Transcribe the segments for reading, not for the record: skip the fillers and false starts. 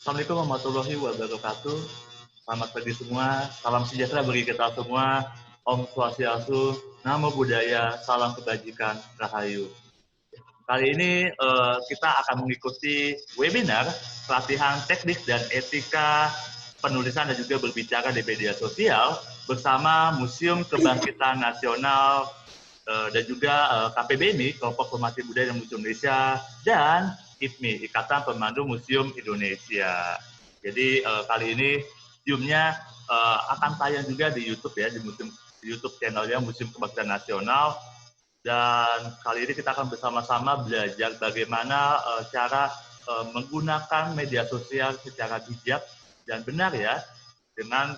Assalamualaikum warahmatullahi wabarakatuh. Selamat pagi semua, salam sejahtera bagi kita semua. Om Swastiastu, Namo Buddhaya, salam kebajikan, Rahayu. Kali ini kita akan mengikuti webinar pelatihan teknik dan etika penulisan dan juga berbicara di media sosial bersama Museum Kebangkitan Nasional dan juga KPBMI, Kelompok Pemerhati Budaya dan Museum Indonesia, dan IPMI, Ikatan Pemandu Museum Indonesia. Jadi kali ini Zoom-nya akan tayang juga di YouTube ya, di YouTube channelnya Museum Kebangkitan Nasional. Dan kali ini kita akan bersama-sama belajar bagaimana cara menggunakan media sosial secara bijak dan benar ya. Dengan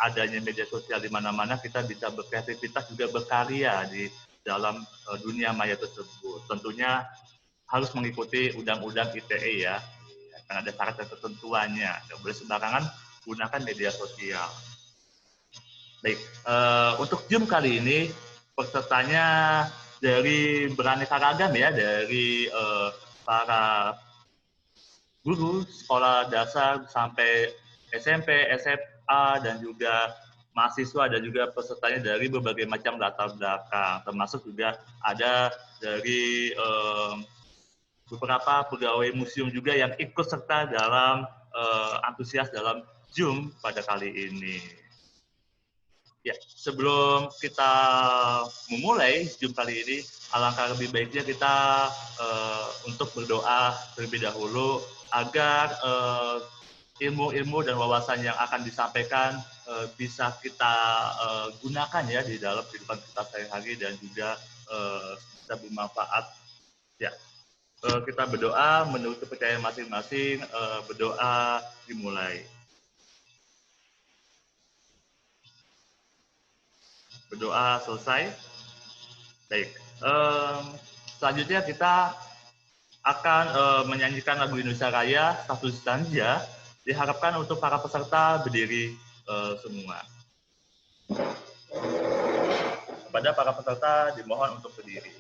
adanya media sosial di mana-mana, kita bisa berkreativitas juga berkarya di dalam dunia maya tersebut. Tentunya harus mengikuti undang-undang ITE ya, karena ada syarat dan ketentuannya. Tidak boleh sembarangan gunakan media sosial. Baik, untuk Zoom kali ini pesertanya dari beraneka ragam ya, dari para guru sekolah dasar sampai SMP, SMA, dan juga mahasiswa, dan juga pesertanya dari berbagai macam latar belakang, termasuk juga ada dari beberapa pegawai museum juga yang ikut serta dalam antusias dalam Zoom pada kali ini. Ya, sebelum kita memulai Zoom kali ini, alangkah lebih baiknya kita untuk berdoa terlebih dahulu agar ilmu-ilmu dan wawasan yang akan disampaikan bisa kita gunakan ya di dalam kehidupan kita sehari-hari dan juga bisa bermanfaat. Ya, kita berdoa menurut kepercayaan masing-masing. Berdoa dimulai. Berdoa selesai. Baik. Selanjutnya kita akan menyanyikan lagu Indonesia Raya Satu Stanza. Diharapkan untuk para peserta berdiri semua. Kepada para peserta dimohon untuk berdiri.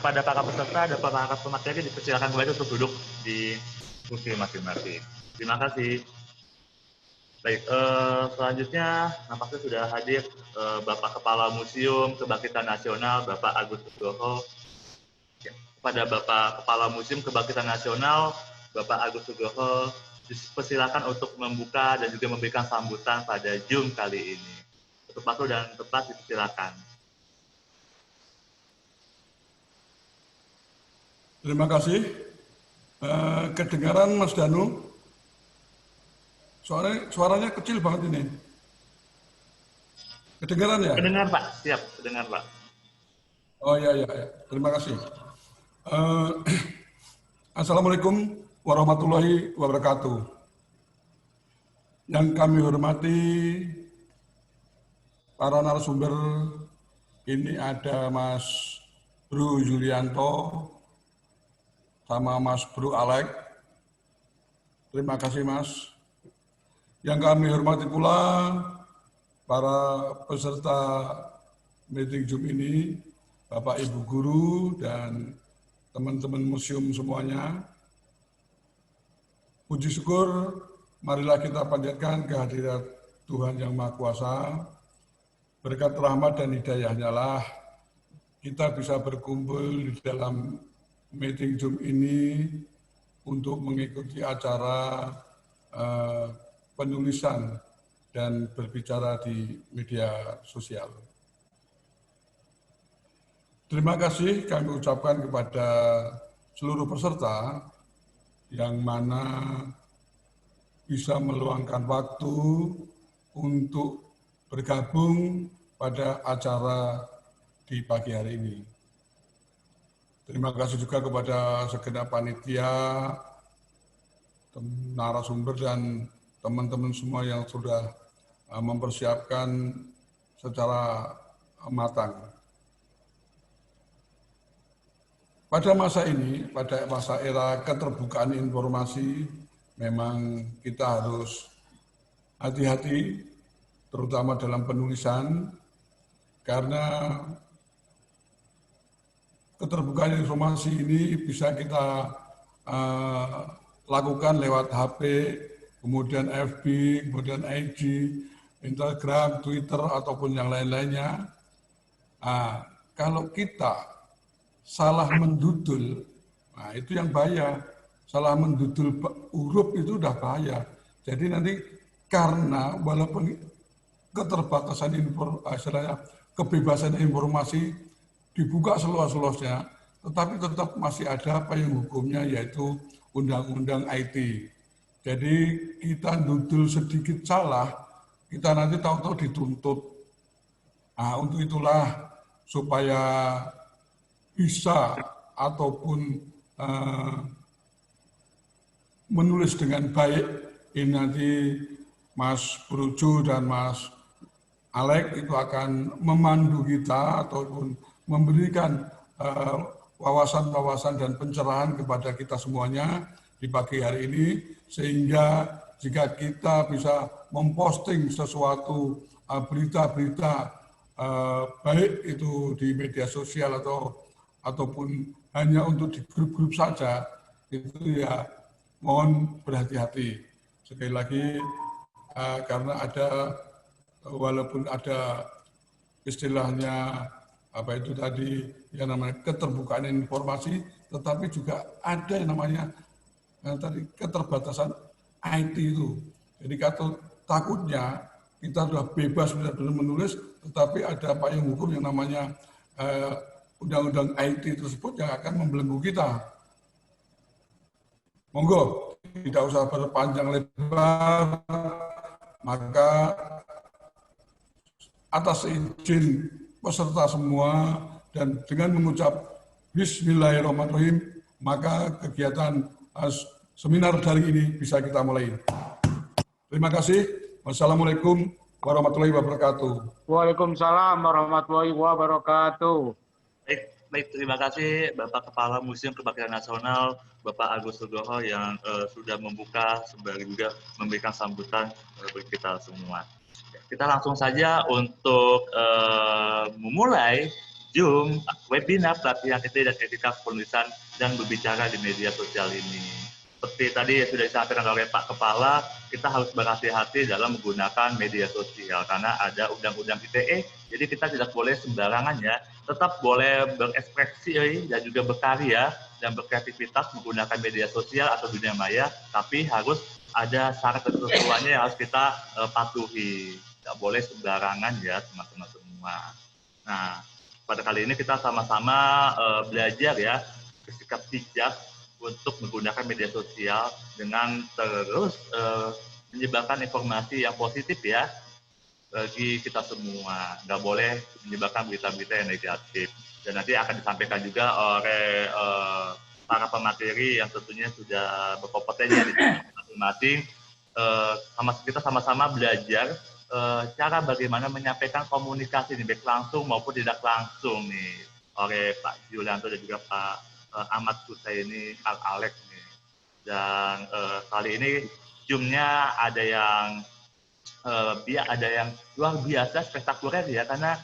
Kepada para peserta dan para pemateri dipersilakan kembali untuk duduk di kursi masing-masing. Terima kasih. Baik, selanjutnya nampaknya sudah hadir Bapak Kepala Museum Kebangkitan Nasional, Bapak Agus Nugroho. Ya, kepada Bapak Kepala Museum Kebangkitan Nasional, Bapak Agus Nugroho, dipersilakan untuk membuka dan juga memberikan sambutan pada Zoom kali ini. Untuk waktu dan tempat dipersilakan. Terima kasih. Kedengaran Mas Danu? Suaranya kecil banget ini. Kedengaran ya? Kedengar Pak, siap, kedengar Pak. Oh ya, ya, ya. Terima kasih. Assalamualaikum warahmatullahi wabarakatuh. Yang kami hormati para narasumber, ini ada Mas Bro Yulianto sama Mas Bro Alek. Terima kasih Mas. Yang kami hormati pula para peserta meeting Zoom ini, Bapak Ibu Guru dan teman-teman museum semuanya. Puji syukur, marilah kita panjatkan kehadirat Tuhan Yang Maha Kuasa. Berkat rahmat dan hidayahnya lah kita bisa berkumpul di dalam meeting Zoom ini untuk mengikuti acara penulisan dan berbicara di media sosial. Terima kasih kami ucapkan kepada seluruh peserta yang mana bisa meluangkan waktu untuk bergabung pada acara di pagi hari ini. Terima kasih juga kepada segenap panitia, narasumber dan teman-teman semua yang sudah mempersiapkan secara matang. Pada masa ini, pada masa era keterbukaan informasi, memang kita harus hati-hati, terutama dalam penulisan, karena keterbukaan informasi ini bisa kita lakukan lewat HP, kemudian FB, kemudian IG, Instagram, Twitter, ataupun yang lain-lainnya. Kalau kita salah mendudul, nah itu yang bahaya. Salah mendudul huruf itu udah bahaya. Jadi nanti karena walaupun keterbatasan kebebasan informasi dibuka seluas-luasnya, tetapi tetap masih ada payung hukumnya yaitu Undang-Undang IT. Jadi kita dudul sedikit salah, kita nanti tahu-tahu dituntut. Nah, untuk itulah supaya bisa ataupun menulis dengan baik, ini nanti Mas Brujo dan Mas Alek itu akan memandu kita ataupun memberikan wawasan-wawasan dan pencerahan kepada kita semuanya di pagi hari ini, sehingga jika kita bisa memposting sesuatu berita-berita baik itu di media sosial ataupun hanya untuk di grup-grup saja, itu ya mohon berhati-hati. Sekali lagi, karena ada, walaupun ada istilahnya apa itu tadi yang namanya keterbukaan informasi, tetapi juga ada yang namanya tadi keterbatasan IT itu. Jadi takutnya kita sudah bebas benar-benar menulis, tetapi ada payung hukum yang namanya Undang-Undang IT tersebut yang akan membelenggu kita. Monggo, tidak usah berpanjang lebar, maka atas izin peserta semua dan dengan mengucap Bismillahirrahmanirrahim, maka kegiatan seminar dari ini bisa kita mulai. Terima kasih. Wassalamualaikum warahmatullahi wabarakatuh. Waalaikumsalam warahmatullahi wabarakatuh. Baik, terima kasih Bapak Kepala Museum Kebaktian Nasional, Bapak Agus Nugroho yang sudah membuka sebagai juga memberikan sambutan bagi kita semua. Kita langsung saja untuk memulai Zoom webinar pelatihan ide dan etika penulisan dan berbicara di media sosial ini. Seperti tadi sudah disampaikan oleh Pak Kepala, kita harus berhati-hati dalam menggunakan media sosial karena ada Undang-Undang ITE, jadi kita tidak boleh sembarangan ya, tetap boleh berekspresi dan juga berkarya dan berkreativitas menggunakan media sosial atau dunia maya, tapi harus ada syarat ketentuannya yang harus kita patuhi. Tidak boleh sembarangan ya teman-teman semua. Nah, pada kali ini kita sama-sama belajar ya bersikap bijak untuk menggunakan media sosial dengan terus menyebarkan informasi yang positif ya bagi kita semua. Nggak boleh menyebarkan berita-berita yang negatif. Dan nanti akan disampaikan juga oleh para pemateri yang tentunya sudah berkompeten di masing-masing. Kita sama-sama belajar cara bagaimana menyampaikan komunikasi nih, baik langsung maupun tidak langsung nih oleh Pak Julianto dan juga Pak Ahmad Husaini Al-Alek nih. Dan kali ini Zoom-nya ada yang luar biasa spektakuler ya, karena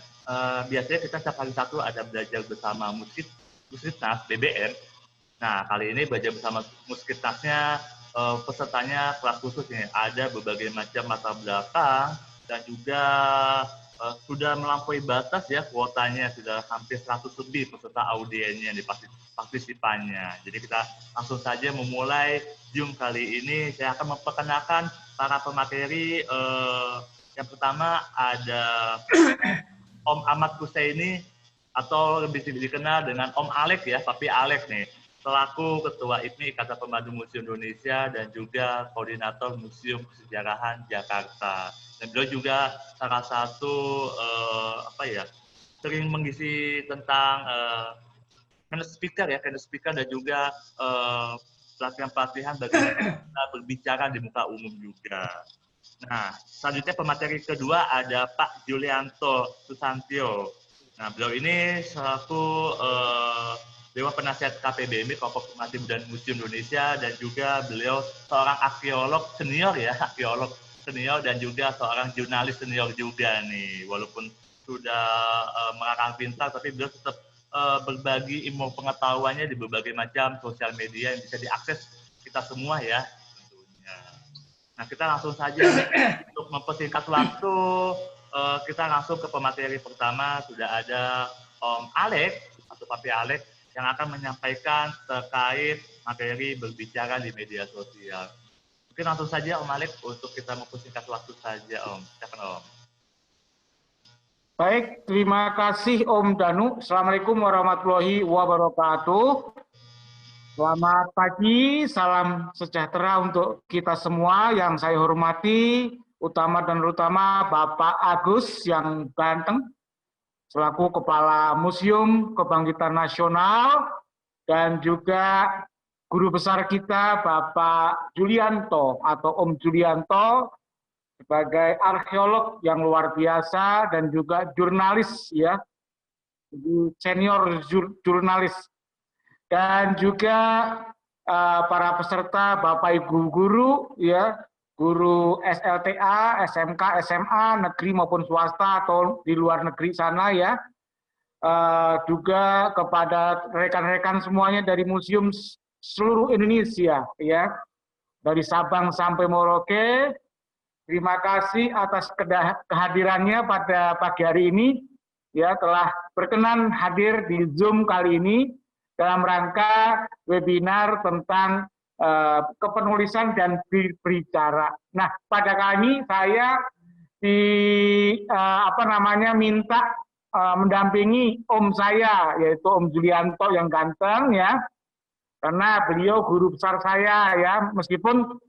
biasanya kita setiap hari Sabtu ada belajar bersama Muskitnas BBM. Nah, kali ini belajar bersama Muskitnasnya pesertanya kelas khusus nih, ada berbagai macam latar belakang dan juga sudah melampaui batas ya, kuotanya sudah hampir 100 lebih peserta audiennya di partisipannya. Jadi kita langsung saja memulai Zoom kali ini. Saya akan memperkenalkan para pemateri. Yang pertama ada Om Ahmad Husaini atau lebih dikenal dengan Om Alek ya, Papi Alek nih, selaku Ketua IPMI Ikatan Pemandu Museum Indonesia dan juga Koordinator Museum Kesejarahan Jakarta. Dan beliau juga salah satu sering mengisi tentang keynote speaker dan juga pelatihan-pelatihan bagaimana kita berbicara di muka umum juga. Nah, selanjutnya pemateri kedua ada Pak Julianto Susantio. Nah, beliau ini selaku Dewan Penasihat KPBMI, Kelompok Pemerhati Budaya Museum Indonesia, dan juga beliau seorang arkeolog senior ya, arkeolog senior dan juga seorang jurnalis senior juga nih. Walaupun sudah merangkang pintar, tapi beliau tetap berbagi ilmu pengetahuannya di berbagai macam sosial media yang bisa diakses kita semua ya tentunya. Nah, kita langsung saja untuk mempersingkat waktu, kita langsung ke pemateri pertama. Sudah ada Om Alek atau Papi Alek yang akan menyampaikan terkait materi berbicara di media sosial. Mungkin langsung saja Om Alek untuk kita mempersingkat waktu saja Om. Silakan Om. Baik, terima kasih Om Danu. Assalamualaikum warahmatullahi wabarakatuh. Selamat pagi, salam sejahtera untuk kita semua yang saya hormati, utama dan terutama Bapak Agus yang ganteng, selaku Kepala Museum Kebangkitan Nasional, dan juga guru besar kita Bapak Julianto atau Om Julianto sebagai arkeolog yang luar biasa dan juga jurnalis ya, senior jurnalis. Dan juga para peserta Bapak Ibu guru ya, guru SLTA, SMK, SMA, negeri maupun swasta atau di luar negeri sana ya. Juga kepada rekan-rekan semuanya dari museum seluruh Indonesia ya. Dari Sabang sampai Merauke. Terima kasih atas kehadirannya pada pagi hari ini ya, telah berkenan hadir di Zoom kali ini dalam rangka webinar tentang kepenulisan dan berbicara. Nah, pada kali ini saya minta mendampingi Om saya, yaitu Om Julianto yang ganteng ya, karena beliau guru besar saya ya, meskipun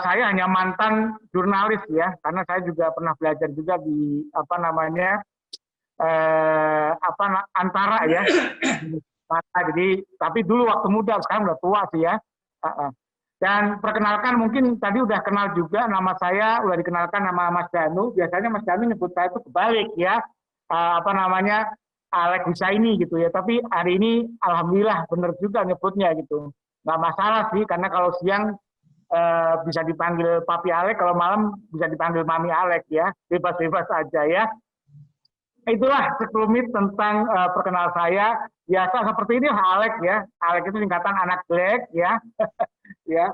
saya hanya mantan jurnalis ya, karena saya juga pernah belajar juga di antara ya. Jadi, tapi dulu waktu muda, sekarang udah tua sih ya. Dan perkenalkan, mungkin tadi udah kenal juga nama saya, udah dikenalkan nama Mas Danu. Biasanya Mas Danu nyebut saya itu kebalik ya, Alek Husaini gitu ya. Tapi hari ini alhamdulillah bener juga nyebutnya gitu. Nggak masalah sih, karena kalau siang bisa dipanggil Papi Alek, kalau malam bisa dipanggil Mami Alek ya, bebas-bebas aja ya. Itulah sekelumit tentang perkenal saya. Biasa seperti ini Alek ya. Alek itu singkatan anak Black ya. Ya.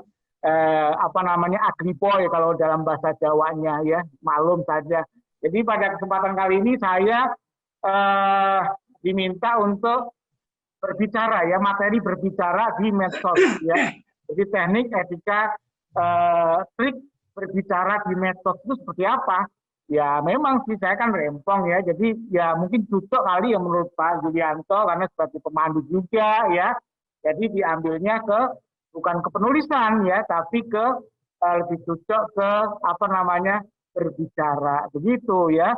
Agriboy kalau dalam bahasa Jawanya ya. Malum saja. Jadi pada kesempatan kali ini saya diminta untuk berbicara ya, materi berbicara di medsos ya. Jadi teknik, etika, trik berbicara di medsos itu seperti apa? Ya memang sih saya kan rempong ya, jadi ya mungkin cocok kali ya menurut Pak Julianto karena sebagai pemandu juga ya, jadi diambilnya bukan ke penulisan ya, tapi ke lebih cocok ke apa namanya berbicara, begitu ya.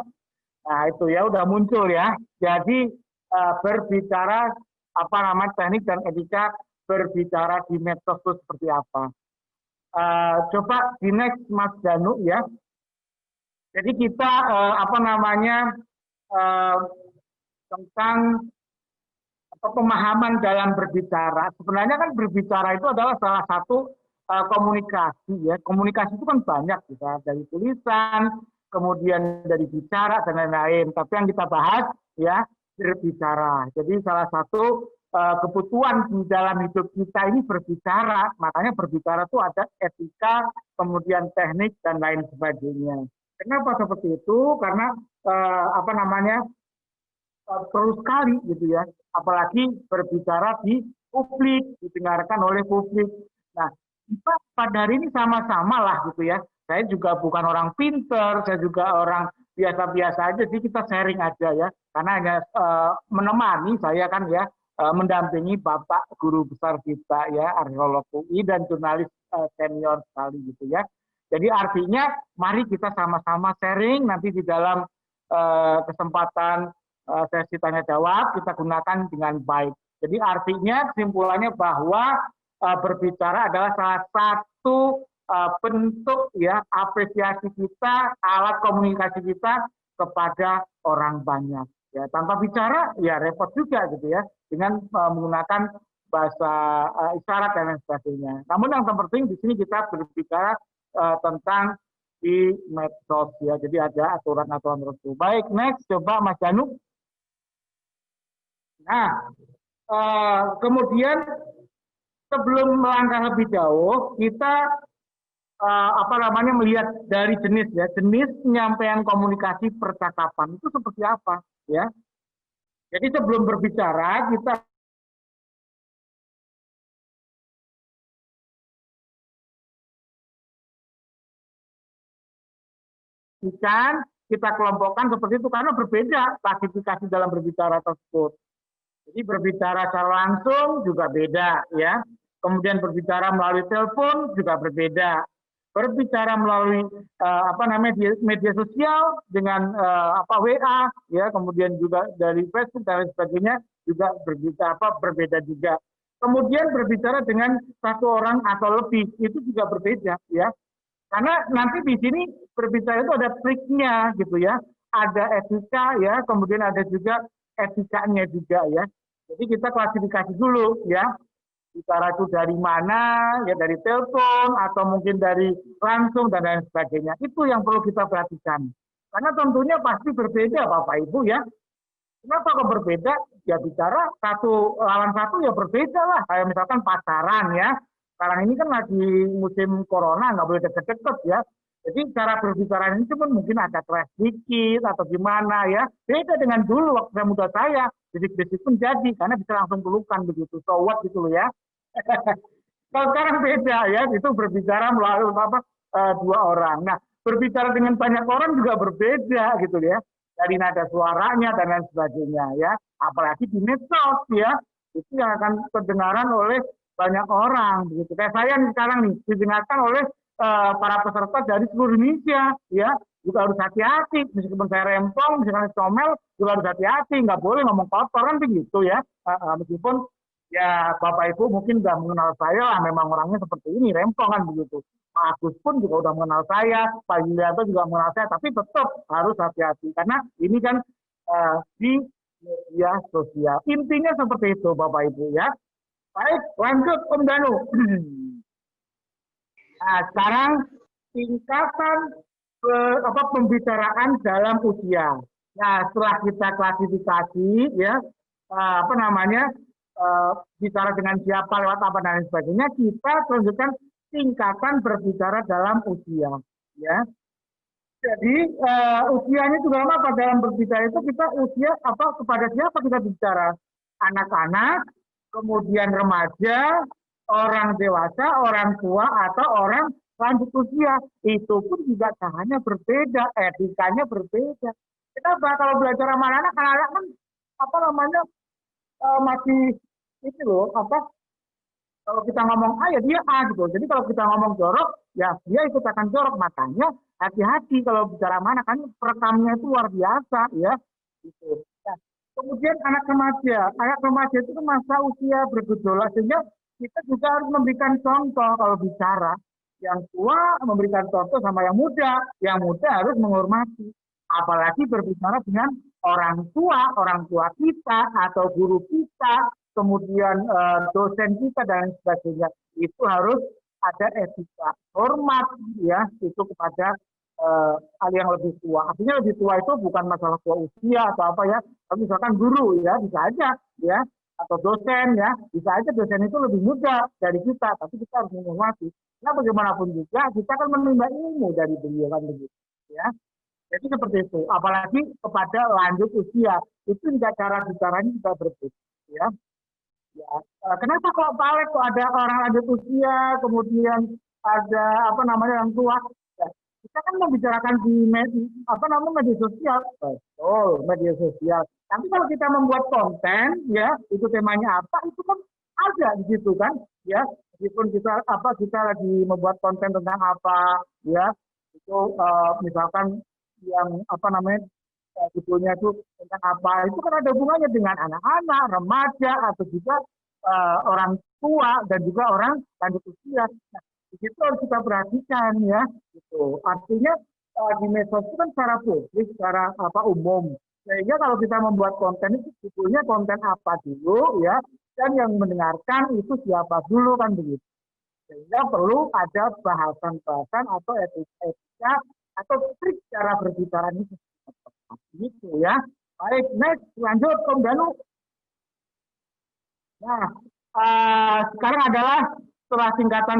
Nah itu ya udah muncul ya. Jadi berbicara apa namanya teknik dan etika berbicara di medsos itu seperti apa. Coba di next Mas Danu ya. Jadi kita apa namanya tentang pemahaman dalam berbicara. Sebenarnya kan berbicara itu adalah salah satu komunikasi ya. Komunikasi itu kan banyak, bisa dari tulisan, kemudian dari bicara dan lain-lain. Tapi yang kita bahas ya berbicara. Jadi salah satu kebutuhan di dalam hidup kita ini berbicara. Makanya berbicara itu ada etika, kemudian teknik dan lain sebagainya. Kenapa seperti itu? Karena apa namanya perlu sekali gitu ya, apalagi berbicara di publik, didengarkan oleh publik. Nah, kita pada hari ini sama-sama lah gitu ya. Saya juga bukan orang pinter, saya juga orang biasa-biasa aja, jadi kita sharing aja ya. Karena hanya menemani saya kan ya, mendampingi Bapak Guru Besar kita ya, arkeolog UI dan jurnalis senior sekali gitu ya. Jadi artinya mari kita sama-sama sharing nanti di dalam kesempatan sesi tanya jawab kita gunakan dengan baik. Jadi artinya kesimpulannya bahwa berbicara adalah salah satu bentuk ya apresiasi kita, alat komunikasi kita kepada orang banyak. Ya, tanpa bicara ya repot juga gitu ya dengan menggunakan bahasa isyarat dan lain sebagainya. Namun yang terpenting di sini kita berbicara tentang di medsos ya. Jadi ada aturan-aturan tertentu. Baik, next coba Mas Danu. Nah, kemudian sebelum melangkah lebih jauh, kita apa namanya melihat dari jenis ya, jenis penyampaian komunikasi percakapan itu seperti apa ya. Jadi sebelum berbicara kita kelompokkan seperti itu karena berbeda klasifikasi dalam berbicara tersebut. Jadi berbicara secara langsung juga beda ya. Kemudian berbicara melalui telepon juga berbeda. Berbicara melalui apa namanya media sosial dengan WA ya, kemudian juga dari Facebook dan lain sebagainya juga berbeda juga. Kemudian berbicara dengan satu orang atau lebih itu juga berbeda ya. Karena nanti di sini berbicara itu ada triknya gitu ya. Ada etika ya, kemudian ada juga etikanya juga ya. Jadi kita klasifikasi dulu ya. Bicara itu dari mana, ya dari telepon atau mungkin dari langsung dan lain sebagainya. Itu yang perlu kita perhatikan. Karena tentunya pasti berbeda Bapak Ibu ya. Kenapa kok berbeda? Ya bicara satu lawan satu ya berbeda lah. Kayak misalkan pacaran ya. Sekarang ini kan lagi musim corona, nggak boleh deket-deket ya. Jadi cara berbicara ini cuma mungkin ada clash dikit atau gimana ya. Beda dengan dulu waktu saya muda saya. Bisik-bisik pun jadi, karena bisa langsung pelukan begitu. So what gitu loh ya. Kalau sekarang beda ya, itu berbicara melalui dua orang. Nah, berbicara dengan banyak orang juga berbeda gitu ya. Dari nada suaranya dan lain sebagainya ya. Apalagi di medsos ya. Itu yang akan terdengaran oleh banyak orang begitu. Kayak saya nih sekarang nih didengarkan oleh para peserta dari seluruh Indonesia ya, juga harus hati-hati meskipun saya rempong, misalkan comel juga harus hati-hati, nggak boleh ngomong kotor kan begitu ya. Meskipun ya Bapak Ibu mungkin udah mengenal saya lah, memang orangnya seperti ini, rempong kan begitu. Pak Agus pun juga udah mengenal saya, Pak Yulianto juga mengenal saya, tapi tetap harus hati-hati karena ini kan di media sosial. Intinya seperti itu Bapak Ibu ya. Baik, lanjut Om Danu. Nah, sekarang tingkatan pembicaraan dalam usia. Nah, setelah kita klasifikasi ya, bicara dengan siapa, lewat apa dan lain sebagainya, kita tunjukkan tingkatan berbicara dalam usia. Ya, jadi usianya juga apa dalam berbicara itu kita usia apa kepada siapa kita bicara? Anak-anak, kemudian remaja, orang dewasa, orang tua, atau orang lanjut usia. Itu pun juga caranya berbeda, etikanya berbeda. Kenapa? Kalau belajar sama anak-anak kan masih itu loh, Kalau kita ngomong A ya dia A gitu. Jadi kalau kita ngomong jorok ya dia ikut akan jorok. Makanya hati-hati kalau bicara mana kan perekamnya itu luar biasa ya. Gitu. Nah, kemudian anak remaja itu kan masa usia bergejolak sehingga kita juga harus memberikan contoh kalau bicara. Yang tua memberikan contoh sama yang muda harus menghormati. Apalagi berbicara dengan orang tua kita atau guru kita, kemudian dosen kita dan sebagainya. Itu harus ada etika hormat ya itu kepada hal yang lebih tua. Artinya lebih tua itu bukan masalah tua usia atau apa ya, tapi misalkan guru ya bisa aja ya atau dosen ya bisa aja dosen itu lebih muda dari kita, tapi kita harus menghormati. Nah bagaimanapun juga kita akan menimba ilmu dari beliau kan begitu ya. Jadi seperti itu. Apalagi kepada lanjut usia itu juga cara bicaranya juga berbeda ya. Ya, kenapa kok Pak Alex kok ada orang lanjut usia, kemudian ada apa namanya yang tua? Ya, kita kan membicarakan di media sosial, betul media sosial. Tapi kalau kita membuat konten, ya itu temanya apa, itu kan ada di situ kan, ya. Meskipun kita lagi membuat konten tentang apa, ya itu misalkan yang apa namanya judulnya itu tentang apa, itu kan ada hubungannya dengan anak-anak, remaja, atau juga orang tua dan juga orang lanjut usia. Nah, di situ harus kita perhatikan ya. Gitu. Artinya di medsos itu kan secara publik, secara umum. Sehingga kalau kita membuat konten itu judulnya konten apa dulu ya, dan yang mendengarkan itu siapa dulu kan begitu. Sehingga perlu ada bahasan-bahasan atau etika atau trik cara berbicara ini. Gitu ya. Baik, next lanjut Om Danu. Nah, sekarang adalah setelah singkatan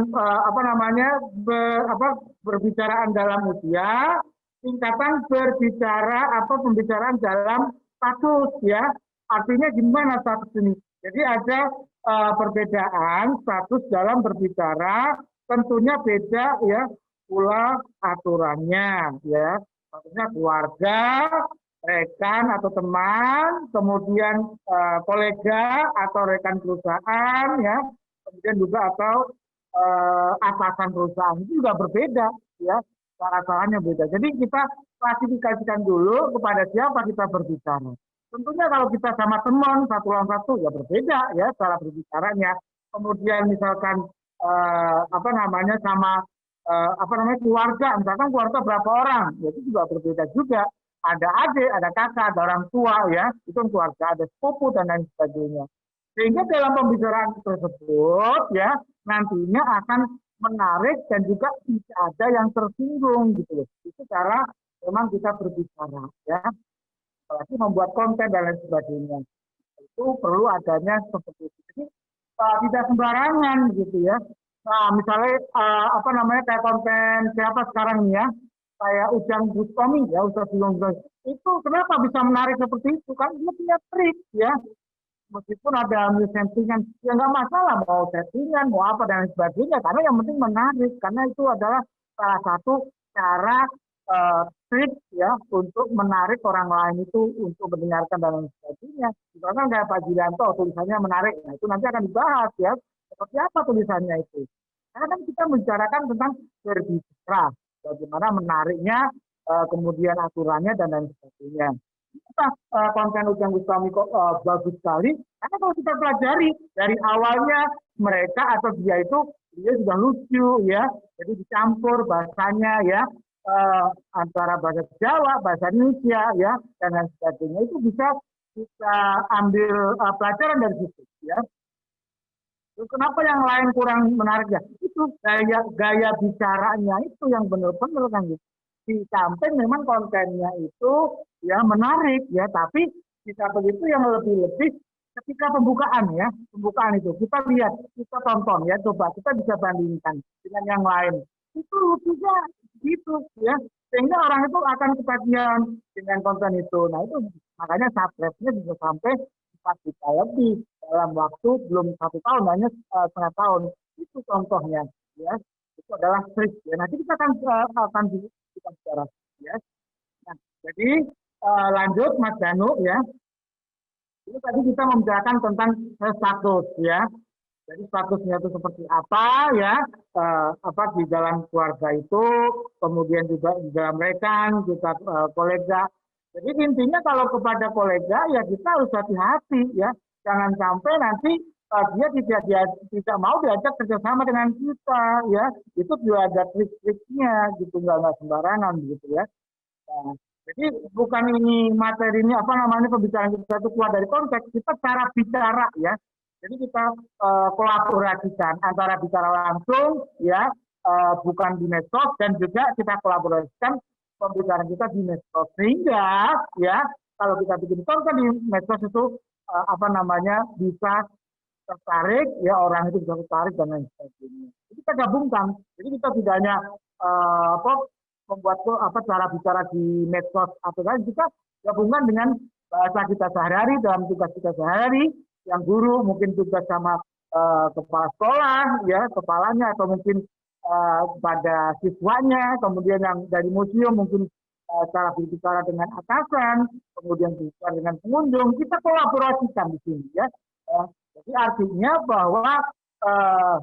berbicaraan dalam usia, singkatan pembicaraan dalam status ya. Artinya gimana status ini? Jadi ada perbedaan status dalam berbicara, tentunya beda ya pula aturannya ya. Maksudnya keluarga, rekan atau teman, kemudian kolega atau rekan perusahaan, ya, kemudian juga atau atasan perusahaan itu juga berbeda, ya, cara-caranya beda. Jadi kita klasifikasikan dulu kepada siapa kita berbicara. Tentunya kalau kita sama teman satu lawan satu ya berbeda, ya, cara berbicaranya. Kemudian misalkan sama keluarga, misalkan keluarga berapa orang, ya, itu juga berbeda juga. Ada adik, ada kakak, ada orang tua, ya, itu keluarga, ada sepupu dan lain sebagainya. Sehingga dalam pembicaraan tersebut, ya, nantinya akan menarik dan juga tidak ada yang tersinggung, gitu loh. Itu cara memang kita berbicara, ya, apalagi membuat konten dan lain sebagainya. Itu perlu adanya seperti itu. Jadi tidak sembarangan, gitu ya. Nah, misalnya kayak konten siapa sekarang ya? Kayak Ujang Bustami ya, itu kenapa bisa menarik seperti itu? Kan dia punya trik ya, meskipun ada settingan ya nggak masalah mau settingan mau apa dan sebagainya, karena yang penting menarik, karena itu adalah salah satu cara trik ya untuk menarik orang lain itu untuk mendengarkan dan sebagainya. Misalkan kayak Pak Jidanto tulisannya menarik, nah itu nanti akan dibahas ya seperti apa tulisannya itu. Karena kan kita membicarakan tentang berbicara, bagaimana menariknya, kemudian aturannya dan lain sebagainya. Konten Ujang Bustami kok bagus sekali, karena kalau kita pelajari dari awalnya mereka atau dia sudah lucu ya, jadi dicampur bahasanya ya, antara bahasa Jawa, bahasa Indonesia ya, dan lain sebagainya, itu bisa kita ambil pelajaran dari situ ya. Kenapa yang lain kurang menarik ya? Itu gaya bicaranya itu yang benar-benar kan gitu. Di samping memang kontennya itu ya menarik ya, tapi kita begitu yang lebih-lebih ketika pembukaan itu kita lihat, kita tonton ya, coba kita bisa bandingkan dengan yang lain. Itu lucunya gitu ya, sehingga orang itu akan ketagihan dengan konten itu. Nah itu makanya subscribe-nya bisa sampai 4 juta lebih dalam waktu belum 1 tahun, hanya setengah tahun. Itu contohnya ya, itu adalah trik ya. Nanti kita akan bicara ya. Nah, jadi lanjut Mas Danu ya. Ini tadi kita membicarakan tentang status ya. Jadi statusnya itu seperti apa ya, apa di dalam keluarga itu, kemudian juga di dalam rekan, juga kolega. Jadi intinya kalau kepada kolega ya kita harus hati-hati ya, jangan sampai nanti dia tidak mau diajak kerjasama dengan kita ya, itu juga ada trik-triknya gitu, nggak sembarangan gitu ya. Nah, jadi bukan ini materi ini apa namanya pembicaraan kita itu keluar dari konteks, kita cara bicara ya. Jadi kita kolaborasikan antara bicara langsung ya, bukan di medsos, dan juga kita kolaborasikan pembicaraan kita di medsos, sehingga ya kalau kita bikin konten di medsos itu apa namanya bisa tertarik ya, orang itu bisa tertarik dan lain sebagainya. Jadi kita gabungkan. Jadi kita tidak hanya membuat cara bicara di medsos atau lain, kita gabungkan dengan bahasa kita sehari-hari dalam tugas kita sehari-hari. Yang guru mungkin tugas sama kepala sekolah ya, kepalanya, atau mungkin pada siswanya, kemudian yang dari museum mungkin cara berbicara dengan atasan, kemudian berbicara dengan pengunjung, kita kolaborasikan di sini ya. Jadi artinya bahwa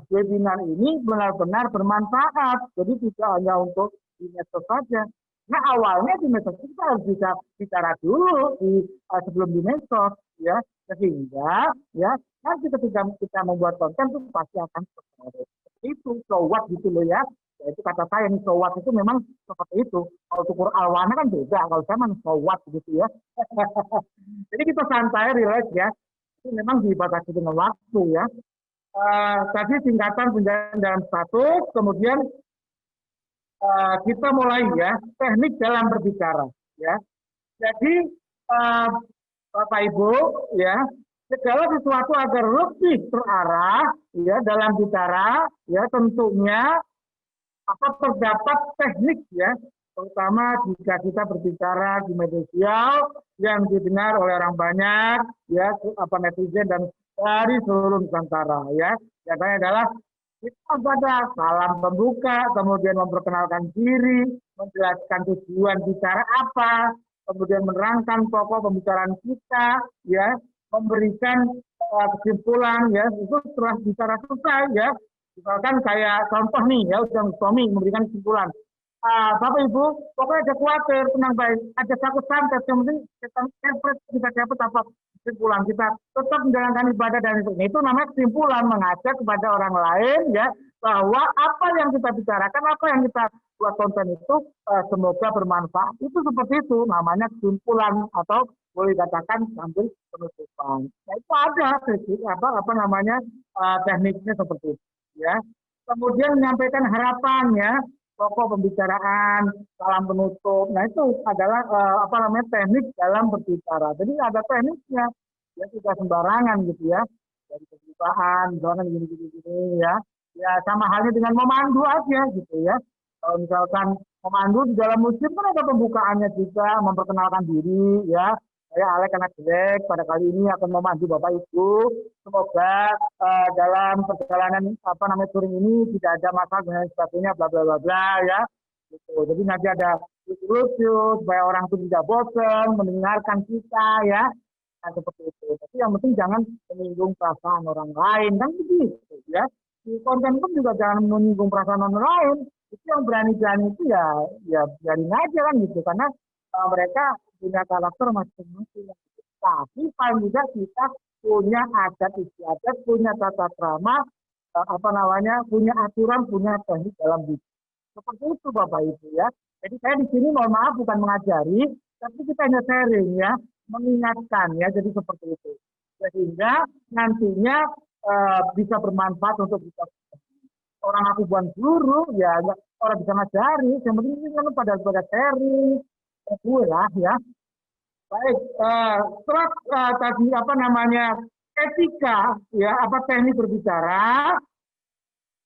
webinar ini benar-benar bermanfaat, jadi tidak hanya untuk di medsos saja. Nah awalnya di medsos kita harus bisa bicara dulu sebelum di medsos ya, sehingga ya nanti ketika kita membuat konten itu pasti akan seperti itu, so what gitu loh ya. Itu kata saya nih, so what itu memang seperti itu. Kalau tukur alwana kan beda, kalau saya memang so what gitu ya. Jadi kita santai, relax ya. Itu memang dibatasi dengan waktu ya. Tadi tingkatan penjelasan dalam status, kemudian kita mulai ya teknik dalam berbicara ya. Jadi Bapak Ibu ya, segala sesuatu agar lebih terarah ya dalam bicara ya, tentunya terdapat teknik ya, terutama jika kita berbicara di media sosial yang didengar oleh orang banyak ya, netizen dan dari seluruh Nusantara ya. Biasanya adalah kita pada salam pembuka, kemudian memperkenalkan diri, menjelaskan tujuan bicara apa, kemudian menerangkan pokok pembicaraan kita, ya, memberikan kesimpulan, ya, itu setelah bicara selesai, ya. Misalkan kayak contoh nih, ya, udah Tommy memberikan kesimpulan. Bapak Ibu, pokoknya ada khawatir, tenang baik, ada sakit santet, yang penting kita dapat apa kesimpulan, kita tetap menjalankan ibadah dan itu namanya kesimpulan, mengajak kepada orang lain ya bahwa apa yang kita bicarakan, apa yang kita buat konten itu semoga bermanfaat. Itu seperti itu, namanya kesimpulan atau boleh dikatakan sambil penutupan. Nah, itu ada tekniknya seperti itu ya. Kemudian menyampaikan harapan ya, pokok pembicaraan, salam penutup. Nah, itu adalah teknik dalam berbicara. Jadi ada tekniknya, ya tidak sembarangan gitu ya. Dari pembukaan, misalkan gini-gini ya. Ya sama halnya dengan memandu aja gitu ya. Kalau misalkan memandu di dalam museum kan ada pembukaannya juga, memperkenalkan diri ya. Saya Alek anak jelek, pada kali ini akan memandu Bapak Ibu. Semoga dalam perjalanan touring ini tidak ada masalah dan sebagainya, bla bla bla bla ya. Gitu. Jadi nanti ada lucu-lucu supaya orang itu tidak bosan mendengarkan kita ya. Nah, seperti itu. Tapi yang penting jangan menyinggung perasaan orang lain, kan begitu ya. Di konten pun juga jangan menyinggung perasaan orang lain. Itu yang berani-berani itu ya biarin aja kan gitu, karena mereka punya karakter masing-masing. Tapi paling tidak kita punya adat istiadat, punya tata krama, punya aturan, punya teknik dalam hidup. Seperti itu Bapak Ibu ya. Jadi saya di sini mohon maaf bukan mengajari, tapi kita hanya sharing ya, mengingatkan ya. Jadi seperti itu. Sehingga nantinya bisa bermanfaat untuk kita. Orang aku bukan guru, ya orang bisa ngajari. Yang penting ini kan pada sharing, lah ya. Baik, setelah tadi etika ya, teknik berbicara.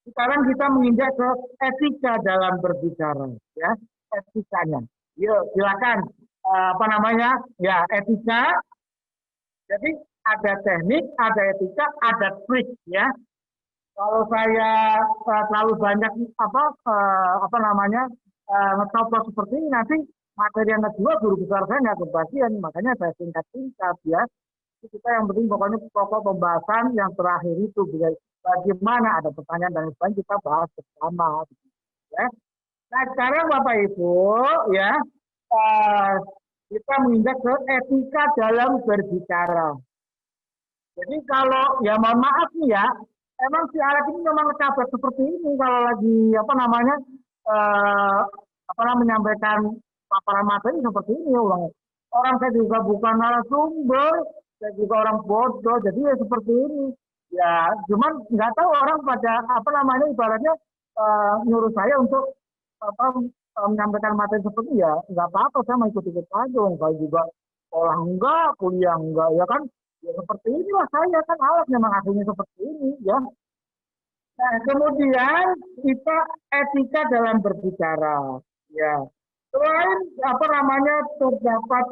Sekarang kita menginjak ke etika dalam berbicara ya, etikanya. Yuk silakan ya etika. Jadi ada teknik, ada etika, ada trik ya. Kalau saya terlalu banyak ngetoplos seperti ini, nanti materi yang kedua guru besar saya nggak kebagian, makanya saya singkat-singkat ya. Kita yang penting pokoknya pokok pembahasan yang terakhir itu bagaimana ada pertanyaan dan sebagainya kita bahas bersama. Ya. Nah sekarang Bapak Ibu ya kita menginjak ke etika dalam berbicara. Jadi kalau ya mohon maaf nih ya, emang si Alex ini memang capek seperti ini kalau lagi menyampaikan paparan materi seperti ini. Orang saya juga bukan narasumber, saya juga orang bodoh, jadi ya seperti ini. Ya, cuman nggak tahu orang pada ibaratnya nyuruh saya untuk menyampaikan materi seperti ya nggak apa-apa, saya mau ikut-ikut aja. Saya juga sekolah enggak, kuliah enggak, ya kan? Ya seperti inilah saya kan Alex memang aslinya seperti ini ya. Nah kemudian kita etika dalam berbicara ya. Selain terdapat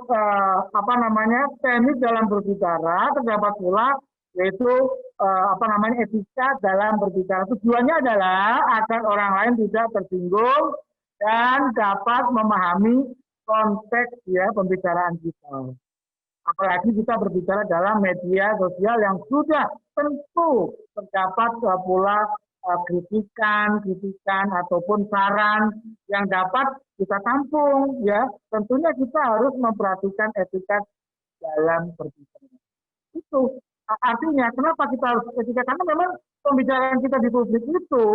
teknik dalam berbicara, terdapat pula yaitu etika dalam berbicara. Tujuannya adalah agar orang lain tidak tersinggung dan dapat memahami konteks ya pembicaraan kita. Apalagi kita berbicara dalam media sosial yang sudah tentu terdapat pula kritikan ataupun saran yang dapat kita tampung ya. Tentunya kita harus memperhatikan etika dalam berbicara. Itu artinya kenapa kita harus etika, karena memang pembicaraan kita di publik itu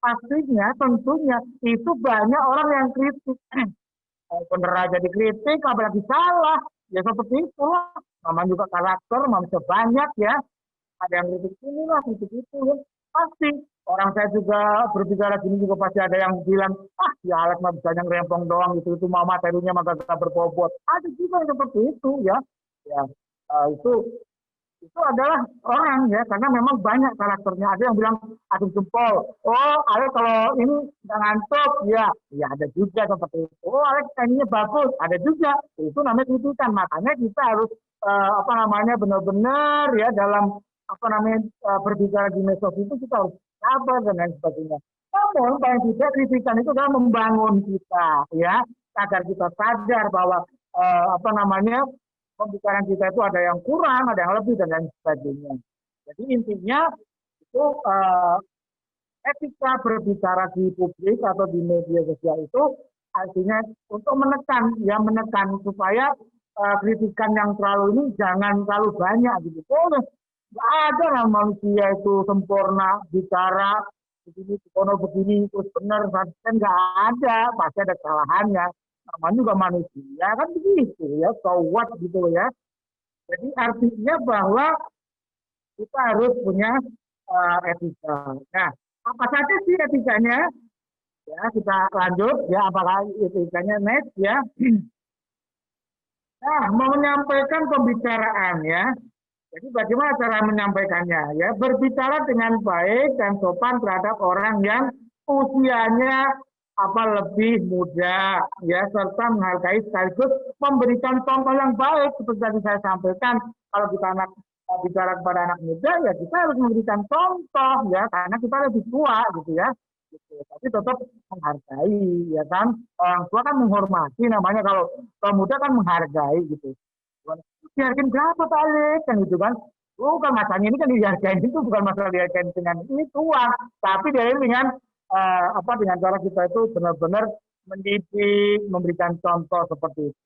pastinya tentunya itu banyak orang yang kritik. Bener aja dikritik, apalagi salah. Ya seperti itulah, namanya juga karakter, manusia banyak ya. Ada yang kritik ini lah, kritik itu ya. Pasti, orang saya juga berbicara gini juga pasti ada yang bilang, ya Alex mah bisa ngerempong doang gitu, itu mau materinya mah gak berbobot. Ada juga yang seperti itu ya. Itu adalah orang ya, karena memang banyak karakternya. Ada yang bilang acung jempol. Oh, Alex kalau ini nggak ngantuk, ya ada juga seperti itu. Oh, Alex ininya bagus, ada juga. Itu namanya kritikan. Makanya kita harus benar-benar ya dalam berbicara di medsos itu kita harus sabar dan lain sebagainya. Namun paling tidak kritikan itu adalah membangun kita ya, agar kita sadar bahwa pembicaraan kita itu ada yang kurang, ada yang lebih, dan lain sebagainya. Jadi intinya itu etika berbicara di publik atau di media sosial itu artinya untuk menekan supaya kritikan yang terlalu ini jangan terlalu banyak gitu. Nggak ada lah manusia itu sempurna bicara begini terus benar, kan nggak ada, pasti ada kesalahannya. Namanya juga manusia kan begitu ya, so what gitu ya. Jadi artinya bahwa kita harus punya etika. Nah, apa saja sih etikanya? Ya, kita lanjut ya, apakah etikanya next ya. Nah, menyampaikan pembicaraan ya. Jadi bagaimana cara menyampaikannya ya? Berbicara dengan baik dan sopan terhadap orang yang usianya lebih muda ya, serta menghargai sekaligus memberikan contoh yang baik. Seperti tadi saya sampaikan, kalau kita bicara kepada anak muda ya kita harus memberikan contoh ya, karena kita lebih tua gitu ya. Tapi tetap menghargai ya kan, orang tua kan menghormati, namanya kalau muda kan menghargai gitu. Dihargain berapa Pak Alex kan gitu kan. Bukan masalahnya ini kan dihargain itu bukan masalah dihargain dengan itu uang, tapi dengan dengan cara kita itu benar-benar mendidik, memberikan contoh seperti itu.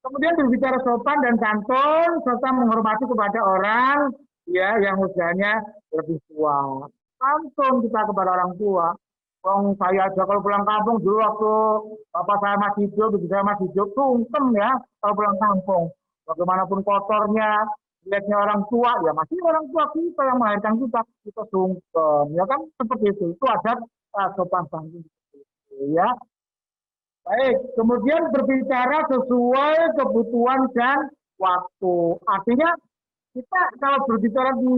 Kemudian berbicara sopan dan santun serta menghormati kepada orang ya yang usianya lebih tua. Santun kita kepada orang tua. Saya aja kalau pulang kampung dulu waktu bapak saya masih hidup, ibu saya masih hidup, sungkem ya kalau pulang kampung. Bagaimanapun kotornya, lihatnya orang tua, ya masih orang tua kita yang melahirkan kita sungkem, ya kan seperti itu. Itu adat sopan santun ya. Baik, kemudian berbicara sesuai kebutuhan dan waktu. Artinya kita kalau berbicara di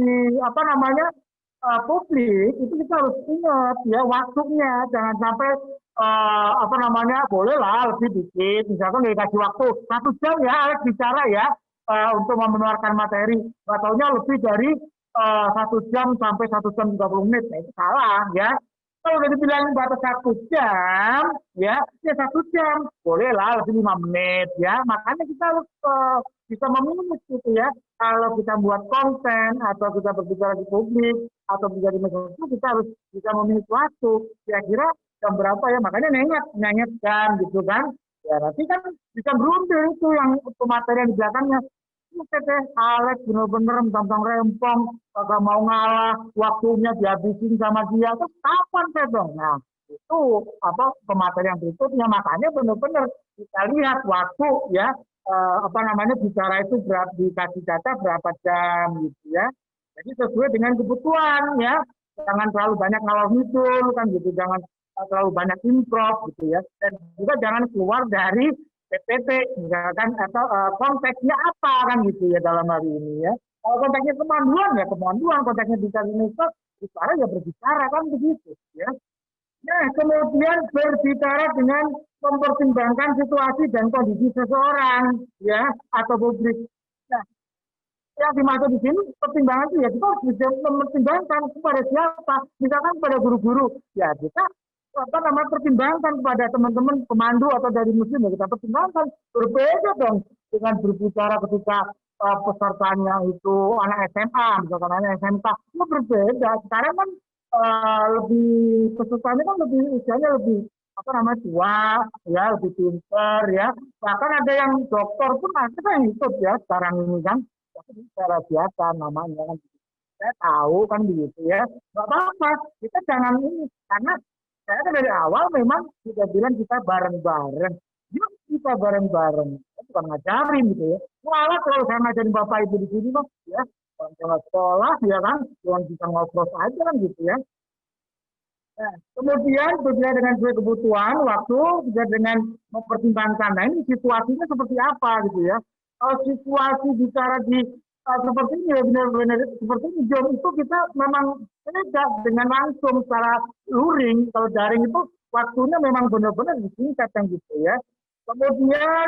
publik itu kita harus ingat ya waktunya, jangan sampai bolehlah lebih dikit, misalkan dikasih waktu 1 jam ya Alex bicara ya untuk memengeluarkan materi, nggak taunya lebih dari 1 jam sampai 1 jam 30 menit, nah itu salah ya. Kalau udah dibilang batas 1 jam ya 1 jam bolehlah lebih 5 menit ya, makanya kita harus bisa memilih gitu ya. Kalau kita buat konten atau kita berbicara di publik atau berbicara di media sosial, kita harus bisa memilih waktu. Kira-kira jam berapa ya? Makanya nyengat gitu kan. Ya nanti kan bisa berundur itu yang pemateri di belakangnya. Ini teteh Alex bener-bener mentang rempong, kagak mau ngalah, waktunya dihabisin sama dia. Terus kapan saya dong? Nah, itu apa pemateri yang berikutnya. Makanya benar-benar kita lihat waktu ya, bicara itu dikasih data berapa jam gitu ya. Jadi sesuai dengan kebutuhan ya. Jangan terlalu banyak ngalor ngidul kan gitu. Jangan terlalu banyak improv gitu ya. Dan juga jangan keluar dari PPT misalkan atau konteksnya apa kan gitu ya dalam hari ini ya. Kalau konteksnya kemanduan ya kemanduan, konteksnya bicara ya berbicara kan begitu ya. Nah, kemudian berbicara dengan mempertimbangkan situasi dan kondisi seseorang ya atau publik. Nah, yang dimaksud di sini pertimbangan itu ya kita harus bisa mempertimbangkan kepada siapa, misalkan kepada guru-guru ya kita pertimbangkan kepada teman-teman pemandu atau dari muslim ya kita pertimbangkan. Berbeda dong dengan berbicara ketika pesertanya itu anak SMA misalkan anak SMK itu berbeda. Sekarang kan lebih pesertanya kan lebih usianya lebih tua ya, lebih pintar ya, bahkan ada yang dokter pun ada yang ikut ya sekarang ini kan, tapi secara biasa namanya kan saya tahu kan begitu ya. Nggak apa-apa, kita jangan ini karena saya kan dari awal memang kita bilang kita bareng-bareng. Yuk kita bareng-bareng. Kita bukan ngajarin gitu ya. Malah kalau saya ngajarin Bapak Ibu di sini mah ya, orang sekolah ya kan, orang bisa ngobrol aja kan gitu ya. Nah, kemudian berbicara dengan sesuai kebutuhan, waktu, juga dengan mempertimbangkan. Nah ini situasinya seperti apa gitu ya. Kalau situasi bicara di seperti ini ya benar-benar seperti ini jam itu kita memang beda dengan langsung secara luring. Kalau daring itu waktunya memang benar-benar disingkat kan gitu ya. Kemudian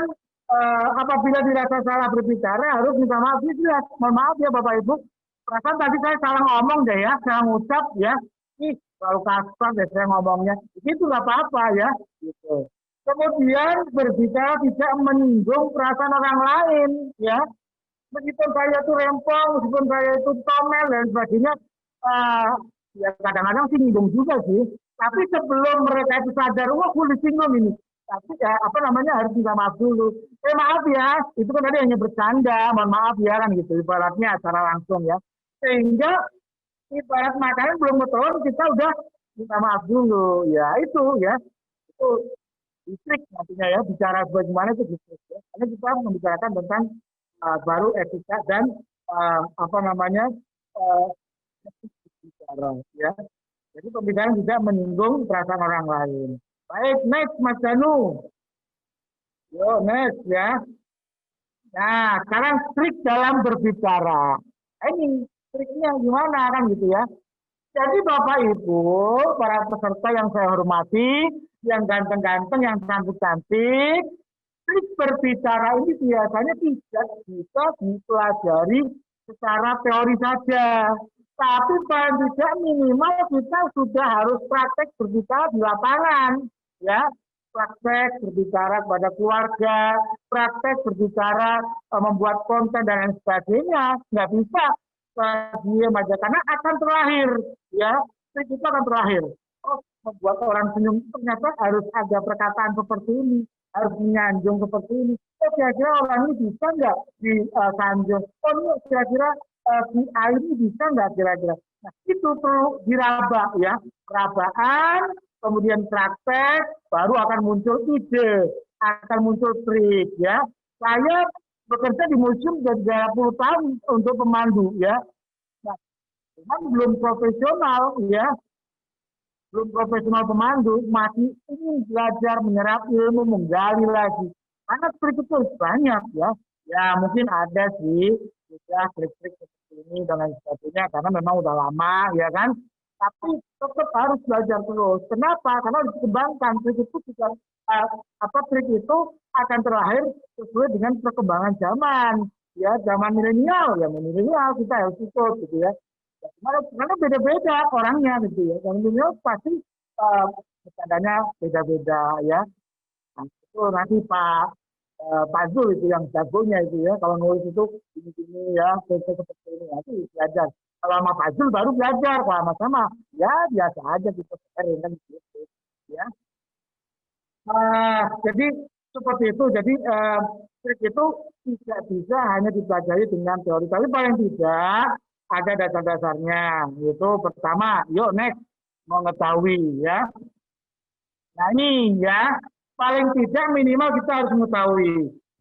apabila dirasa salah berbicara harus minta maaf ya. Mohon maaf ya Bapak Ibu. Perasaan tadi saya salah ngomong deh ya, salah ngucap ya. Ih, terlalu kasar deh saya ngomongnya. Itu nggak apa-apa ya. Gitu. Kemudian berbicara tidak menyinggung perasaan orang lain ya. Meskipun saya itu rempong, meskipun saya itu tomel dan sebagainya, ya kadang-kadang sih nyinggung juga sih. Tapi sebelum mereka itu sadar, wah gue disinggung ini. Tapi ya harus minta maaf dulu. Maaf ya, itu kan tadi hanya bercanda, mohon maaf ya kan gitu. Ibaratnya secara langsung ya. Sehingga ibarat makanan belum betul, kita udah minta maaf dulu. Ya itu ya, itu distrik nantinya ya, bicara bagaimana itu distrik ya. Karena kita membicarakan tentang baru etika dan bicara ya. Jadi pembicaraan tidak menyinggung perasaan orang lain. Baik, next Mas Danu. Yo, next ya. Nah, sekarang trik dalam berbicara. Ini triknya gimana kan gitu ya. Jadi Bapak Ibu, para peserta yang saya hormati, yang ganteng-ganteng, yang cantik-cantik, trik berbicara ini biasanya tidak bisa dipelajari secara teori saja. Tapi paling tidak minimal kita sudah harus praktek berbicara di lapangan. Ya, praktek berbicara kepada keluarga, praktek berbicara membuat konten dan lain sebagainya. Nggak bisa diam aja, karena akan terakhir. Ya, trik itu akan terakhir. Oh, membuat orang senyum ternyata harus ada perkataan seperti ini. Harus menyanjung seperti ini. Kira-kira orang ini bisa nggak disanjung? Ini kira-kira si A ini bisa nggak kira-kira? Nah, itu perlu diraba ya. Perabaan, kemudian praktek, baru akan muncul ide, akan muncul trik ya. Saya bekerja di museum sudah 30 tahun untuk pemandu ya. Nah, memang belum profesional ya. Belum profesional pemandu, masih ingin belajar menyerap ilmu, menggali lagi. Karena trik itu banyak ya. Ya mungkin ada sih, ya trik-trik seperti ini dan lain sebagainya, karena memang udah lama ya kan. Tapi tetap harus belajar terus. Kenapa? Karena harus dikembangkan. Trik itu juga trik itu akan terakhir sesuai dengan perkembangan zaman. Ya zaman milenial, kita harus ikut gitu ya. Karena beda-beda orangnya gitu ya. Yang milenial pasti bercandanya beda-beda ya. Nah, itu nanti Pak Pak Zul itu yang jagonya itu ya. Kalau nulis itu ini ya, seperti ini ya, itu belajar. Kalau sama Pak Zul baru belajar, kalau sama-sama ya biasa aja kita sharing kan gitu ya. Jadi seperti itu. Jadi trik itu tidak bisa hanya dipelajari dengan teori, tapi paling tidak ada dasar-dasarnya. Itu pertama, yuk next mengetahui ya. Nah ini ya, paling tidak minimal kita harus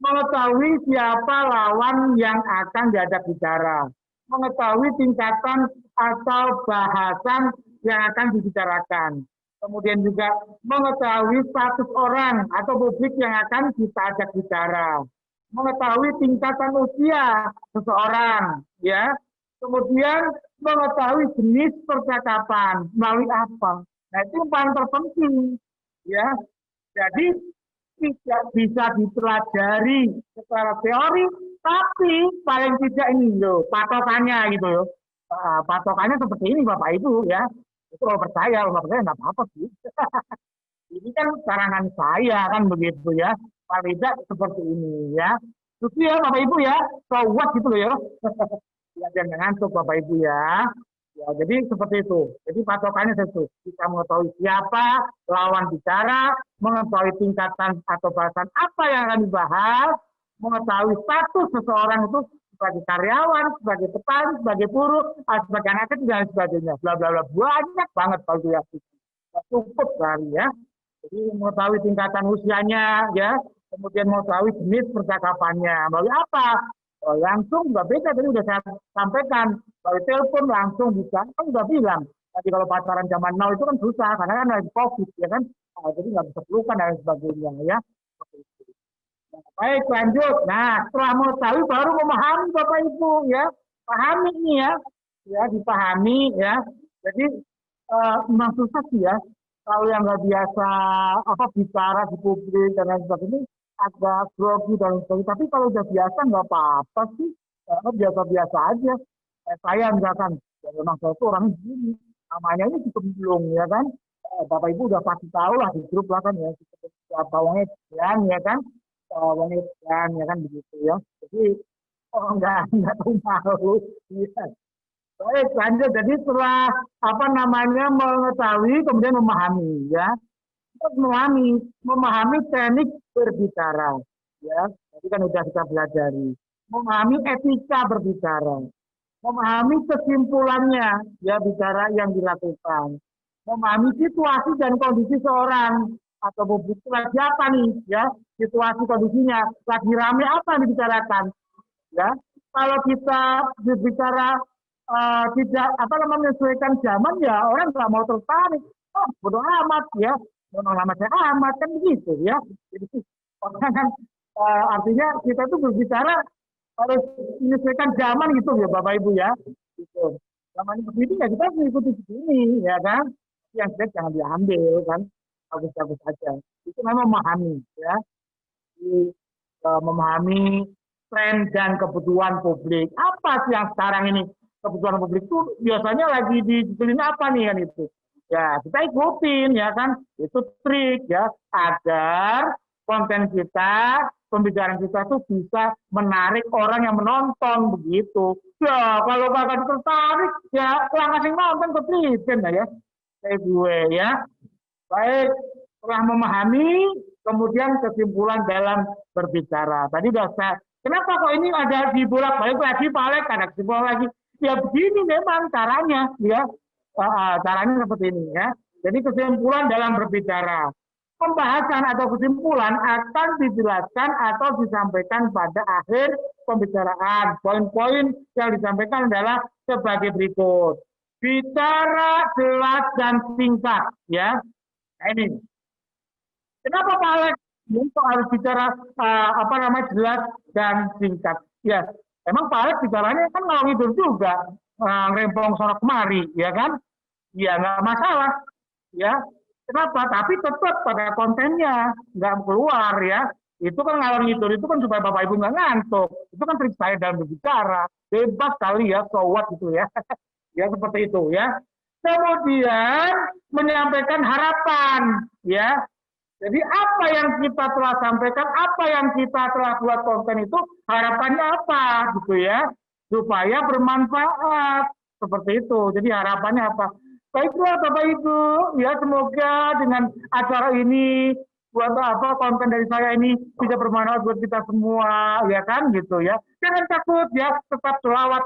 mengetahui siapa lawan yang akan diajak bicara, mengetahui tingkatan atau bahasan yang akan dibicarakan. Kemudian juga mengetahui status orang atau publik yang akan kita ajak bicara, mengetahui tingkatan usia seseorang, ya. Kemudian mengetahui jenis percakapan melalui apa. Nah itu yang paling terpenting, ya. Jadi tidak bisa dipelajari secara teori, tapi paling tidak ini loh patokannya gitu loh. Patokannya seperti ini Bapak Ibu ya. Itu kalau percaya nggak apa-apa sih. Ini kan karangan saya kan begitu ya. Paling tidak seperti ini ya. Terus ya Bapak Ibu ya, kuat gitu loh ya. Ya jangan ngantuk Bapak Ibu ya. Ya, jadi seperti itu. Jadi patokannya itu. Kita mengetahui siapa lawan bicara, mengetahui tingkatan atau bahasan apa yang akan dibahas, mengetahui status seseorang itu sebagai karyawan, sebagai petani, sebagai buruh, sebagai anak kecil dan sebagainya. Bla bla bla, banyak banget kalau dia cukup kali ya. Jadi mengetahui tingkatan usianya ya, kemudian mengetahui jenis percakapannya. Melalui apa? Langsung nggak beda, tadi udah saya sampaikan. Kalau telepon langsung bisa, kan udah bilang. Tadi kalau pacaran zaman now itu kan susah, karena kan lagi COVID, ya kan. Jadi nggak bisa pelukan dan sebagainya, ya. Nah, baik, lanjut. Nah, setelah mengetahui baru memahami Bapak Ibu, ya. Pahami ini ya. Ya, dipahami, ya. Jadi, memang susah sih ya. Kalau yang nggak biasa bicara di publik dan lain sebagainya, agak grogi dan sebagainya. Tapi kalau udah biasa nggak apa-apa sih, biasa-biasa aja. Saya misalkan, ya memang saya itu orang begini, namanya ini Cicemplung ya kan. Bapak Ibu udah pasti tahu lah di grup lah kan ya, siapa wongnya ya kan, wongnya ya kan begitu ya. Jadi nggak tahu malu. Ya. Baik lanjut. Jadi setelah mengetahui kemudian memahami ya. Memahami teknik berbicara, ya. Tadi kan sudah kita pelajari. Memahami etika berbicara, memahami kesimpulannya, ya bicara yang dilakukan, memahami situasi dan kondisi seorang atau publik lagi apa nih, ya situasi kondisinya, lagi rame apa yang dibicarakan, ya. Kalau kita berbicara tidak menyesuaikan zaman, ya orang nggak mau tertarik. Oh, bodoh amat ya. Lama saya amat kan begitu ya. Jadi kan artinya kita tuh berbicara harus menyesuaikan zaman gitu ya Bapak Ibu ya. Gitu. Zaman begini ya kita mengikuti begini ya kan. Yang jelek jangan diambil kan. Bagus-bagus saja. Itu memang memahami ya. Jadi, memahami tren dan kebutuhan publik. Apa sih yang sekarang ini kebutuhan publik itu biasanya lagi dibeli apa nih kan itu. Ya, kita ikutin ya kan, itu trik ya, agar konten kita, pembicaraan kita tuh bisa menarik orang yang menonton begitu. Ya, kalau kakak tertarik, ya langsung nonton kepritin ya, kayak gue ya. Baik, setelah memahami, kemudian kesimpulan dalam berbicara. Tadi udah saya, kenapa kok ini ada di bolak-balik lagi, Pak ada kesimpulan lagi? Ya begini memang caranya, ya. Caranya seperti ini ya. Jadi kesimpulan dalam berbicara. Pembahasan atau kesimpulan akan dijelaskan atau disampaikan pada akhir pembicaraan. Poin-poin yang disampaikan adalah sebagai berikut. Bicara jelas dan singkat ya. Nah, ini. Kenapa Pak Alex untuk harus bicara jelas dan singkat? Ya, emang Pak Alex bicaranya kan ngalor ngidul juga. Ngerempong sono kemari, ya kan? Ya nggak masalah, ya. Kenapa? Tapi tetap pada kontennya nggak keluar, ya. Itu kan ngalor ngidul itu kan supaya Bapak Ibu nggak ngantuk. Itu kan trik saya dalam berbicara. Bebas kali ya, so what gitu ya. Ya seperti itu, ya. Kemudian menyampaikan harapan, ya. Jadi apa yang kita telah sampaikan, apa yang kita telah buat konten itu harapannya apa gitu ya, supaya bermanfaat seperti itu. Jadi harapannya apa? Baiklah Bapak Ibu, ya semoga dengan acara ini buat apa konten dari saya ini bisa bermanfaat buat kita semua, ya kan gitu ya. Jangan takut ya, tetap selawat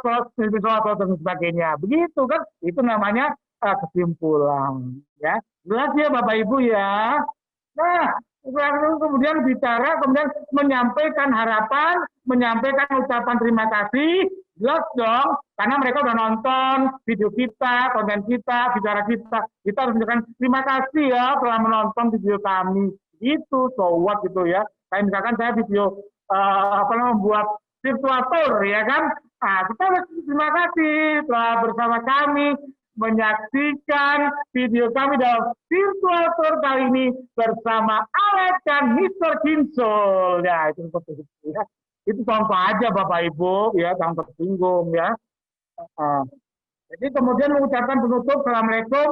dan sebagainya. Begitu kan? Itu namanya kesimpulan. Ya, jelas ya Bapak Ibu ya. Nah, kemudian bicara, kemudian menyampaikan harapan, menyampaikan ucapan terima kasih, jelas dong, karena mereka udah nonton video kita, konten kita, bicara kita. Kita harus menyampaikan terima kasih ya telah menonton video kami. Itu, so what gitu ya. Kayak misalkan saya video membuat virtual tour ya kan. Nah, kita harus terima kasih telah bersama kami menyaksikan video kami dalam virtual tour kali ini bersama Alex dan Mr. Kinsol. Ya, itu seperti itu ya. Itu contoh aja Bapak Ibu ya, jangan tersinggung ya. Jadi kemudian mengucapkan penutup Assalamualaikum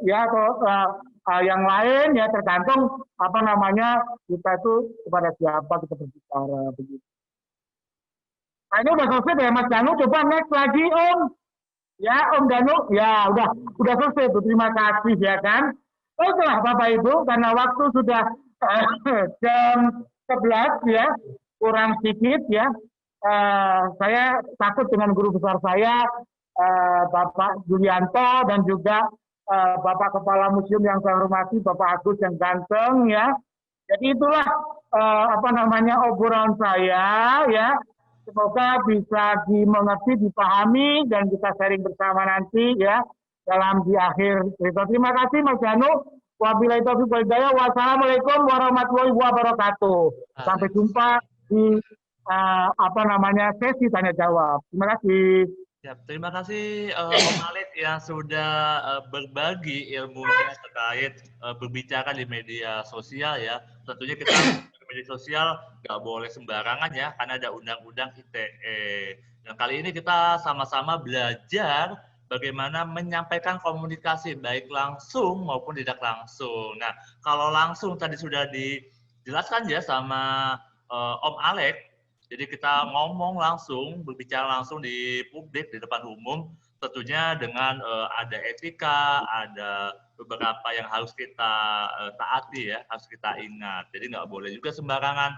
ya, atau yang lain ya, tergantung apa namanya kita itu kepada siapa kita berbicara begitu. Nah, ini udah selesai ya Mas Danu, coba next lagi Om. Ya Om Danu, ya udah selesai tuh, terima kasih ya kan. Baiklah Bapak Ibu, karena waktu sudah jam 11 ya, kurang sedikit ya. Saya takut dengan guru besar saya, Bapak Julianto, dan juga Bapak Kepala Museum yang saya hormati, Bapak Agus yang ganteng ya. Jadi itulah obrolan saya ya. Semoga bisa dimengerti, dipahami, dan kita sharing bersama nanti ya dalam di akhir cerita. Terima kasih Mas Danu. Wabillahi taufiq wal hidayah. Wassalamualaikum warahmatullahi wabarakatuh. Sampai jumpa di sesi tanya jawab. Terima kasih. Ya, terima kasih Om Alex yang sudah berbagi ilmunya terkait berbicara di media sosial ya. Tentunya kita di media sosial nggak boleh sembarangan ya, karena ada undang-undang ITE. Dan kali ini kita sama-sama belajar bagaimana menyampaikan komunikasi baik langsung maupun tidak langsung. Nah, kalau langsung tadi sudah dijelaskan ya sama Om Alex. Jadi kita ngomong langsung, berbicara langsung di publik, di depan umum, tentunya dengan ada etika, ada beberapa yang harus kita taati ya, harus kita ingat. Jadi nggak boleh juga sembarangan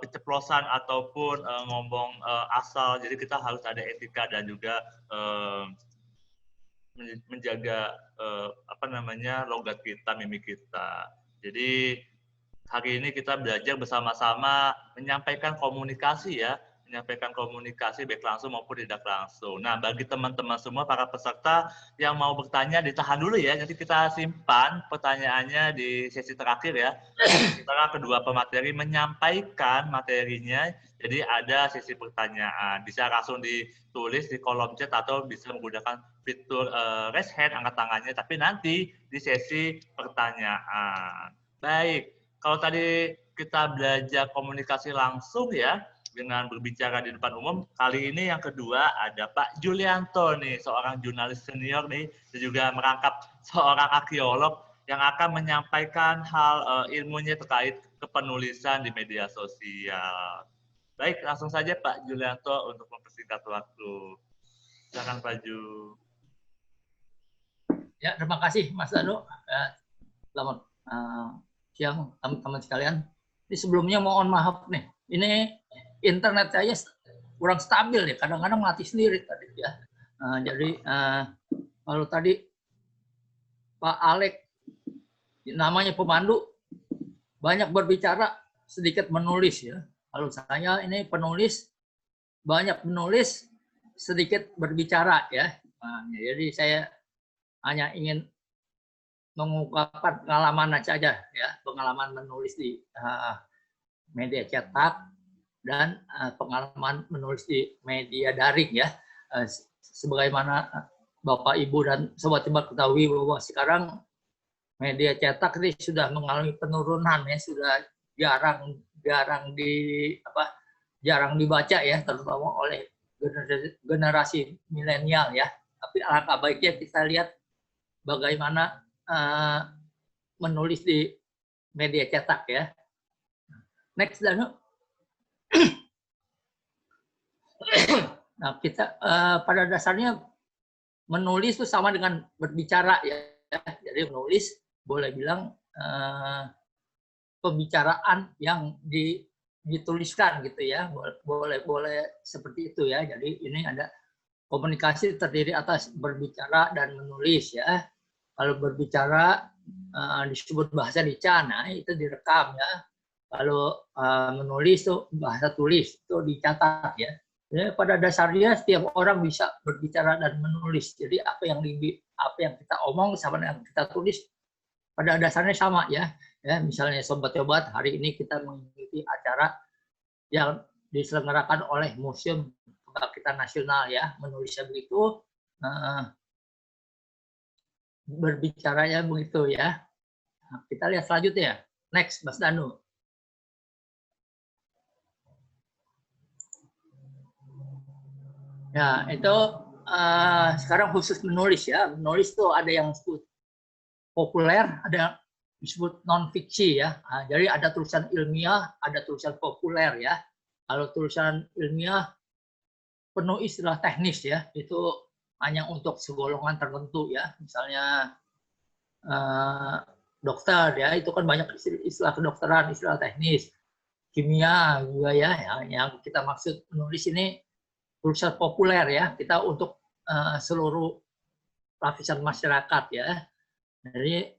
penceplosan ataupun ngomong asal. Jadi kita harus ada etika dan juga menjaga logat kita, mimik kita. Jadi hari ini kita belajar bersama-sama menyampaikan komunikasi ya, menyampaikan komunikasi baik langsung maupun tidak langsung. Nah, bagi teman-teman semua para peserta yang mau bertanya ditahan dulu ya, nanti kita simpan pertanyaannya di sesi terakhir ya. Setelah kedua pemateri menyampaikan materinya, jadi ada sesi pertanyaan. Bisa langsung ditulis di kolom chat atau bisa menggunakan fitur raise hand, angkat tangannya, tapi nanti di sesi pertanyaan. Baik. Kalau tadi kita belajar komunikasi langsung ya, dengan berbicara di depan umum, kali ini yang kedua ada Pak Julianto nih, seorang jurnalis senior nih, dan juga merangkap seorang arkeolog yang akan menyampaikan hal ilmunya terkait kepenulisan di media sosial. Baik, langsung saja Pak Julianto untuk mempersingkat waktu. Silakan Pak Ju. Ya, terima kasih Mas Danu. Selamat siang teman-teman sekalian. Ini sebelumnya mohon maaf nih. Ini internet saya kurang stabil ya. Kadang-kadang mati sendiri tadi ya. Jadi kalau tadi Pak Alex namanya pemandu banyak berbicara, sedikit menulis ya. Kalau saya ini penulis, banyak menulis, sedikit berbicara ya. Jadi saya hanya ingin mengungkapkan pengalaman saja ya, pengalaman menulis di media cetak dan pengalaman menulis di media daring ya. Sebagaimana Bapak Ibu dan Sobat Timbar ketahui bahwa sekarang media cetak ini sudah mengalami penurunan ya, sudah jarang dibaca ya, terutama oleh generasi milenial ya. Tapi alangkah baiknya kita lihat bagaimana menulis di media cetak ya. Next, Danu. Nah, kita pada dasarnya menulis itu sama dengan berbicara ya. Jadi menulis boleh bilang pembicaraan yang dituliskan gitu ya. Boleh seperti itu ya. Jadi ini ada komunikasi terdiri atas berbicara dan menulis ya. Kalau berbicara disebut bahasa lican, nah itu direkam ya. Kalau menulis itu bahasa tulis, itu dicatat ya. Jadi pada dasarnya setiap orang bisa berbicara dan menulis. Jadi apa yang kita omong sama yang kita tulis pada dasarnya sama ya. Ya, misalnya sobat-sobat, hari ini kita mengikuti acara yang diselenggarakan oleh Museum Kebangkitan Nasional ya, menulisnya begitu, berbicaranya begitu ya. Nah, kita lihat selanjutnya. Next, Mas Danu. Ya, itu sekarang khusus menulis ya. Menulis itu ada yang disebut populer, ada yang disebut non-fiksi ya. Nah, jadi ada tulisan ilmiah, ada tulisan populer ya. Kalau tulisan ilmiah penuh istilah teknis ya, itu hanya untuk segolongan tertentu ya. Misalnya dokter ya, itu kan banyak istilah kedokteran, istilah teknis. Kimia juga ya, yang kita maksud menulis ini tulisan populer ya, kita untuk seluruh lapisan masyarakat ya. Jadi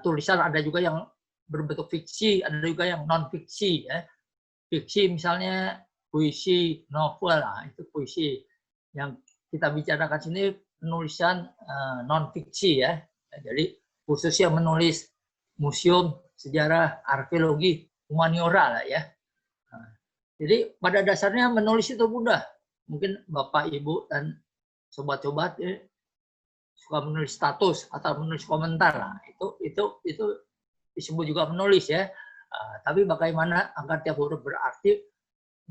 tulisan ada juga yang berbentuk fiksi, ada juga yang non fiksi ya. Fiksi misalnya puisi, novel, nah, itu puisi. Yang kita bicarakan sini penulisan non fiksi ya. Jadi khususnya menulis museum, sejarah, arkeologi, humaniora lah ya. Jadi pada dasarnya menulis itu mudah. Mungkin Bapak, Ibu, dan sobat-sobat suka menulis status atau menulis komentar. Nah, itu disebut juga menulis ya. Tapi bagaimana agar tiap huruf berarti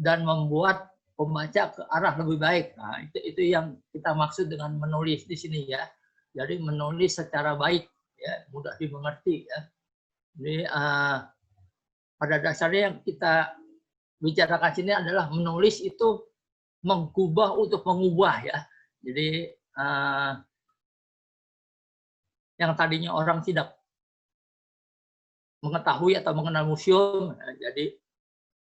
dan membuat pembaca ke arah lebih baik. Nah, itu yang kita maksud dengan menulis di sini ya. Jadi menulis secara baik ya, mudah dimengerti ya. Jadi pada dasarnya yang kita bicarakan sini adalah menulis itu mengubah untuk mengubah ya. Jadi yang tadinya orang tidak mengetahui atau mengenal museum, jadi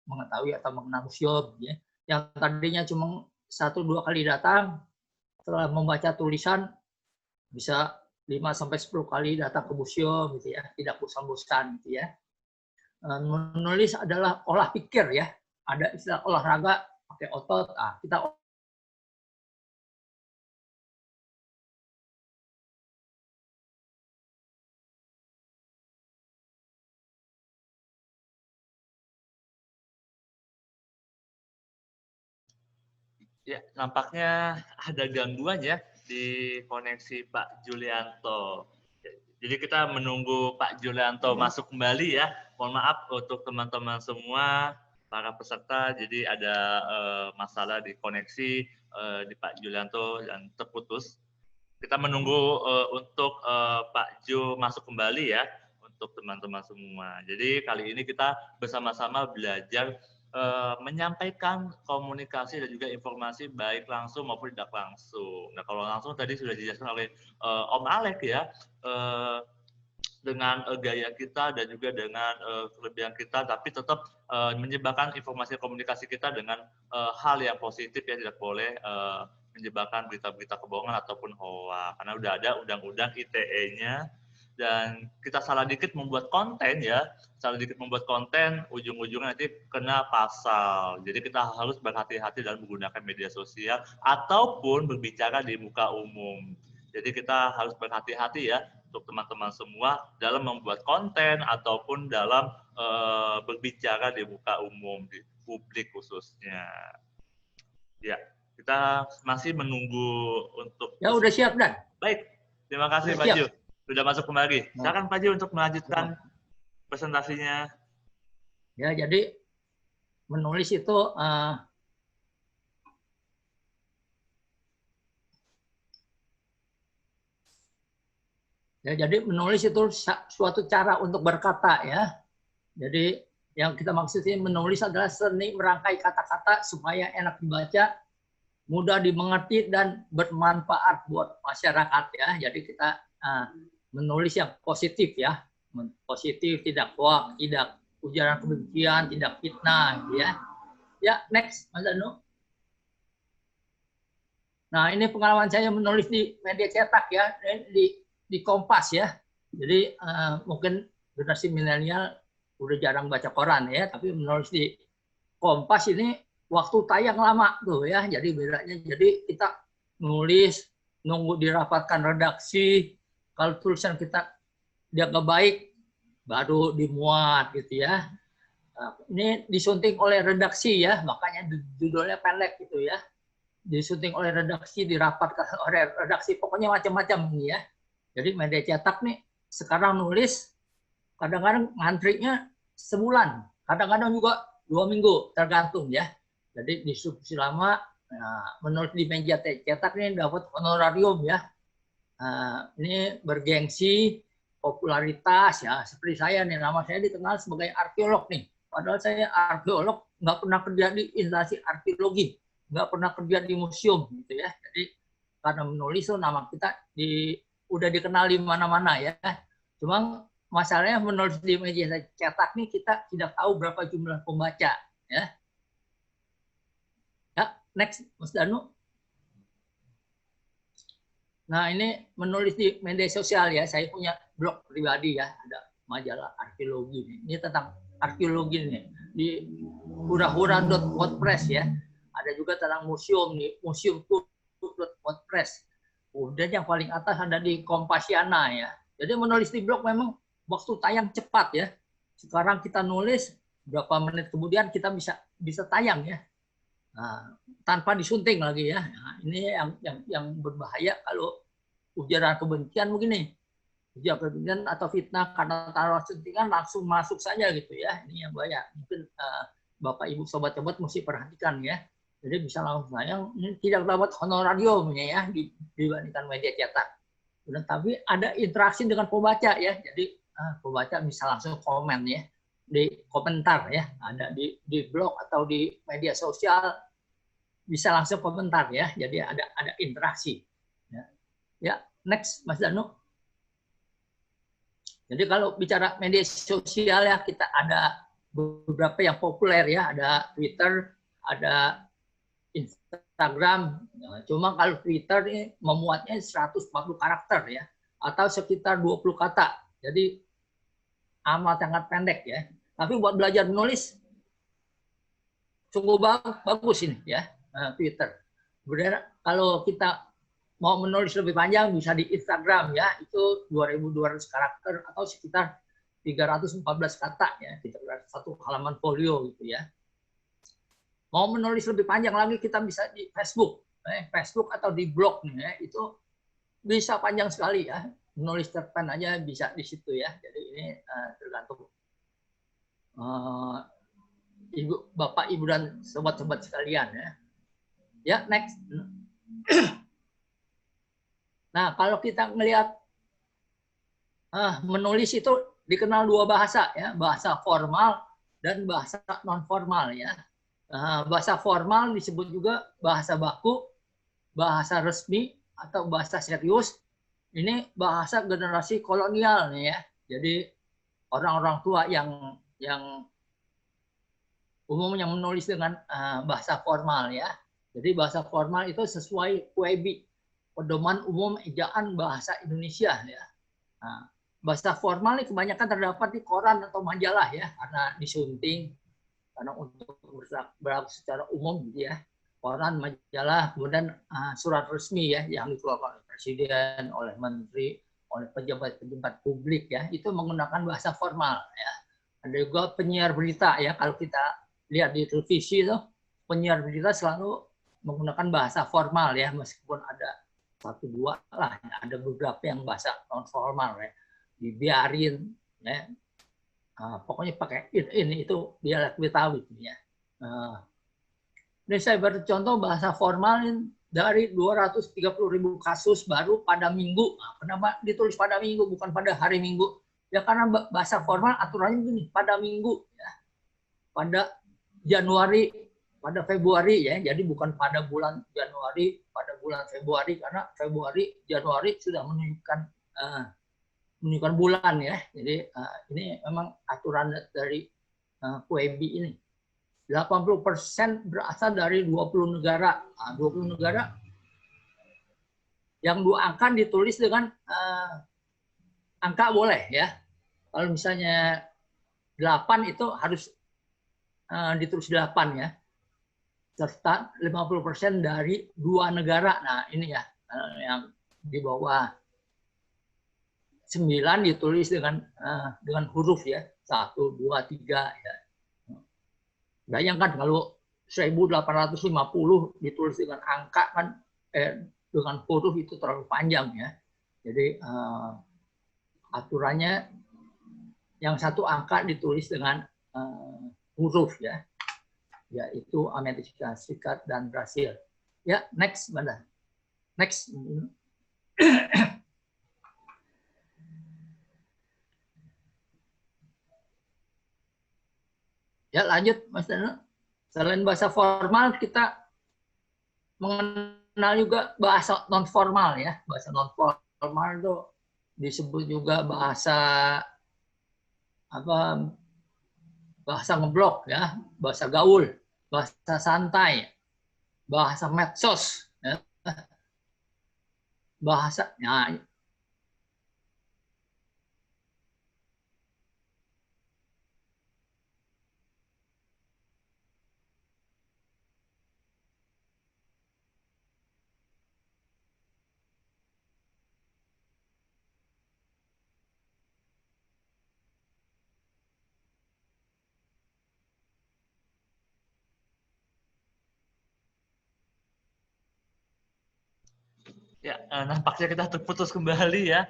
mengetahui atau mengenal museum ya. Yang tadinya cuma 1-2 kali datang, setelah membaca tulisan bisa 5-10 kali datang ke museum gitu ya, tidak bosan-bosan gitu ya. Menulis adalah olah pikir ya. Ada istilah olahraga pakai otot. Kita Ya, nampaknya ada gangguan ya di koneksi Pak Julianto. Jadi kita menunggu Pak Julianto masuk kembali ya. Mohon maaf untuk teman-teman semua, para peserta. Jadi ada masalah di koneksi di Pak Julianto dan terputus. Kita menunggu untuk Pak Jo masuk kembali ya untuk teman-teman semua. Jadi kali ini kita bersama-sama belajar menyampaikan komunikasi dan juga informasi baik langsung maupun tidak langsung. Nah, kalau langsung tadi sudah dijelaskan oleh Om Alek ya, dengan gaya kita dan juga dengan kelebihan kita, tapi tetap menyebarkan informasi komunikasi kita dengan hal yang positif ya, tidak boleh menyebarkan berita-berita kebohongan ataupun hoax. Karena udah ada undang-undang ITE-nya. Dan kita salah dikit membuat konten ya, salah dikit membuat konten, ujung-ujungnya nanti kena pasal. Jadi kita harus berhati-hati dalam menggunakan media sosial ataupun berbicara di muka umum. Jadi kita harus berhati-hati ya untuk teman-teman semua dalam membuat konten ataupun dalam berbicara di muka umum, di publik khususnya. Ya, kita masih menunggu untuk... Ya udah siap, Dan. Baik, terima kasih Pak Jo. Sudah masuk kembali. Silakan Pak Jo untuk melanjutkan presentasinya. Ya, jadi menulis itu ya, jadi menulis itu suatu cara untuk berkata ya. Jadi yang kita maksudnya menulis adalah seni merangkai kata-kata supaya enak dibaca, mudah dimengerti dan bermanfaat buat masyarakat ya. Jadi kita menulis yang positif ya, positif, tidak hoax, tidak ujaran kebencian, tidak fitnah ya. Ya, next Mas Danu. Nah, ini pengalaman saya menulis di media cetak ya, di Kompas ya. Jadi mungkin generasi milenial udah jarang baca koran ya, tapi menulis di Kompas ini waktu tayang lama tuh ya. Jadi bedanya, jadi kita nulis, nunggu dirapatkan redaksi. Kalau tulisan kita dia nggak baik, baru dimuat gitu ya. Ini disunting oleh redaksi ya, makanya judulnya pendek gitu ya. Disunting oleh redaksi, dirapatkan oleh redaksi, pokoknya macam-macam ini ya. Jadi media cetak nih sekarang nulis kadang-kadang ngantrinya sebulan, kadang-kadang juga 2 minggu tergantung ya. Jadi distribusi lama, menulis di media cetak ini dapat honorarium ya. Ini bergengsi, popularitas ya. Seperti saya nih, nama saya dikenal sebagai arkeolog nih. Padahal saya arkeolog, nggak pernah kerja di instansi arkeologi, nggak pernah kerja di museum gitu ya. Jadi karena menulis tuh nama kita udah dikenal di mana-mana ya. Cuma masalahnya menulis di media cetak nih kita tidak tahu berapa jumlah pembaca ya. Ya, next Mas Danu. Nah, ini menulis di media sosial ya. Saya punya blog pribadi ya, ada majalah arkeologi. Ini tentang arkeologi nih di hura-hura.wordpress ya. Ada juga tentang museum nih, museum.wordpress. Kemudian yang paling atas ada di Kompasiana ya. Jadi menulis di blog memang waktu tayang cepat ya. Sekarang kita nulis berapa menit kemudian kita bisa tayang ya. Nah, tanpa disunting lagi ya. Nah, ini yang berbahaya kalau ujaran kebencian begini. Ujaran kebencian atau fitnah karena taruh suntingan langsung masuk saja gitu ya. Ini yang bahaya. Mungkin Bapak Ibu sobat-sobat mesti perhatikan ya. Jadi bisa langsung tayang, ini tidak dapat honorariumnya ya dibandingkan media cetak. Tapi ada interaksi dengan pembaca ya. Jadi pembaca bisa langsung komen ya. Di komentar ya, ada di blog atau di media sosial bisa langsung komentar ya, jadi ada interaksi ya. Next Mas Danu. Jadi kalau bicara media sosial ya, kita ada beberapa yang populer ya, ada Twitter, ada Instagram. Cuma kalau Twitter ini memuatnya 140 karakter ya, atau sekitar 20 kata, jadi amat sangat pendek ya. Tapi buat belajar menulis sungguh bagus ini ya, Twitter. Kemudian kalau kita mau menulis lebih panjang bisa di Instagram ya, itu 2.200 karakter atau sekitar 314 kata ya, kita satu halaman folio gitu ya. Mau menulis lebih panjang lagi kita bisa di Facebook, Facebook atau di blog nih ya, itu bisa panjang sekali ya. Menulis cerpen aja bisa di situ ya. Jadi ini tergantung Bapak, Ibu, dan sobat-sobat sekalian ya. Ya, next. Nah, kalau kita melihat menulis itu dikenal dua bahasa ya, bahasa formal dan bahasa non formal ya. Bahasa formal disebut juga bahasa baku, bahasa resmi atau bahasa serius. Ini bahasa generasi kolonial nih ya. Jadi orang-orang tua yang umumnya menulis dengan bahasa formal ya. Jadi bahasa formal itu sesuai PUEBI, Pedoman Umum Ejaan Bahasa Indonesia ya. Nah, bahasa formal ini kebanyakan terdapat di koran atau majalah ya, karena disunting, karena untuk berlaku secara umum gitu ya. Koran, majalah, kemudian surat resmi ya yang dikeluarkan oleh presiden, oleh menteri, oleh pejabat-pejabat publik ya, itu menggunakan bahasa formal ya. Ada juga penyiar berita ya, kalau kita lihat di televisi itu penyiar berita selalu menggunakan bahasa formal ya, meskipun ada 1-2 lah, ya. Ada beberapa yang bahasa non formal ya, dibiarin ya. Pokoknya pakai ini itu dialek Betawi ya. Ini saya bercontoh bahasa formal dari 230.000 kasus baru pada minggu. Kenapa ditulis pada minggu bukan pada hari Minggu? Ya karena bahasa formal aturannya gini, pada minggu, ya, pada Januari, pada Februari, ya, jadi bukan pada bulan Januari, pada bulan Februari, karena Februari, Januari sudah menunjukkan bulan, ya. Jadi ini memang aturan dari QEB ini. 80% berasal dari 20 negara. 20 negara yang 2 angka ditulis dengan angka boleh, ya. Kalau misalnya 8 itu harus ditulis 8, ya. Serta 50% dari 2 negara. Nah, ini ya yang di bawah 9 ditulis dengan huruf, ya. 1, 2, 3, ya. Bayangkan kalau 1850 ditulis dengan angka kan dengan huruf itu terlalu panjang, ya. Jadi aturannya yang 1 angka ditulis dengan huruf, ya, yaitu Amerika Serikat dan Brasil. Ya, next, Banda. Next. Ya, lanjut, Mas Danu. Selain bahasa formal, kita mengenal juga bahasa non formal, ya. Bahasa non formal itu disebut juga bahasa bahasa ngeblok, ya, bahasa gaul, bahasa santai, bahasa medsos, ya. Bahasa, nah, Ya, nampaknya kita terputus kembali ya.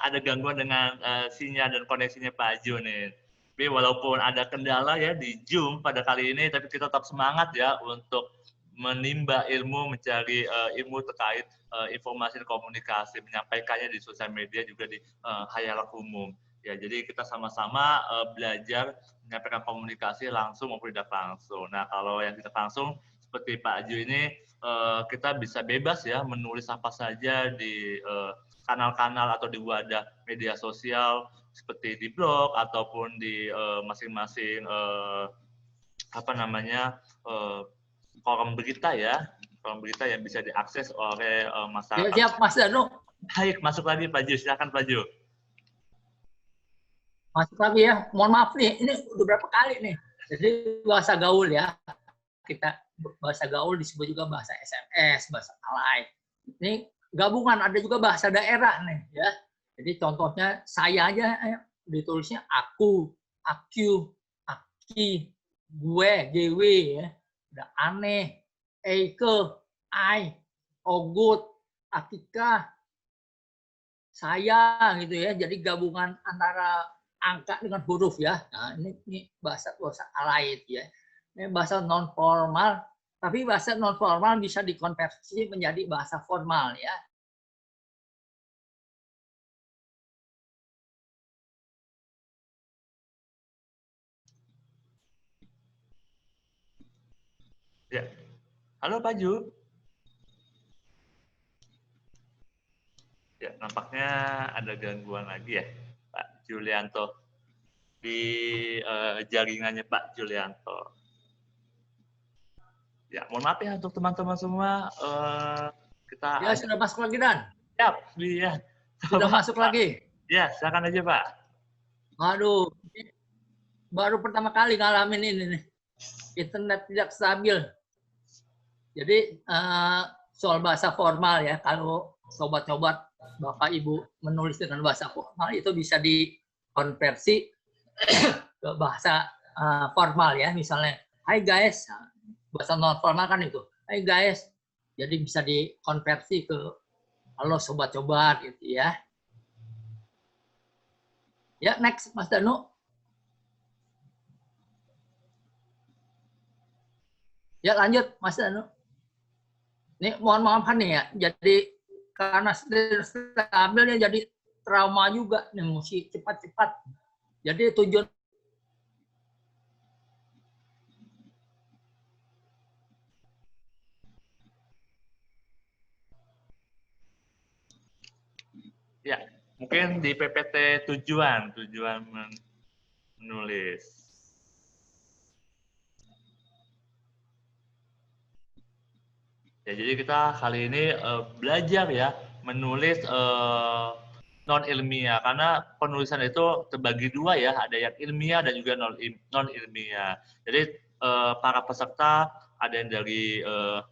Ada gangguan dengan sinyal dan koneksinya Pak Jo nih. Tapi walaupun ada kendala ya di Zoom pada kali ini, tapi kita tetap semangat ya untuk menimba ilmu, mencari ilmu terkait informasi dan komunikasi, menyampaikannya di sosial media juga di khayalak umum. Ya, jadi kita sama-sama belajar menyampaikan komunikasi langsung maupun tidak langsung. Nah, kalau yang tidak langsung seperti Pak Jo ini, kita bisa bebas ya menulis apa saja di kanal-kanal atau di wadah media sosial seperti di blog ataupun di masing-masing kolom berita ya, kolom berita yang bisa diakses oleh masyarakat. Siap, Mas Danu. Baik, masuk lagi Pak Jo, silakan Pak Jo. Masuk lagi ya. Mohon maaf nih, ini udah berapa kali nih. Jadi bahasa gaul ya. Kita bahasa gaul disebut juga bahasa SMS, bahasa alay. Ini gabungan, ada juga bahasa daerah nih, ya. Jadi contohnya saya aja ditulisnya aku, aki, gue, GW, ya. Ada aneh, eike, ai, ogut, akika, saya gitu ya. Jadi gabungan antara angka dengan huruf ya. Nah, ini bahasa alay ya. Ini bahasa non formal, tapi bahasa non formal bisa dikonversi menjadi bahasa formal ya. Ya. Halo Pak Jo. Ya, nampaknya ada gangguan lagi ya, Pak Julianto. Di jaringannya Pak Julianto. Ya, mohon maaf ya untuk teman-teman semua. Kita ya sudah masuk lagi Dan. Siap, ya. Sudah masuk lagi. Ya, silakan aja Pak. Aduh, baru pertama kali ngalamin ini nih. Internet tidak stabil. Jadi soal bahasa formal ya, kalau sobat-sobat Bapak Ibu menulis dengan bahasa formal itu bisa dikonversi ke bahasa formal ya. Misalnya, hai guys, bahasa non formal kan itu. Hai guys, jadi bisa dikonversi ke halo sobat-sobat gitu ya. Ya, next Mas Danu. Ya, lanjut Mas Danu. Ini mohon maaf nih ya. Jadi karena stabilnya jadi trauma juga nih, mesti cepat-cepat. Jadi tujuan Ya, mungkin di PPT tujuan menulis. Ya, jadi kita kali ini belajar ya menulis non ilmiah, karena penulisan itu terbagi dua ya, ada yang ilmiah dan juga non ilmiah. Jadi para peserta ada yang dari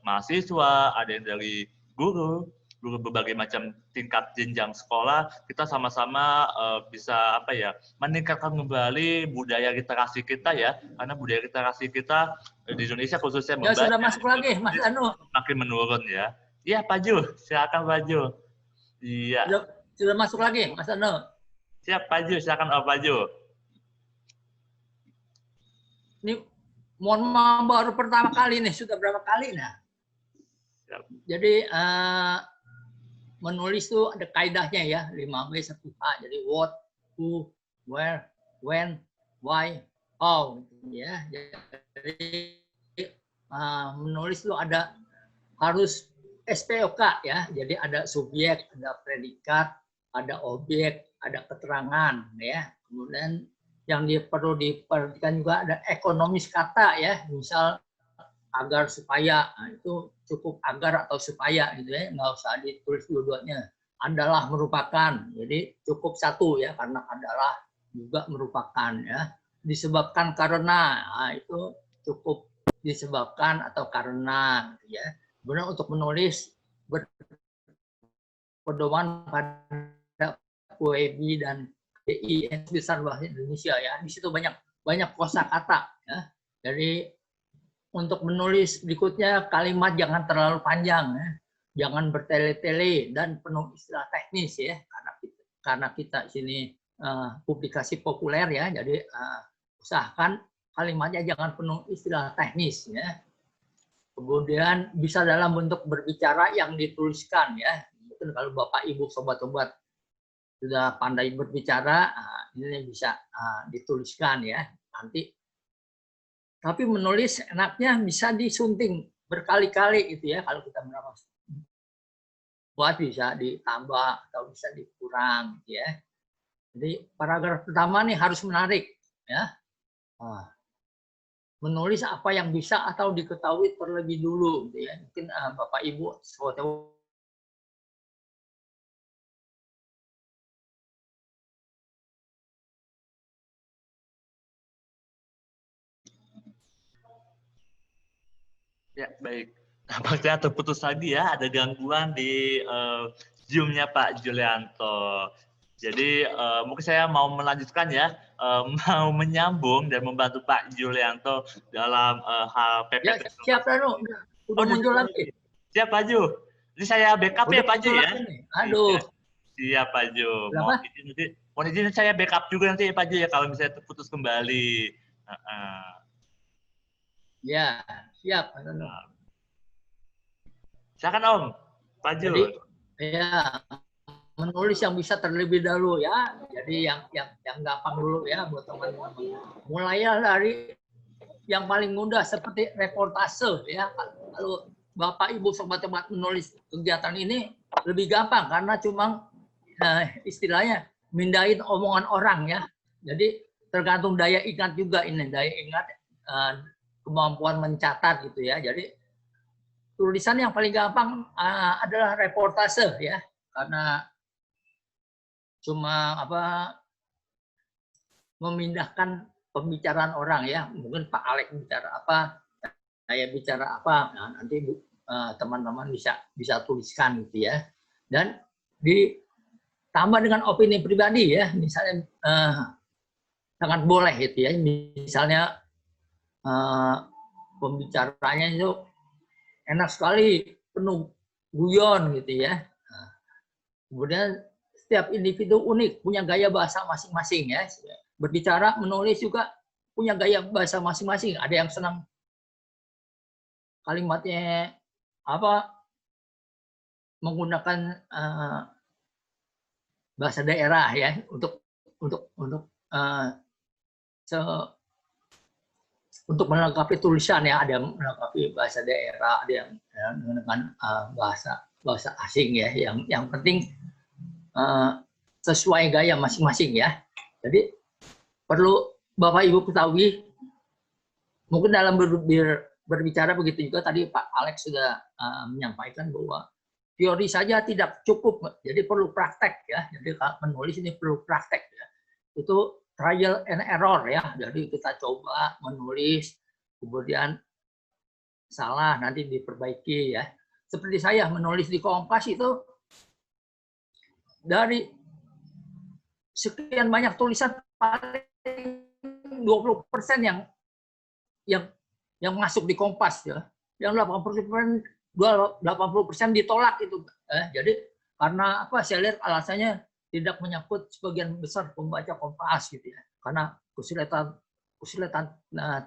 mahasiswa, ada yang dari guru berbagai macam tingkat jenjang sekolah. Kita sama-sama bisa apa ya, meningkatkan kembali budaya literasi kita ya, karena budaya literasi kita di Indonesia khususnya ya sudah masuk lagi, Mas Anu. Makin menurun ya. Iya, Pak Ju, silakan Pak Ju. Iya. Sudah masuk lagi, Mas Anu. Siap, Pak Ju, silakan Pak Ju. Ini mohon maaf baru pertama kali nih, sudah berapa kali nah. Siap. Jadi menulis tuh ada kaidahnya ya, 5W 1H. Jadi what, who, where, when, why, how ya. Jadi menulis itu ada harus SPOK ya. Jadi ada subjek, ada predikat, ada objek, ada keterangan ya. Kemudian yang perlu diperhatikan juga ada ekonomis kata ya. Misal agar supaya, nah, itu cukup agar atau supaya gitu ya, nggak usah ditulis dua-duanya. Adalah merupakan, jadi cukup satu ya, karena adalah juga merupakan ya. Disebabkan karena, nah, itu cukup disebabkan atau karena gitu ya. Kemudian untuk menulis berpedoman pada PUEBI dan BI Besar Bahasa Indonesia ya. Di situ banyak kosakata ya. Jadi untuk menulis berikutnya kalimat jangan terlalu panjang ya. Jangan bertele-tele dan penuh istilah teknis ya, karena kita sini publikasi populer ya. Jadi usahakan kalimatnya jangan penuh istilah teknis ya. Kemudian bisa dalam bentuk berbicara yang dituliskan ya. Mungkin kalau Bapak Ibu sobat-sobat sudah pandai berbicara, ini bisa dituliskan ya. Nanti tapi menulis enaknya bisa disunting berkali-kali itu ya, kalau kita buat bisa ditambah atau bisa dikurang gitu ya. Jadi paragraf pertama nih harus menarik ya. Menulis apa yang bisa atau diketahui terlebih dulu gitu ya. Mungkin Bapak Ibu foto Ya, baik. Nampaknya terputus lagi ya, ada gangguan di Zoom-nya Pak Julianto. Jadi mungkin saya mau melanjutkan ya, mau menyambung dan membantu Pak Julianto dalam hal PPT. Ya, siap Rano, udah muncul lagi. Siap Pak Ju. Ini saya backup ya Pak Ju ya. Aduh. Siap Pak Ju. Mohon izin saya backup juga nanti ya Pak Ju ya, kalau misalnya terputus kembali. Ya, siap. Silakan Om, Pak Ju. Jadi, ya, menulis yang bisa terlebih dahulu ya. Jadi yang gampang dulu ya buat teman-teman. Mulailah dari yang paling mudah seperti reportase ya. Kalau Bapak Ibu sobat-sobat menulis kegiatan ini lebih gampang karena cuma istilahnya mindahin omongan orang ya. Jadi tergantung daya ingat juga ini, daya ingat kemampuan mencatat gitu ya. Jadi tulisan yang paling gampang adalah reportase ya, karena cuma memindahkan pembicaraan orang ya. Mungkin Pak Alek bicara apa, saya bicara apa, nah, nanti teman-teman bisa tuliskan gitu ya. Dan ditambah dengan opini pribadi ya, misalnya sangat boleh gitu ya. Misalnya pembicaranya itu enak sekali, penuh guyon gitu ya. Nah, kemudian setiap individu unik, punya gaya bahasa masing-masing ya. Berbicara, menulis juga punya gaya bahasa masing-masing. Ada yang senang kalimatnya menggunakan bahasa daerah ya untuk melengkapi tulisan ya, ada yang melengkapi bahasa daerah, ada yang dengan bahasa asing ya. Yang penting sesuai gaya masing-masing ya. Jadi perlu Bapak Ibu ketahui, mungkin dalam berbicara begitu juga tadi Pak Alex sudah menyampaikan bahwa teori saja tidak cukup, jadi perlu praktek ya. Jadi menulis ini perlu praktek ya. Itu trial and error ya. Jadi kita coba menulis, kemudian salah nanti diperbaiki ya. Seperti saya menulis di Kompas itu, dari sekian banyak tulisan paling 20% yang masuk di Kompas ya. Yang 80% ditolak itu. Jadi karena apa? Saya lihat alasannya tidak menyangkut sebagian besar pembaca Kompas gitu ya. Karena kesulitan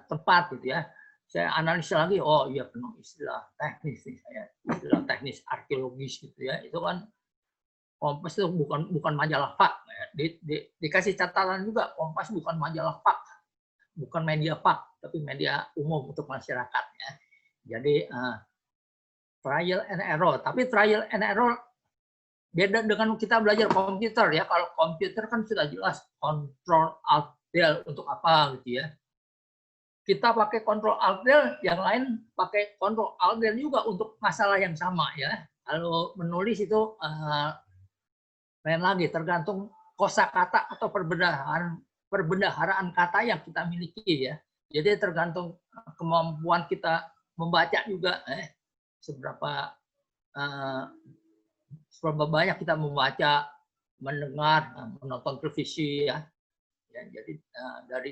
tempat gitu ya. Saya analisa lagi, oh iya penuh istilah teknis nih saya, istilah teknis arkeologis gitu ya. Itu kan Kompas itu bukan majalah Pak. Dikasih catatan juga, Kompas bukan majalah Pak, bukan media Pak, tapi media umum untuk masyarakat ya. Jadi trial and error. Tapi trial and error beda dengan kita belajar komputer ya. Kalau komputer kan sudah jelas Ctrl Alt Del untuk apa gitu ya. Kita pakai Ctrl Alt Del, yang lain pakai Ctrl Alt Del juga untuk masalah yang sama ya. Kalau menulis itu lain lagi, tergantung kosakata atau perbendaharaan kata yang kita miliki ya. Jadi tergantung kemampuan kita membaca juga, seberapa banyak kita membaca, mendengar, menonton televisi ya. Jadi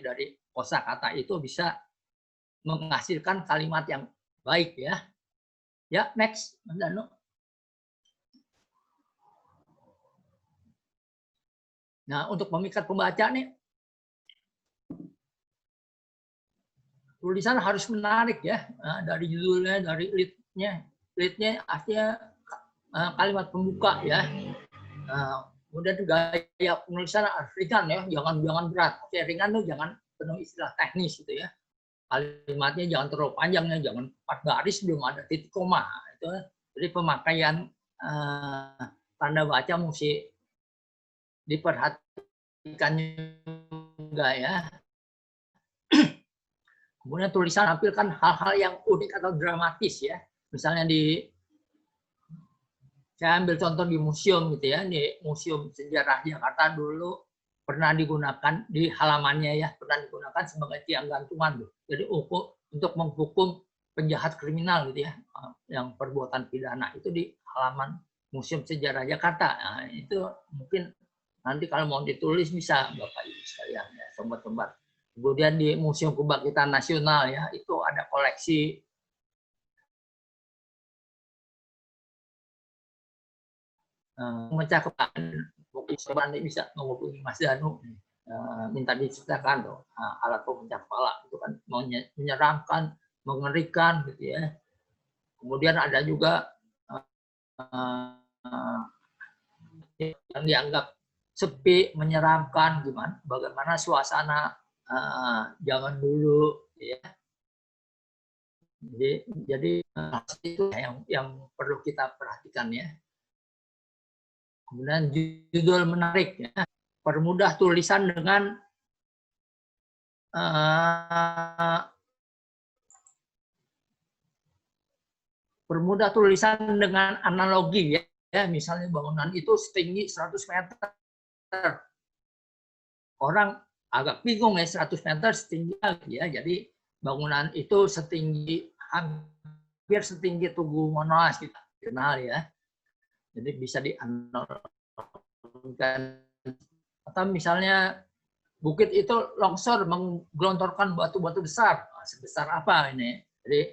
dari kosakata itu bisa menghasilkan kalimat yang baik ya. Ya, next, Mas Danu. Nah, untuk memikat pembaca nih, tulisan harus menarik ya. Dari judulnya, dari lead-nya artinya kalimat pembuka ya. Kemudian gaya penulisan harus ringan ya, jangan berat. Oke, ringan tuh jangan penuh istilah teknis gitu ya. Kalimatnya jangan terlalu panjang ya, jangan 4 baris belum ada titik koma itu. Jadi pemakaian tanda baca mesti diperhatikan juga ya. Kemudian tulisan tampilkan hal-hal yang unik atau dramatis ya. Misalnya saya ambil contoh di museum gitu ya, di Museum Sejarah Jakarta dulu pernah digunakan di halamannya ya, pernah digunakan sebagai tiang gantungan tuh. Jadi untuk menghukum penjahat kriminal gitu ya, yang perbuatan pidana itu di halaman Museum Sejarah Jakarta. Nah, itu mungkin nanti kalau mau ditulis bisa Bapak Ibu sekalian ya, sobat-sobat. Kemudian di Museum Kebangkitan Nasional ya, itu ada koleksi memecah kepala. Mungkin sobat bisa menghubungi Mas Danu, minta diceritakan tuh alat pemecah kepala itu kan menyeramkan, mengerikan gitu ya. Kemudian ada juga yang dianggap sepi, menyeramkan, bagaimana suasana zaman dulu ya. Jadi itu yang perlu kita perhatikan ya. Kemudian judul menarik ya, permudah tulisan dengan analogi ya. Misalnya bangunan itu setinggi 100 meter. Orang agak bingung ya, 100 meter setinggi ya. Jadi bangunan itu hampir setinggi Tugu Monas kita kenal ya. Jadi bisa dianalogikan. Atau misalnya bukit itu longsor menggelontorkan batu-batu besar. Sebesar apa ini? Jadi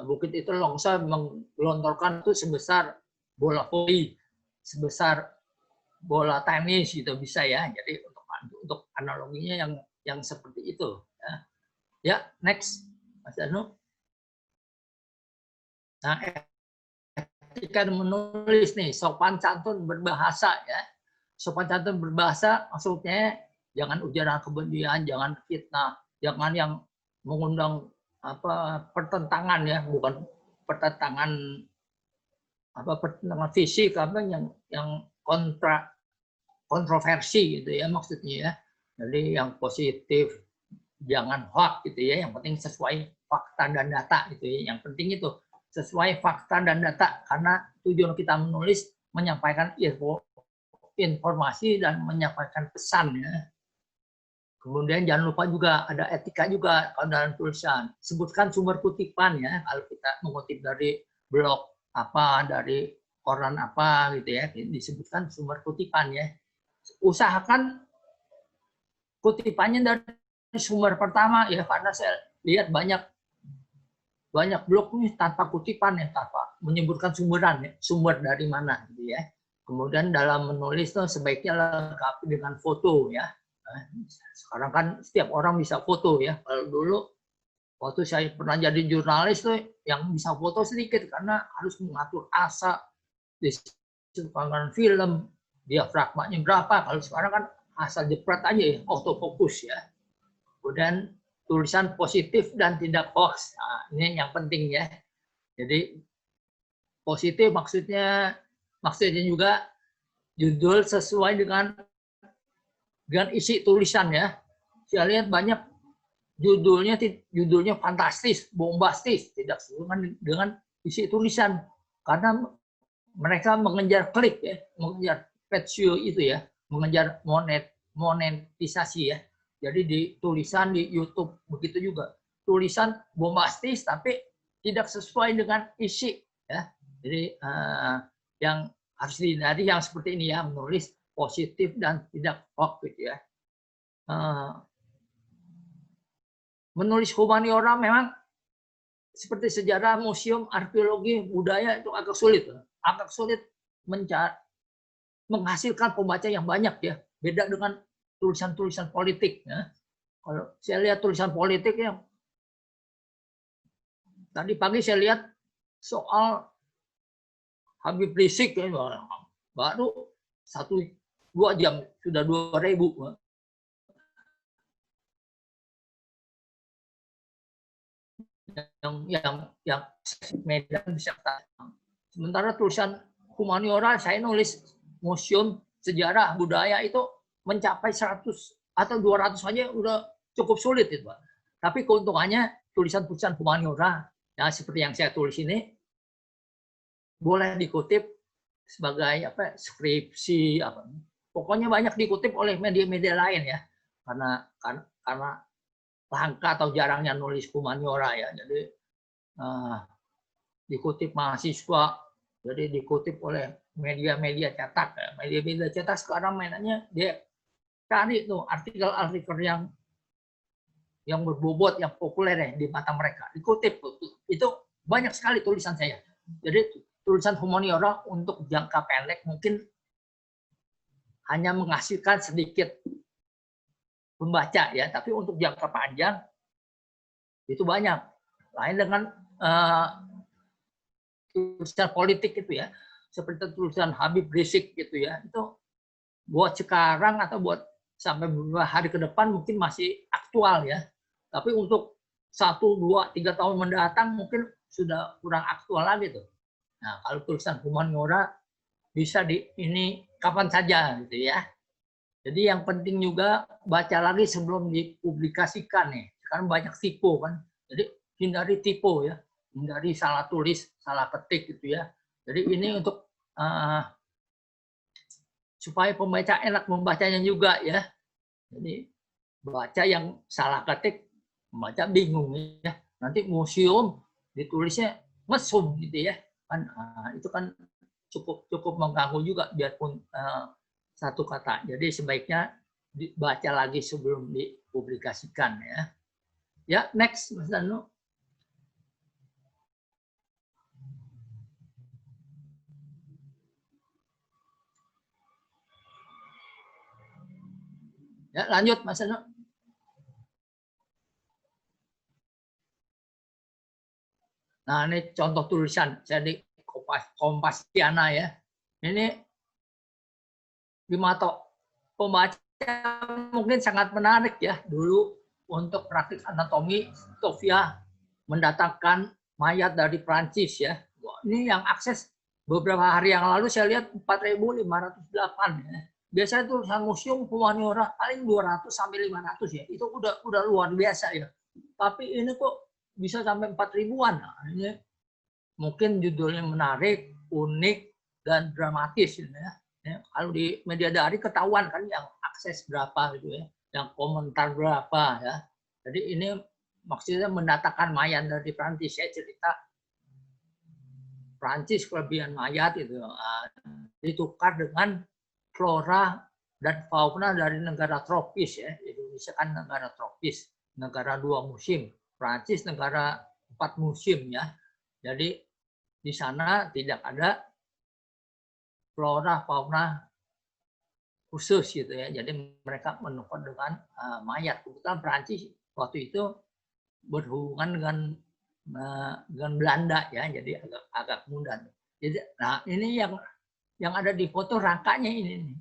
bukit itu longsor menggelontorkan itu sebesar bola voli, sebesar bola tenis gitu bisa ya. Jadi untuk analoginya yang seperti itu. Ya, next, Mas Danu. Nah, ketika menulis nih sopan santun berbahasa ya. sopan santun berbahasa maksudnya jangan ujaran kebencian, jangan fitnah, jangan yang mengundang pertentangan ya, bukan pertentangan pertentangan fisik yang kontroversi gitu ya maksudnya ya. Jadi yang positif, jangan hoax gitu ya, yang penting sesuai fakta dan data gitu ya. Yang penting itu sesuai fakta dan data, karena tujuan kita menulis menyampaikan informasi dan menyampaikan pesan ya. Kemudian jangan lupa juga ada etika juga kalau dalam tulisan. Sebutkan sumber kutipan ya, kalau kita mengutip dari blog apa, dari koran apa gitu ya, disebutkan sumber kutipan ya. Usahakan kutipannya dari sumber pertama ya, karena saya lihat banyak blog nih tanpa kutipan ya, tanpa menyebutkan sumber dari mana gitu ya. Kemudian dalam menulis tuh sebaiknya lengkapi dengan foto ya. Sekarang kan setiap orang bisa foto ya. Kalau dulu waktu saya pernah jadi jurnalis tuh yang bisa foto sedikit karena harus mengatur asa, disebutkan film, diafragmanya berapa. Kalau sekarang kan asal jepret aja ya, autofocus ya. Kemudian tulisan positif dan tidak hoax. Nah, ini yang penting ya. Jadi positif maksudnya juga judul sesuai dengan isi tulisan ya. Saya lihat banyak judulnya fantastis, bombastis, tidak sesuai dengan isi tulisan karena mereka mengejar klik ya, mengejar page view itu ya, mengejar monetisasi ya. Jadi di tulisan di YouTube begitu juga. Tulisan bombastis tapi tidak sesuai dengan isi ya. Jadi yang harus dihindari yang seperti ini ya, menulis positif dan tidak hoax gitu ya. Menulis humaniora memang seperti sejarah, museum, arkeologi, budaya itu agak sulit menghasilkan pembaca yang banyak ya. Beda dengan tulisan-tulisan politik ya. Kalau saya lihat tulisan politik ya, tadi pagi saya lihat soal Habib Rizik ya, baru 1-2 jam sudah 2.000. yang medan bisa. Sementara tulisan humaniora saya nulis museum, sejarah, budaya itu mencapai 100 atau 200 saja udah cukup sulit itu, Pak. Tapi keuntungannya tulisan-tulisan humaniora ya seperti yang saya tulis ini boleh dikutip sebagai skripsi apa. Pokoknya banyak dikutip oleh media-media lain ya. Karena langka atau jarangnya nulis humaniora ya. Jadi dikutip mahasiswa, jadi dikutip oleh media-media cetak. Ya. Media-media cetak sekarang mainannya dia cari tuh artikel-artikel yang berbobot, yang populer ya di mata mereka. Dikutip itu banyak sekali tulisan saya. Jadi tulisan humaniora untuk jangka pendek mungkin hanya menghasilkan sedikit pembaca ya, tapi untuk jangka panjang itu banyak. Lain dengan tulisan politik itu ya, seperti tulisan Habib Rizik gitu ya, itu buat sekarang atau buat sampai beberapa hari ke depan mungkin masih aktual ya, tapi untuk 1, 2, 3 tahun mendatang mungkin sudah kurang aktual lagi tuh. Nah kalau tulisan humaniora bisa ini kapan saja gitu ya. Jadi yang penting juga baca lagi sebelum dipublikasikan nih. Sekarang banyak tipu kan. Jadi hindari tipu ya. Hindari salah tulis, salah ketik gitu ya. Jadi ini untuk supaya pembaca enak membacanya juga ya. Jadi baca yang salah ketik, membaca bingung ya. Nanti museum ditulisnya mesum gitu ya. Kan itu kan cukup mengganggu juga biarpun satu kata. Jadi sebaiknya dibaca lagi sebelum dipublikasikan ya. Ya, next Mas Danu. Ya, lanjut Mas Danu. Nah, ini contoh tulisan saya di Kompasiana ya. Ini di mata pembaca mungkin sangat menarik ya. Dulu untuk praktik anatomi, Sofia mendatangkan mayat dari Prancis ya. Ini yang akses beberapa hari yang lalu saya lihat 4.508 ya. Biasanya tulisan museum humaniora paling 200 sampai 500 ya. Itu udah luar biasa ya. Tapi ini kok bisa sampai 4.000-an. Nah, ini mungkin judulnya menarik, unik, dan dramatis ya. Kalau di media daring ketahuan kan yang akses berapa gitu ya, yang komentar berapa ya. Jadi ini maksudnya mendatangkan mayat dari Prancis ya, cerita Prancis kelebihan mayat itu ditukar dengan flora dan fauna dari negara tropis ya. Indonesia kan negara tropis, negara 2 musim. Prancis negara 4 musim ya. Jadi di sana tidak ada flora fauna khusus gitu ya. Jadi mereka menukar dengan mayat. Kebetulan Prancis waktu itu berhubungan dengan Belanda ya. Jadi agak mudah. Jadi nah ini yang ada di foto rangkanya ini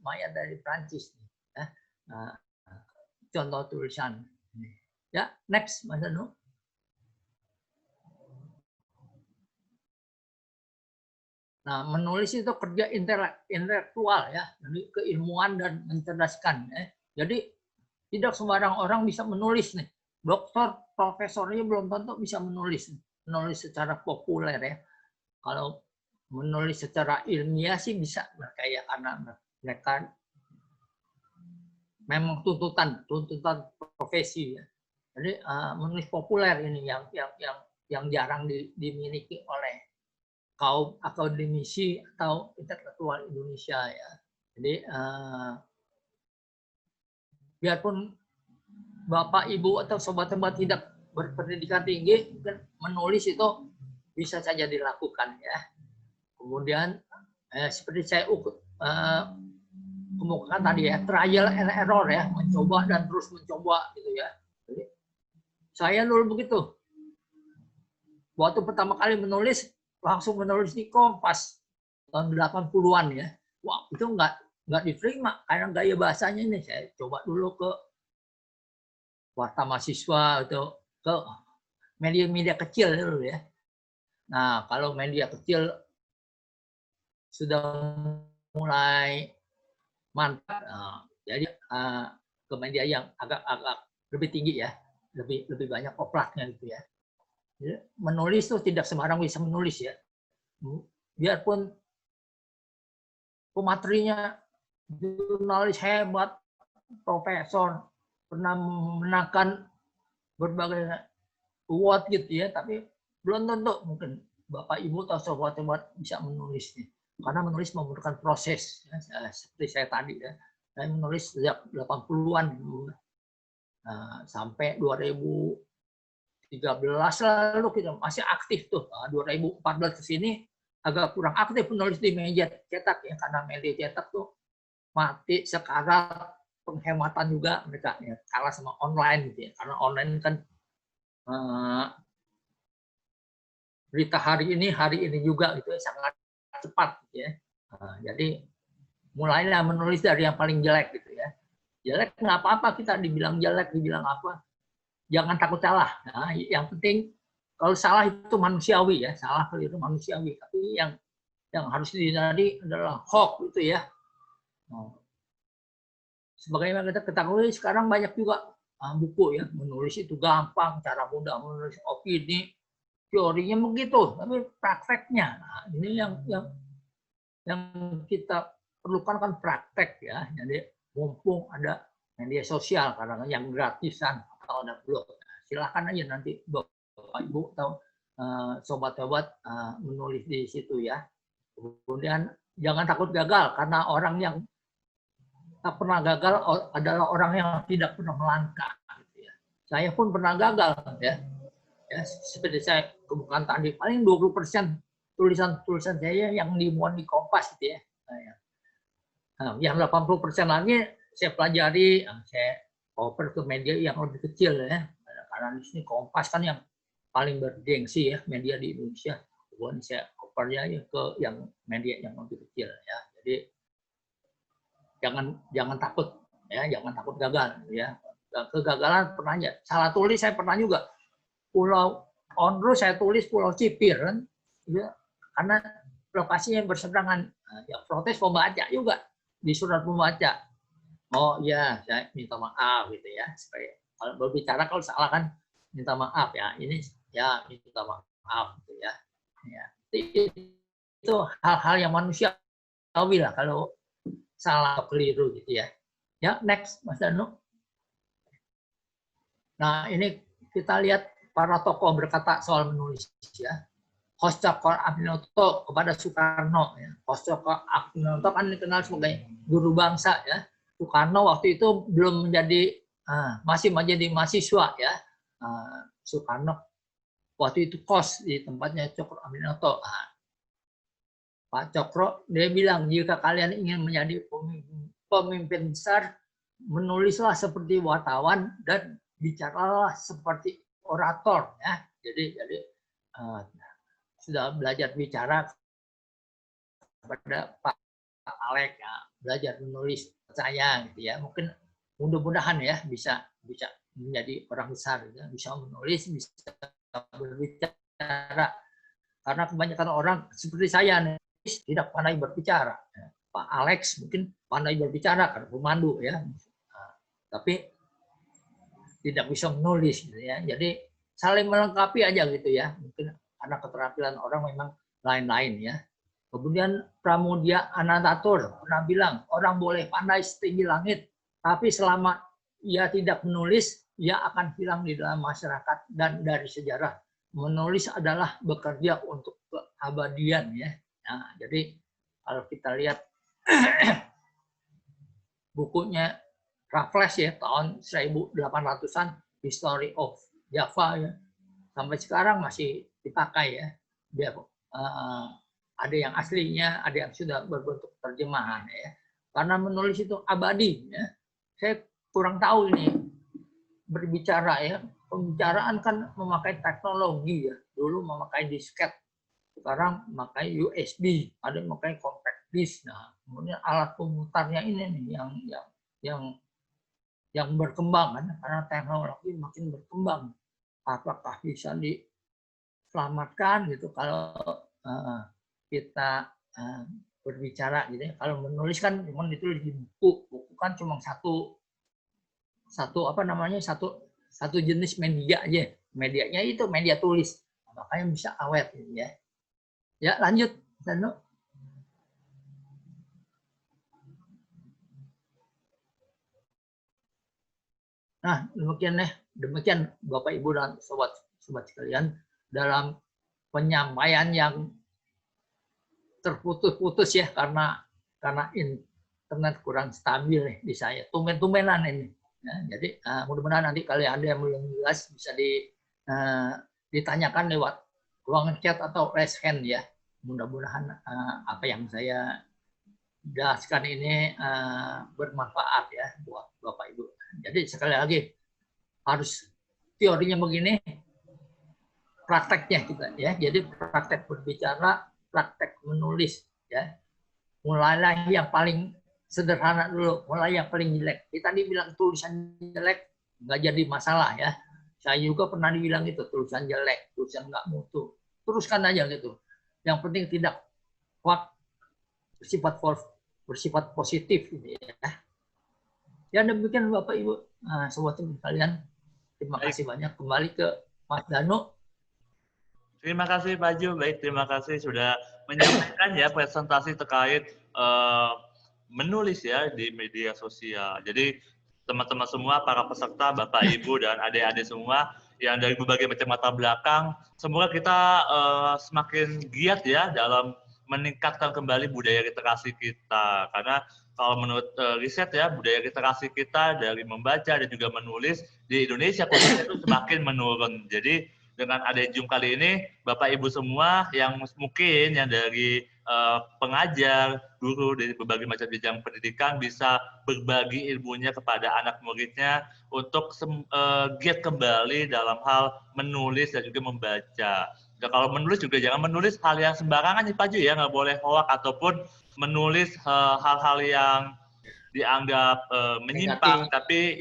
mayat dari Prancis ya. Nah, contoh tulisan. Ya, next Mas Anu. Nah, menulis itu kerja intelektual ya, jadi keilmuan dan mencerdaskan. Ya. Jadi tidak sembarang orang bisa menulis nih. Dokter, profesornya belum tentu bisa menulis secara populer ya. Kalau menulis secara ilmiah sih bisa kayak karena mereka memang tuntutan profesi ya. Jadi menulis populer ini yang jarang dimiliki oleh kaum akademisi atau intelektual Indonesia ya. Jadi biarpun Bapak, Ibu atau sobat-sobat tidak berpendidikan tinggi, menulis itu bisa saja dilakukan ya. Kemudian seperti saya kemukakan tadi ya, trial and error ya, mencoba dan terus mencoba gitu ya. Jadi, saya dulu begitu. Waktu pertama kali menulis langsung menulis di Kompas tahun 80-an ya. Wah, itu nggak diterima karena gaya bahasanya ini. Saya coba dulu ke Warta Mahasiswa atau ke media-media kecil dulu ya. Nah, kalau media kecil sudah mulai mantap, jadi ke media yang agak lebih tinggi ya, lebih banyak oplaknya gitu ya. Menulis tuh tidak sembarang bisa menulis ya. Biarpun pematerinya jurnalis hebat, profesor, pernah memenangkan berbagai award gitu ya, tapi belum tentu mungkin Bapak Ibu atau sobat-sobat bisa menulis nih. Karena menulis memerlukan proses ya, seperti saya tadi ya. Saya menulis sejak 80-an dulu. Sampai 2013 lalu kita masih aktif tuh. 2014 ke sini agak kurang aktif menulis di media cetak ya, karena media cetak tuh mati sekarat, penghematan juga mereka ya, kalah sama online gitu ya. Karena online kan berita hari ini juga gitu ya, sangat cepat gitu ya. Jadi mulailah menulis dari yang paling jelek gitu ya. Jelek nggak apa-apa, kita dibilang jelek, dibilang apa, jangan takut salah. Nah, yang penting kalau salah itu manusiawi ya, salah keliru manusiawi. Tapi yang harus dihindari adalah hoax itu ya. Sebagaimana kita ketahui sekarang banyak juga buku ya, menulis itu gampang, cara mudah menulis opini, teorinya begitu, tapi prakteknya, nah, ini yang kita perlukan kan praktek ya. Jadi mumpung ada media sosial, karena yang gratisan atau ada blog, silahkan aja nanti Bapak Ibu atau sobat-sobat menulis di situ ya. Kemudian jangan takut gagal, karena orang yang tak pernah gagal adalah orang yang tidak pernah melangkah. Gitu ya. Saya pun pernah gagal ya. Ya, seperti saya kemukakan tadi, paling 20% tulisan saya yang dimuat di Kompas gitu ya. Nah, yang 80% lagi saya pelajari, saya oper ke media yang lebih kecil ya. Karena di sini Kompas kan yang paling bergengsi ya media di Indonesia. Kemudian saya opernya ke yang media yang lebih kecil ya. Jadi jangan takut ya, jangan takut gagal ya. Kegagalan pernah aja. Salah tulis saya pernah juga. Pulau Ondro saya tulis Pulau Cipir kan, ya, karena lokasinya berseberangan. Nah, ya protes pembaca juga di surat pembaca. Oh ya, saya minta maaf gitu ya. Supaya kalau berbicara kalau salah kan minta maaf ya. Ini ya minta maaf gitu ya. Ya. Itu hal-hal yang manusiawi lah kalau salah atau keliru gitu ya. Ya, next Mas Danu. Nah, ini kita lihat para tokoh berkata soal menulis ya. Hoscokor Abinoto kepada Soekarno ya. Hoscokor Abinoto kan dikenal sebagai guru bangsa ya. Soekarno waktu itu belum menjadi masih menjadi mahasiswa ya. Soekarno waktu itu kos di tempatnya Cokro Aminoto. Pak Cokro dia bilang jika kalian ingin menjadi pemimpin besar, menulislah seperti wartawan dan bicaralah seperti orator ya. Jadi sudah belajar bicara kepada Pak Alek ya, belajar menulis saya gitu ya. Mungkin mudah-mudahan ya bisa menjadi orang besar ya. Bisa menulis, bisa berbicara. Karena kebanyakan orang seperti saya nih tidak pandai berbicara. Pak Alex mungkin pandai berbicara karena pemandu ya. Tapi tidak bisa menulis gitu ya. Jadi saling melengkapi aja gitu ya. Mungkin karena keterampilan orang memang lain-lain ya. Kemudian Pramudia Anantatur pernah bilang orang boleh pandai setinggi langit, tapi selama ia tidak menulis, ia akan hilang di dalam masyarakat dan dari sejarah. Menulis adalah bekerja untuk keabadian ya. Nah, jadi kalau kita lihat bukunya Raffles ya tahun 1800-an History of Java ya. Sampai sekarang masih dipakai ya. Dia ada yang aslinya, ada yang sudah berbentuk terjemahan ya. Karena menulis itu abadi ya. Saya kurang tahu ini berbicara ya. Pembicaraan kan memakai teknologi ya. Dulu memakai disket. Sekarang memakai USB, ada yang memakai compact disc. Nah, kemudian alat pemutarnya ini nih yang berkembang kan, karena teknologi makin berkembang. Apakah bisa diselamatkan gitu kalau kita berbicara gitu ya. Kalau menulis kan cuma ditulis di buku. Buku kan cuma satu jenis media aja. Medianya itu media tulis. Makanya bisa awet gitu ya. Ya, lanjut. Nah, demikian Bapak Ibu dan sobat sekalian dalam penyampaian yang terputus-putus ya karena internet kurang stabil nih di saya. Tumben-tumbenan ini. Ya, jadi mudah-mudahan nanti kalian ada yang belum jelas bisa ditanyakan lewat ruang chat atau raise hand ya. Mudah-mudahan apa yang saya jelaskan ini bermanfaat ya buat Bapak Ibu. Jadi sekali lagi harus teorinya begini, prakteknya kita ya. Jadi praktek berbicara, praktek menulis ya. Mulailah yang paling sederhana dulu, mulai yang paling jelek. Kita dibilang tulisan jelek nggak jadi masalah ya. Saya juga pernah dibilang itu tulisan jelek, tulisan nggak mutu. Teruskan aja gitu. Yang penting tidak bersifat positif gitu ya. Ya demikian Bapak Ibu, sobat sekalian. Terima kasih banyak. Kembali ke Mas Danu. Terima kasih Pak Ju. Baik, terima kasih sudah menyampaikan ya presentasi terkait menulis ya di media sosial. Jadi teman-teman semua, para peserta, Bapak Ibu dan adik-adik semua yang dari berbagai macam latar belakang, semoga kita semakin giat ya dalam meningkatkan kembali budaya literasi kita. Karena kalau menurut riset ya, budaya literasi kita dari membaca dan juga menulis di Indonesia khususnya itu semakin menurun. Jadi dengan ada Zoom kali ini, Bapak Ibu semua yang mungkin yang dari pengajar, guru dari berbagai macam jenjang pendidikan bisa berbagi ilmunya kepada anak muridnya untuk giat kembali dalam hal menulis dan juga membaca. Dan kalau menulis juga jangan menulis hal yang sembarangan nih Pak Ju ya, nggak boleh hoak ataupun menulis hal-hal yang dianggap menyimpang, tapi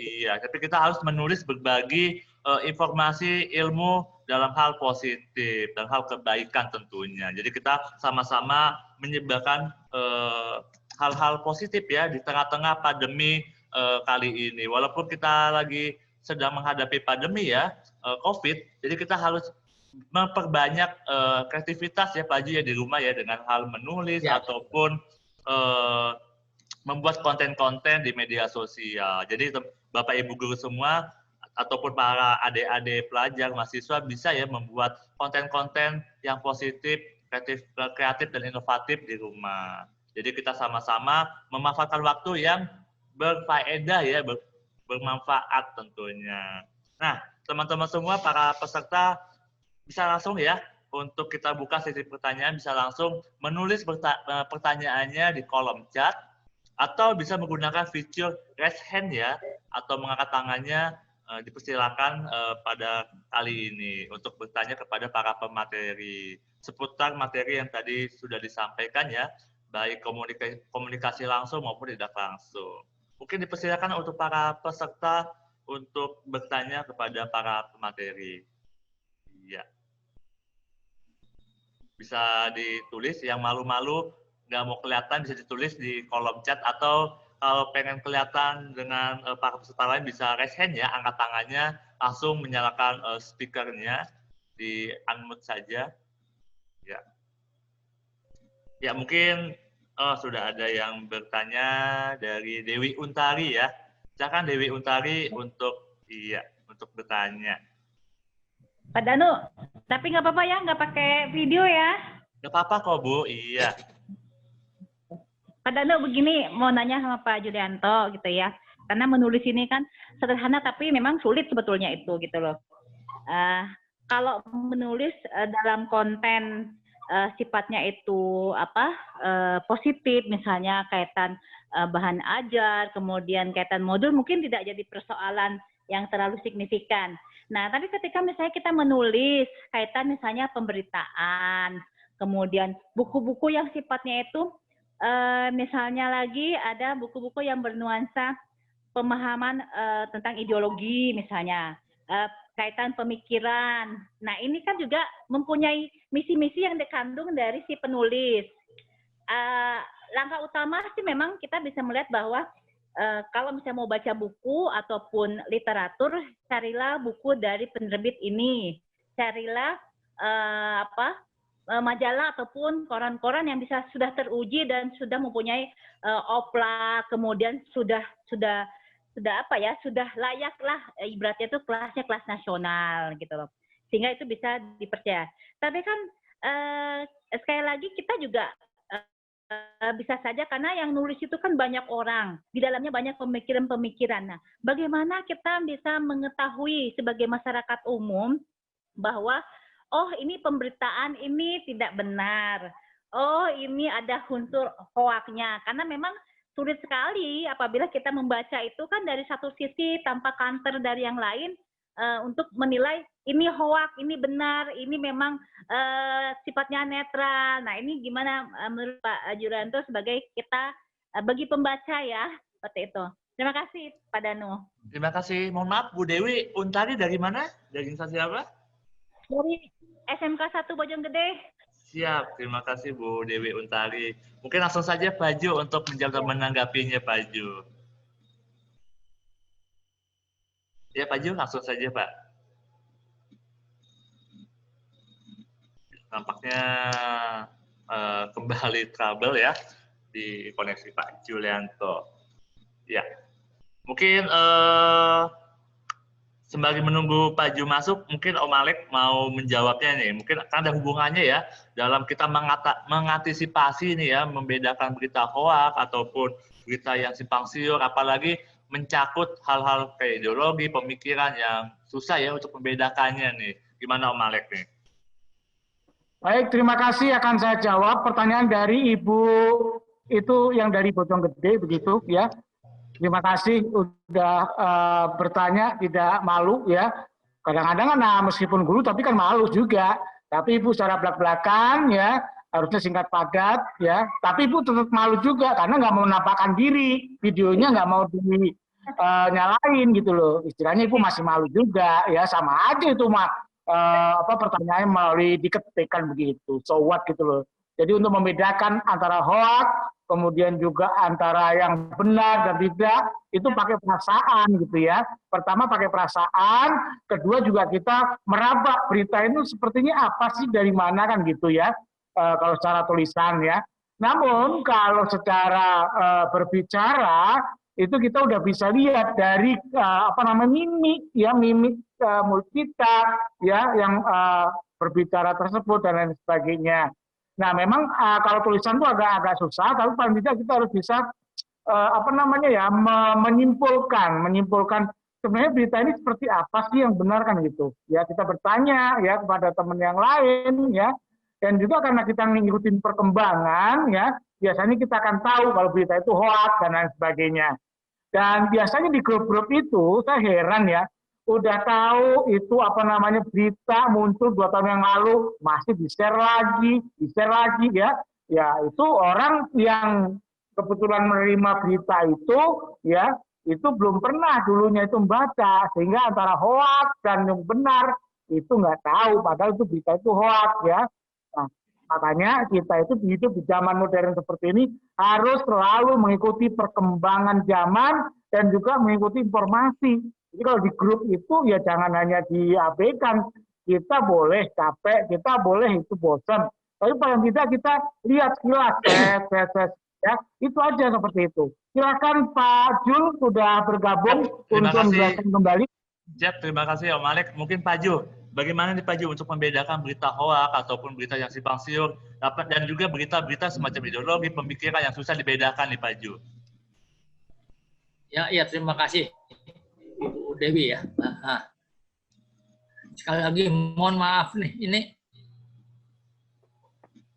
kita harus menulis berbagi informasi ilmu dalam hal positif, dalam hal kebaikan tentunya. Jadi kita sama-sama menyebarkan hal-hal positif ya di tengah-tengah pandemi kali ini. Walaupun kita lagi sedang menghadapi pandemi ya, COVID, jadi kita harus memperbanyak kreativitas ya Pak Haji ya di rumah ya, dengan hal menulis ataupun membuat konten-konten di media sosial. Jadi Bapak Ibu guru semua ataupun para adik-adik pelajar, mahasiswa bisa ya membuat konten-konten yang positif, kreatif dan inovatif di rumah. Jadi kita sama-sama memanfaatkan waktu yang berfaedah ya, bermanfaat tentunya. Nah, teman-teman semua para peserta bisa langsung ya untuk kita buka sesi pertanyaan, bisa langsung menulis pertanyaannya di kolom chat atau bisa menggunakan fitur raise hand ya, atau mengangkat tangannya. Dipersilakan pada kali ini untuk bertanya kepada para pemateri seputar materi yang tadi sudah disampaikan ya, baik komunikasi langsung maupun tidak langsung. Mungkin dipersilakan untuk para peserta untuk bertanya kepada para pemateri. Ya. Bisa ditulis, yang malu-malu nggak mau kelihatan bisa ditulis di kolom chat, atau kalau pengen kelihatan dengan para peserta lain bisa raise hand ya, angkat tangannya, langsung menyalakan speakernya, di unmute saja. Ya, ya mungkin sudah ada yang bertanya dari Dewi Untari ya. Silakan Dewi Untari untuk bertanya. Pak Danu, tapi nggak apa-apa ya, nggak pakai video ya? Nggak apa-apa kok Bu, iya. Pak Danu, begini mau nanya sama Pak Julianto gitu ya, karena menulis ini kan sederhana tapi memang sulit sebetulnya itu gitu loh. Kalau menulis dalam konten sifatnya itu positif, misalnya kaitan bahan ajar, kemudian kaitan modul, mungkin tidak jadi persoalan yang terlalu signifikan. Nah, tapi ketika misalnya kita menulis kaitan misalnya pemberitaan, kemudian buku-buku yang sifatnya itu misalnya lagi ada buku-buku yang bernuansa pemahaman tentang ideologi misalnya, kaitan pemikiran. Nah, ini kan juga mempunyai misi-misi yang dikandung dari si penulis. Langkah utama sih memang kita bisa melihat bahwa kalau misalnya mau baca buku ataupun literatur, carilah buku dari penerbit ini. Carilah majalah ataupun koran-koran yang sudah teruji dan sudah mempunyai OPLA, kemudian sudah layak lah, ibaratnya itu kelasnya kelas nasional gitu loh, sehingga itu bisa dipercaya. Tapi kan sekali lagi kita juga bisa saja, karena yang nulis itu kan banyak orang, di dalamnya banyak pemikiran-pemikiran. Nah, bagaimana kita bisa mengetahui sebagai masyarakat umum bahwa oh, ini pemberitaan ini tidak benar. Oh, ini ada unsur hoaknya. Karena memang sulit sekali apabila kita membaca itu kan dari satu sisi tanpa counter dari yang lain untuk menilai ini hoak, ini benar, ini memang sifatnya netral. Nah, ini gimana menurut Pak Julianto sebagai kita bagi pembaca ya, seperti itu. Terima kasih, Pak Danu. Terima kasih. Mohon maaf, Bu Dewi Untari dari mana? Dari instansi apa? Dari SMK 1 Bojonggede. Siap, terima kasih Bu Dewi Untari. Mungkin langsung saja Pak Ju untuk menanggapinya Pak Ju. Ya Pak Ju, langsung saja Pak. Nampaknya kembali trouble ya di koneksi Pak Julianto. Ya, mungkin sembari menunggu Pak Ju masuk, mungkin Om Alek mau menjawabnya nih. Mungkin akan ada hubungannya ya dalam kita mengantisipasi nih ya, membedakan berita hoak ataupun berita yang simpang siur, apalagi mencakut hal-hal kayak ideologi, pemikiran yang susah ya untuk membedakannya nih. Gimana Om Alek nih? Baik, terima kasih, akan saya jawab pertanyaan dari Ibu itu yang dari Bojonggede begitu ya. Terima kasih udah bertanya, tidak malu ya. Kadang-kadang kan meskipun guru tapi kan malu juga. Tapi Ibu secara belak-belakan ya harusnya singkat padat ya, tapi Ibu tetap malu juga karena nggak mau menampakkan diri, videonya nggak mau nyalain gitu loh, istilahnya Ibu masih malu juga ya, sama aja itu mah pertanyaannya melalui diketikkan begitu, so what gitu loh. Jadi untuk membedakan antara hoax, kemudian juga antara yang benar dan tidak, itu pakai perasaan gitu ya. Pertama pakai perasaan, kedua juga kita meraba berita itu sepertinya apa sih, dari mana kan gitu ya, kalau secara tulisan ya. Namun kalau secara berbicara, itu kita udah bisa lihat dari mimik ya, mimik mulut kita ya yang berbicara tersebut dan lain sebagainya. Nah, memang kalau tulisan itu agak susah, tapi paling tidak kita harus bisa menyimpulkan sebenarnya berita ini seperti apa sih yang benar kan gitu. Ya, kita bertanya ya kepada teman yang lain ya. Dan juga karena kita ngikutin perkembangan ya, biasanya kita akan tahu kalau berita itu hoax dan lain sebagainya. Dan biasanya di grup-grup itu saya heran ya, udah tahu itu berita muncul 2 tahun yang lalu masih di-share lagi ya. Ya itu orang yang kebetulan menerima berita itu ya, itu belum pernah dulunya itu membaca, sehingga antara hoax dan yang benar itu nggak tahu, padahal itu berita itu hoax ya. Nah, makanya kita itu hidup di zaman modern seperti ini harus selalu mengikuti perkembangan zaman dan juga mengikuti informasi. Jadi kalau di grup itu ya jangan hanya diabaikan. Kita boleh capek, kita boleh itu bosan. Tapi paling tidak kita lihat sekilas, ya itu aja seperti itu. Silakan Pak Jul sudah bergabung untuk menjelaskan kembali. Siap, terima kasih Om Malik. Mungkin Pak Jul, bagaimana nih Pak Jul untuk membedakan berita hoak ataupun berita yang simpang siur, dan juga berita-berita semacam ideologi, pemikiran yang susah dibedakan nih Pak Jul? Ya, terima kasih Ibu Dewi ya. Sekali lagi mohon maaf nih, ini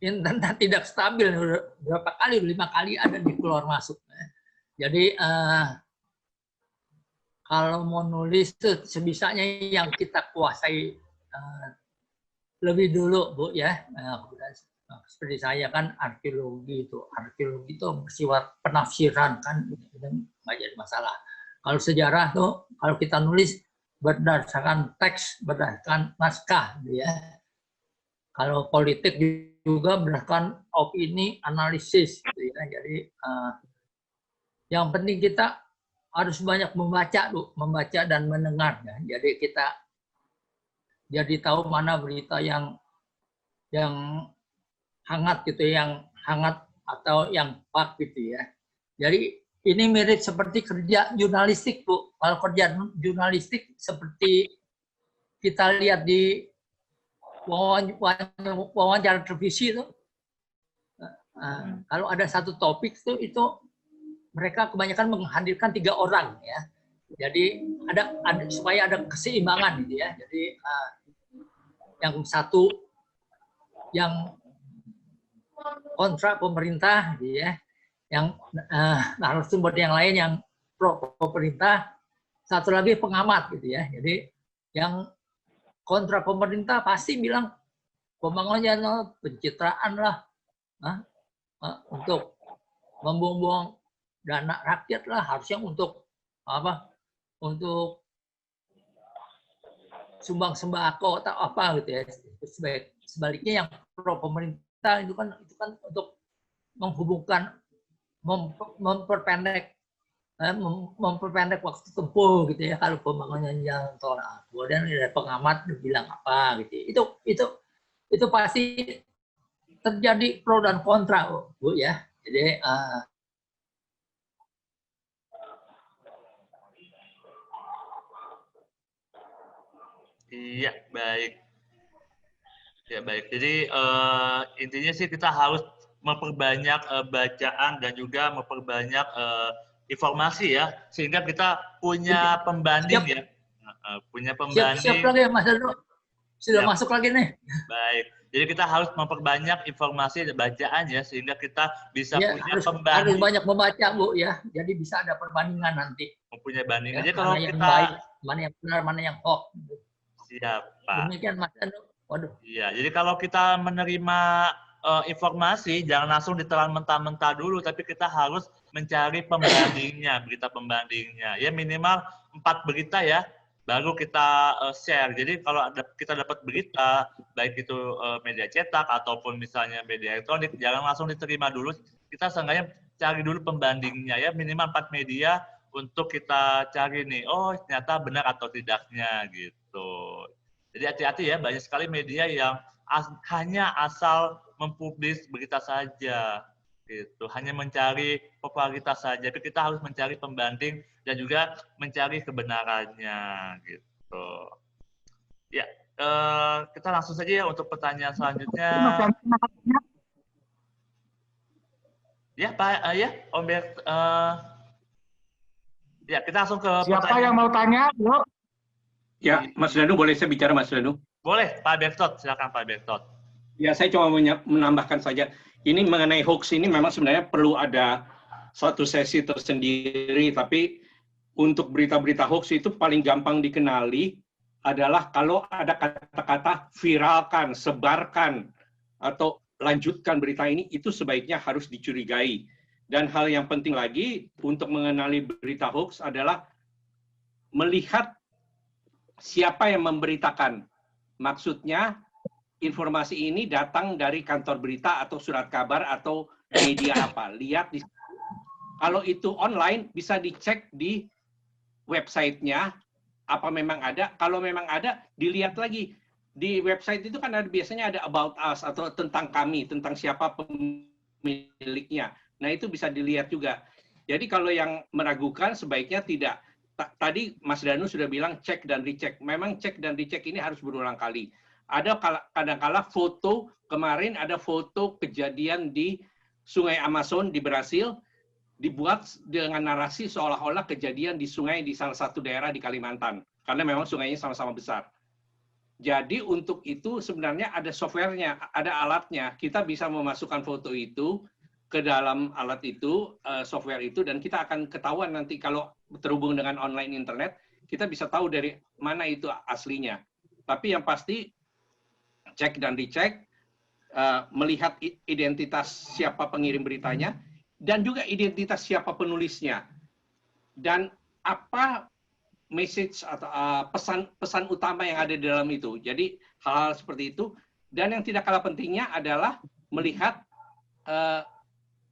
internet tidak stabil, berapa kali, 5 kali ada di keluar masuk. Jadi kalau mau nulis tuh sebisanya yang kita kuasai lebih dulu Bu ya. Seperti saya kan arkeologi itu bersifat penafsiran kan, nggak jadi masalah. Kalau sejarah tuh kalau kita nulis berdasarkan teks, berdasarkan naskah gitu ya. Kalau politik juga berdasarkan opini, analisis gitu ya. Jadi yang penting kita harus banyak membaca dan mendengar ya. Jadi kita jadi tahu mana berita yang hangat gitu, yang hangat atau yang pak gitu ya. Jadi ini mirip seperti kerja jurnalistik Bu. Kalau kerja jurnalistik seperti kita lihat di wawancara televisi itu, kalau ada satu topik itu mereka kebanyakan menghadirkan 3 orang ya. Jadi ada supaya ada keseimbangan gitu ya. Jadi yang satu yang kontra pemerintah gitu ya, yang narasumber yang lain yang pro pemerintah, satu lagi pengamat gitu ya. Jadi yang kontra pemerintah pasti bilang pembangunan pencitraan lah, untuk membuang-buang dana rakyat lah, harusnya untuk untuk sumbang sembako atau apa gitu ya. Sebaliknya yang pro pemerintah itu kan untuk menghubungkan, memperpendek waktu tempuh gitu ya kalau pembangunan jalan tol. Kemudian ada pengamat bilang apa gitu. Itu pasti terjadi pro dan kontra Bu ya. Jadi iya, baik. Ya, baik. Jadi intinya sih kita harus memperbanyak bacaan dan juga memperbanyak informasi ya, sehingga kita punya pembanding ya. Punya pembanding. Siap lagi Mas Dano. Sudah masuk lagi nih. Baik. Jadi kita harus memperbanyak informasi dan bacaan ya, sehingga kita bisa punya pembanding. Harus banyak membaca Bu ya. Jadi bisa ada perbandingan nanti. Mempunyai bandingan. Ya, Jadi kalau mana kita yang baik, mana yang benar, mana yang hoax. Siap, Pak. Demikian Mas Dano. Waduh. Iya, jadi kalau kita menerima informasi jangan langsung ditelan mentah-mentah dulu, tapi kita harus mencari pembandingnya, berita pembandingnya. Ya minimal 4 berita ya, baru kita share. Jadi kalau kita dapat berita, baik itu media cetak ataupun misalnya media elektronik, jangan langsung diterima dulu. Kita seenggaknya cari dulu pembandingnya ya, minimal 4 media untuk kita cari nih, oh ternyata benar atau tidaknya gitu. Jadi hati-hati ya, banyak sekali media yang hanya asal mempublis berita saja, gitu. Hanya mencari popularitas saja. Tapi kita harus mencari pembanding dan juga mencari kebenarannya, gitu. Ya, kita langsung saja ya untuk pertanyaan selanjutnya. Ya, Pak, ya, Om Bert. Ya, kita langsung ke Siapa pertanyaan. yang mau tanya? Yuk. Ya, Mas Danu, boleh saya bicara, Mas Danu? Boleh, Pak Bertot. Silakan, Pak Bertot. Ya, saya cuma menambahkan saja. Ini mengenai hoax ini memang sebenarnya perlu ada satu sesi tersendiri, tapi untuk berita-berita hoax itu paling gampang dikenali adalah kalau ada kata-kata viralkan, sebarkan, atau lanjutkan berita ini, itu sebaiknya harus dicurigai. Dan hal yang penting lagi untuk mengenali berita hoax adalah melihat siapa yang memberitakan. Maksudnya, informasi ini datang dari kantor berita atau surat kabar atau media apa. Lihat di kalau itu online bisa dicek di websitenya apa memang ada. Kalau memang ada dilihat lagi di website itu kan biasanya ada about us atau tentang kami, tentang siapa pemiliknya. Nah itu bisa dilihat juga. Jadi kalau yang meragukan sebaiknya tidak. Tadi Mas Danu sudah bilang cek dan dicek. Memang cek dan dicek ini harus berulang kali. Ada kadang-kala foto, kemarin ada foto kejadian di Sungai Amazon di Brasil, dibuat dengan narasi seolah-olah kejadian di sungai di salah satu daerah di Kalimantan. Karena memang sungainya sama-sama besar. Jadi untuk itu sebenarnya ada softwarenya, ada alatnya. Kita bisa memasukkan foto itu ke dalam alat itu, software itu, dan kita akan ketahuan nanti kalau terhubung dengan online internet, kita bisa tahu dari mana itu aslinya. Tapi yang pasti, cek dan dicek, melihat identitas siapa pengirim beritanya, dan juga identitas siapa penulisnya. Dan apa message atau pesan utama yang ada di dalam itu. Jadi hal-hal seperti itu. Dan yang tidak kalah pentingnya adalah melihat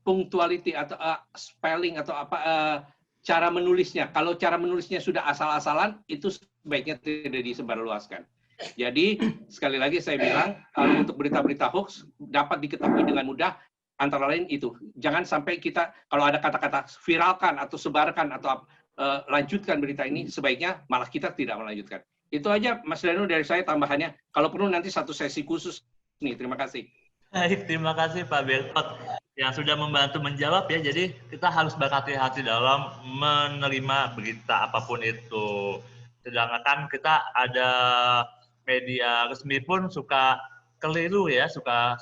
punctuality atau spelling atau apa cara menulisnya. Kalau cara menulisnya sudah asal-asalan, itu sebaiknya tidak disebarluaskan. Jadi sekali lagi saya bilang kalau untuk berita-berita hoax dapat diketahui dengan mudah antara lain itu. Jangan sampai kita kalau ada kata-kata viralkan atau sebarkan atau lanjutkan berita ini, sebaiknya malah kita tidak melanjutkan. Itu aja Mas Danu dari saya tambahannya. Kalau perlu nanti satu sesi khusus nih. Terima kasih. Baik, terima kasih Pak Bertot yang sudah membantu menjawab ya. Jadi kita harus berhati-hati dalam menerima berita apapun itu. Sedangkan kita ada media resmi pun suka keliru ya, suka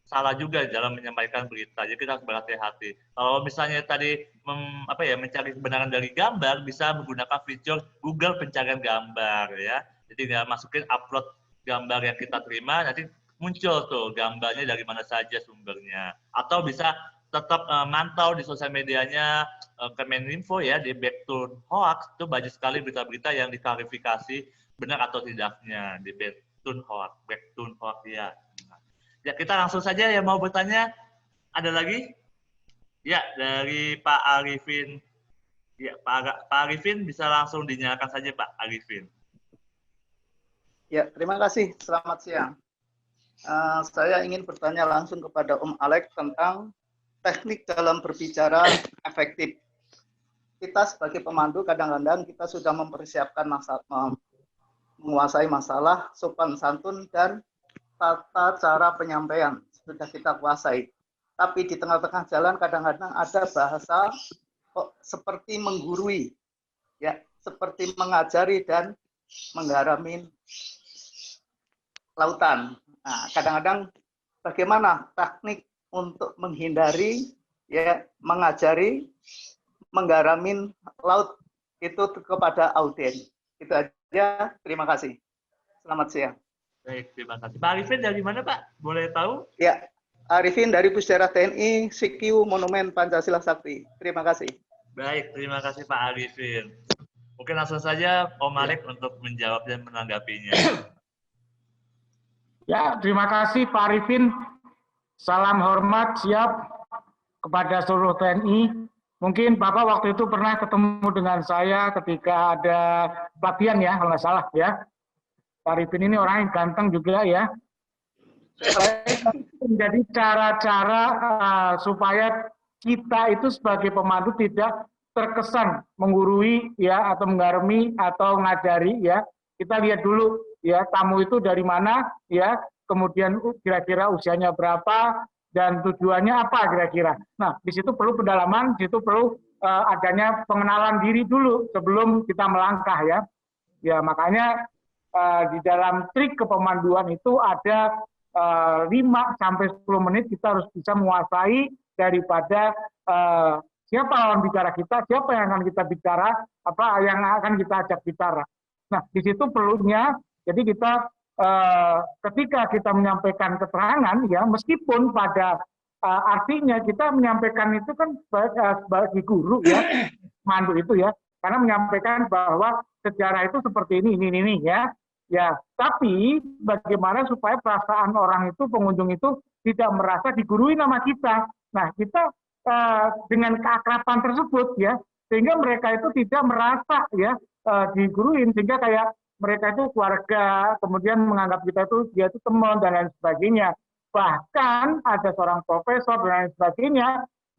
salah juga dalam menyampaikan berita. Jadi kita harus berhati-hati. Kalau misalnya tadi mencari kebenaran dari gambar, bisa menggunakan fitur Google pencarian gambar ya. Jadi nggak masukin upload gambar yang kita terima, nanti muncul tuh gambarnya dari mana saja sumbernya. Atau bisa tetap mantau di sosial medianya Kemeninfo ya, di Back to Hoax, itu banyak sekali berita-berita yang diklarifikasi benar atau tidaknya di Back to Hoax ya. Ya, kita langsung saja yang mau bertanya. Ada lagi? Ya, dari Pak Arifin. Ya, Pak Arifin bisa langsung dinyalakan saja Pak Arifin. Ya, terima kasih. Selamat siang. Saya ingin bertanya langsung kepada Om Alex tentang teknik dalam berbicara efektif. Kita sebagai pemandu kadang-kadang kita sudah mempersiapkan menguasai masalah, sopan santun, dan tata cara penyampaian sudah kita kuasai. Tapi di tengah-tengah jalan kadang-kadang ada bahasa kok seperti menggurui, ya, seperti mengajari dan menggarami lautan. Nah, kadang-kadang bagaimana teknik untuk menghindari, ya, mengajari, menggaramin laut itu kepada audiens. Itu aja. Terima kasih. Selamat siang. Baik, terima kasih. Pak Arifin dari mana Pak? Boleh tahu? Ya, Arifin dari Pusdaerah TNI, CQ Monumen Pancasila Sakti. Terima kasih. Baik, terima kasih Pak Arifin. Mungkin langsung saja Om Malik untuk menjawab dan menanggapinya. Ya, terima kasih Pak Arifin. Salam hormat, siap kepada seluruh TNI. Mungkin Bapak waktu itu pernah ketemu dengan saya ketika ada pelatihan ya, kalau nggak salah ya. Pak Arifin ini orang yang ganteng juga ya. Jadi cara-cara supaya kita itu sebagai pemandu tidak terkesan menggurui ya atau menggarumi atau ngajari ya. Kita lihat dulu ya tamu itu dari mana ya, kemudian kira-kira usianya berapa dan tujuannya apa kira-kira. Nah, di situ perlu pendalaman, di situ perlu adanya pengenalan diri dulu sebelum kita melangkah ya. Ya makanya di dalam trik kepemanduan itu ada 5 sampai 10 menit kita harus bisa menguasai daripada siapa lawan bicara kita, siapa yang akan kita bicara, apa yang akan kita ajak bicara. Nah, di situ perlunya, jadi kita ketika kita menyampaikan keterangan, ya meskipun pada artinya kita menyampaikan itu kan sebagai guru ya, mandu itu ya, karena menyampaikan bahwa sejarah itu seperti ini ya. Ya, tapi bagaimana supaya perasaan orang itu, pengunjung itu tidak merasa digurui nama kita. Nah, kita dengan keakraban tersebut ya, sehingga mereka itu tidak merasa ya diguruin, sehingga kayak mereka itu keluarga, kemudian menganggap kita itu dia itu teman dan lain sebagainya. Bahkan ada seorang profesor dan lain sebagainya,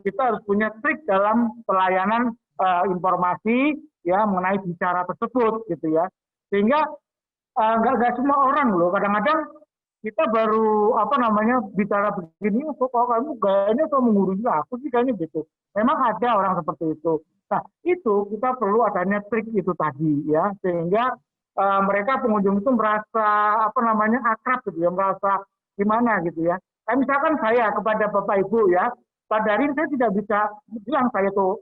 kita harus punya trik dalam pelayanan informasi ya mengenai bicara tersebut gitu ya. Sehingga nggak semua orang loh, kadang-kadang kita baru bicara begini, kok kamu gayanya kok mengurus aku sih kayaknya gitu. Memang ada orang seperti itu. Nah itu kita perlu adanya trik itu tadi ya, sehingga mereka pengunjung itu merasa akrab gitu ya, merasa gimana gitu ya. Misalkan saya kepada Bapak Ibu ya, Pak Darin saya tidak bisa bilang saya itu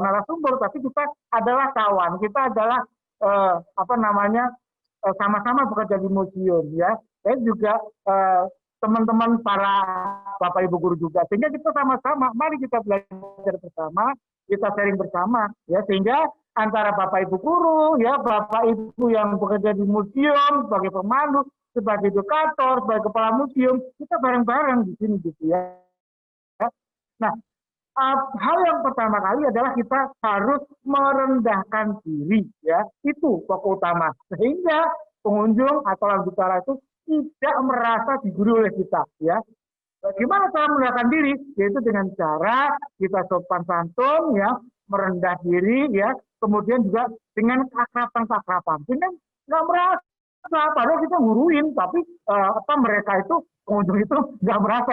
narasumber, tapi kita adalah kawan, kita adalah sama-sama bekerja di museum ya. Saya juga teman-teman para Bapak Ibu guru juga, sehingga kita sama-sama, mari kita belajar bersama, kita sharing bersama ya, sehingga antara Bapak Ibu guru ya, Bapak Ibu yang bekerja di museum sebagai pemandu, sebagai edukator, sebagai kepala museum, kita bareng-bareng di sini gitu ya. Nah, hal yang pertama kali adalah kita harus merendahkan diri ya, itu pokok utama, sehingga pengunjung atau lawan bicara itu tidak merasa digurui oleh kita ya. Bagaimana cara merendahkan diri? Yaitu dengan cara kita sopan santun ya, merendah diri ya, kemudian juga dengan keakraban, sehingga nggak merasa padahal kita nguruin, tapi mereka itu pengunjung itu nggak merasa,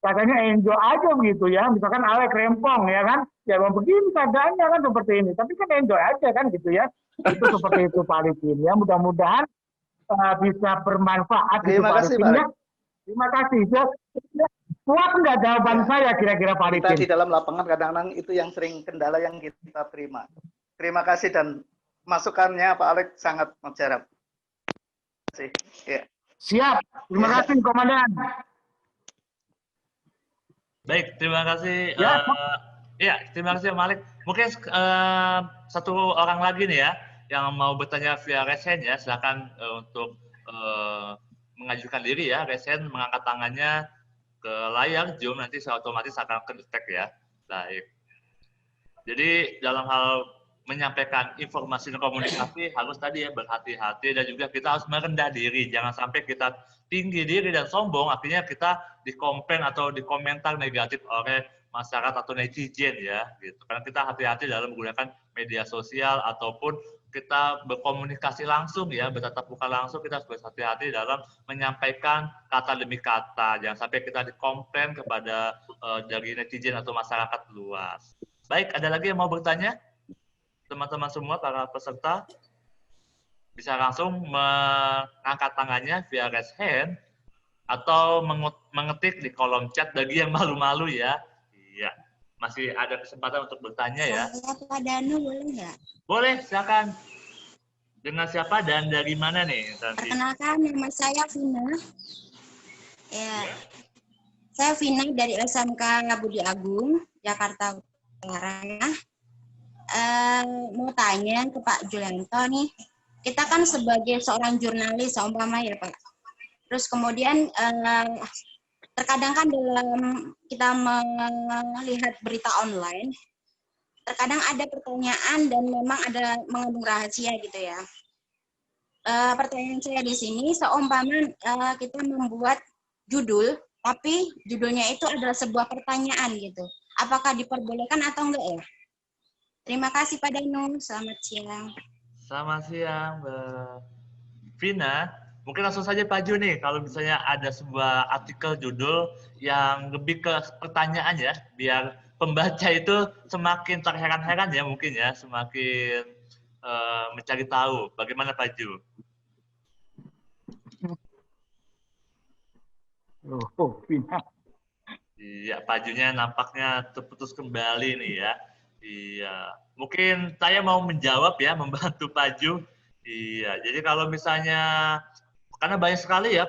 katanya enjoy aja begitu ya, misalkan Alek rempong ya kan, ya begini keadaannya kan seperti ini, tapi kan enjoy aja kan gitu ya, itu seperti itu Pak Arifin ya, mudah-mudahan bisa bermanfaat. Terima kasih Pak Arifin. Terima kasih. Kuat nggak jawaban saya kira-kira Pak Arifin? Kita di dalam lapangan kadang-kadang itu yang sering kendala yang kita terima. Terima kasih dan masukannya Pak Alek sangat mujarab. Ya. Siap, terima kasih Komandan. Baik, terima kasih. Terima kasih Malik. Mungkin satu orang lagi nih ya yang mau bertanya via resen ya, silakan untuk mengajukan diri ya, resen mengangkat tangannya ke layar Zoom, nanti otomatis akan kedetek ya. Baik. Jadi dalam hal menyampaikan informasi dan komunikasi harus tadi ya berhati-hati, dan juga kita harus merendah diri, jangan sampai kita tinggi diri dan sombong, akhirnya kita dikomplain atau dikomentar negatif oleh masyarakat atau netizen ya gitu. Karena kita hati-hati dalam menggunakan media sosial ataupun kita berkomunikasi langsung ya, bertatap muka langsung, kita harus berhati-hati dalam menyampaikan kata demi kata, jangan sampai kita dikomplain kepada dari netizen atau masyarakat luas. Baik, ada lagi yang mau bertanya? Teman-teman semua, para peserta, bisa langsung mengangkat tangannya via raise hand atau mengetik di kolom chat bagi yang malu-malu ya. Iya, masih ada kesempatan untuk bertanya ya. Saya Pak Danu boleh nggak? Boleh, silakan. Dengan siapa dan dari mana nih? Perkenalkan, nama saya Vina. Ya. Saya Vina dari SMK Budi Agung, Jakarta Utara. Mau tanya ke Pak Julianto nih, kita kan sebagai seorang jurnalis seumpama ya Pak. Terus kemudian terkadang kan dalam kita melihat berita online, terkadang ada pertanyaan dan memang ada mengandung rahasia gitu ya. Pertanyaan saya di sini, seumpama kita membuat judul, tapi judulnya itu adalah sebuah pertanyaan gitu. Apakah diperbolehkan atau enggak ya? Terima kasih Pak Danu, selamat siang. Selamat siang, Mbak Vina. Mungkin langsung saja Pak Ju nih, kalau misalnya ada sebuah artikel judul yang lebih ke pertanyaan ya, biar pembaca itu semakin terheran-heran ya mungkin ya, semakin mencari tahu. Bagaimana Pak Ju? Vina. Iya, Pak Junya nampaknya terputus kembali nih ya. Iya, mungkin saya mau menjawab ya, membantu Pak Ju. Iya, jadi kalau misalnya, karena banyak sekali ya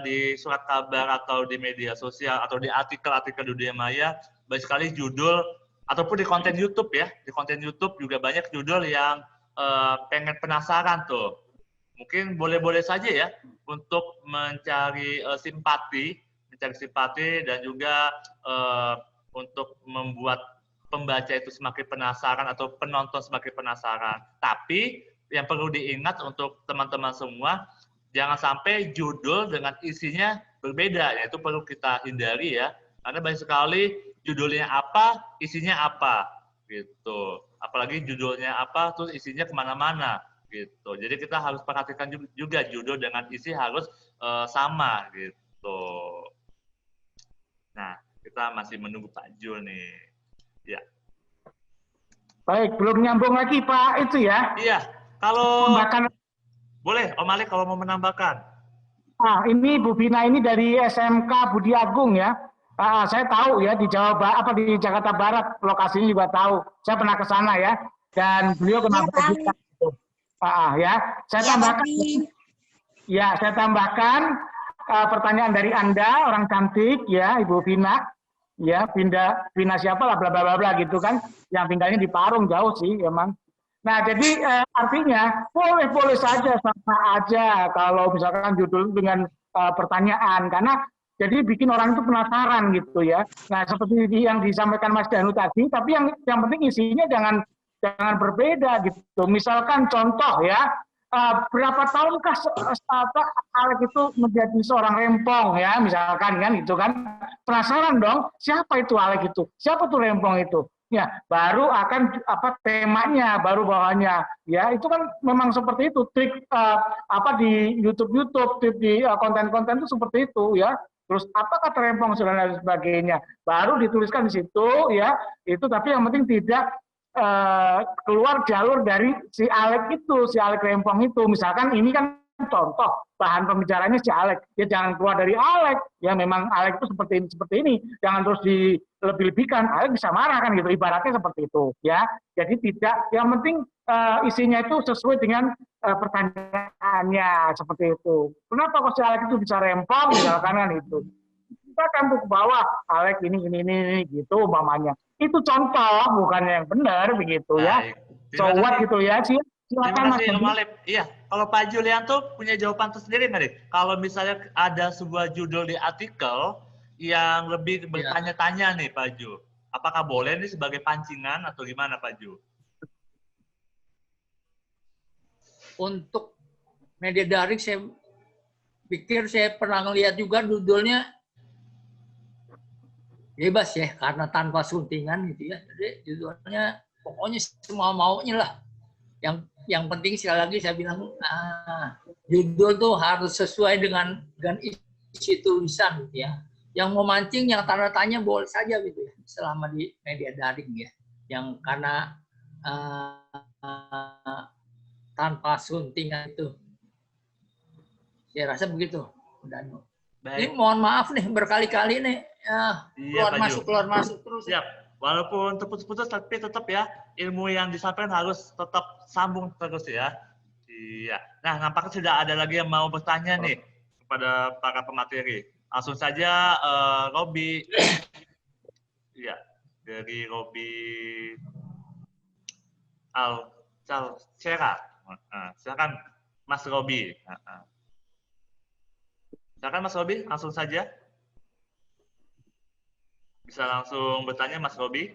di surat kabar atau di media sosial atau di artikel-artikel di dunia maya, banyak sekali judul ataupun di konten YouTube ya, di konten YouTube juga banyak judul yang pengen penasaran tuh. Mungkin boleh-boleh saja ya untuk mencari simpati dan juga untuk membuat pembaca itu semakin penasaran atau penonton semakin penasaran. Tapi yang perlu diingat untuk teman-teman semua, jangan sampai judul dengan isinya berbeda. Itu perlu kita hindari ya, karena banyak sekali judulnya apa, isinya apa, gitu. Apalagi judulnya apa, terus isinya kemana-mana, gitu. Jadi kita harus perhatikan juga judul dengan isi harus sama, gitu. Nah, kita masih menunggu Pak Jul nih. Ya. Baik, belum nyambung lagi Pak itu ya. Iya, kalau Menambahkan. Boleh, Om Malik kalau mau menambahkan. Nah, ini Bu Vina ini dari SMK Budi Agung ya. Saya tahu ya di Jawa Barat, di Jakarta Barat, lokasinya juga tahu. Saya pernah ke sana ya. Dan beliau kenapa juga. Ya, saya tambahkan. Ya, saya tambahkan pertanyaan dari Anda, orang cantik ya, Ibu Vina. Ya, Vina siapa lah, bla bla bla gitu kan. Yang tinggalnya di Parung, jauh sih emang. Nah, jadi artinya boleh saja, sama aja kalau misalkan judul dengan pertanyaan, karena jadi bikin orang itu penasaran gitu ya. Nah, seperti yang disampaikan Mas Danu tadi, tapi yang penting isinya jangan berbeda gitu. Misalkan contoh ya, berapa tahunkah Alek itu menjadi seorang rempong ya, misalkan kan gitu kan. Penasaran dong, siapa itu Alek itu? Siapa tuh rempong itu? Ya, baru akan temanya, baru bawahnya. Ya, itu kan memang seperti itu. Trik di YouTube, trik di konten-konten itu seperti itu ya. Terus apa kata rempong dan sebagainya. Baru dituliskan di situ ya. Itu tapi yang penting tidak keluar jalur dari si Alek itu, si Alek rempong itu. Misalkan ini kan contoh bahan pembicaranya si Alek, ya jangan keluar dari Alek, ya memang Alek itu seperti ini, jangan terus dilebih-lebihkan, Alek bisa marah kan gitu, ibaratnya seperti itu ya. Jadi tidak, yang penting isinya itu sesuai dengan pertanyaannya seperti itu. Kenapa kok si Alek itu bisa rempong misalkan kan itu? Kita kan ke bawah Alek ini gitu umpamanya. Itu contoh, bukannya yang benar begitu ya. So what gitu ya sih. Terima kasih Om Malik. Iya, kalau Pak Julianto punya jawaban tersendiri nggak nih? Kalau misalnya ada sebuah judul di artikel yang lebih bertanya-tanya nih Pak Ju, apakah boleh nih sebagai pancingan atau gimana Pak Ju? Untuk media daring saya pikir saya pernah ngelihat juga judulnya bebas ya, karena tanpa suntingan gitu ya. Jadi judulnya pokoknya semua maunya lah. Yang penting sekali lagi saya bilang judul tuh harus sesuai dengan isi tulisan gitu ya. Yang mau mancing, yang tanda tanya boleh saja gitu ya, selama di media daring ya. Yang karena tanpa suntingan itu, saya rasa begitu. Dan ini mohon maaf nih berkali-kali nih keluar masuk terus. Siap. Walaupun terputus-putus, tapi tetap ya ilmu yang disampaikan harus tetap sambung terus ya. Iya. Nah, nampaknya sudah ada lagi yang mau bertanya nih kepada para pemateri. langsung saja Robi. Ya, dari Robi Alcalcera. Silakan Mas Robi. Silakan Mas Robi, langsung saja. Bisa langsung bertanya Mas Robi.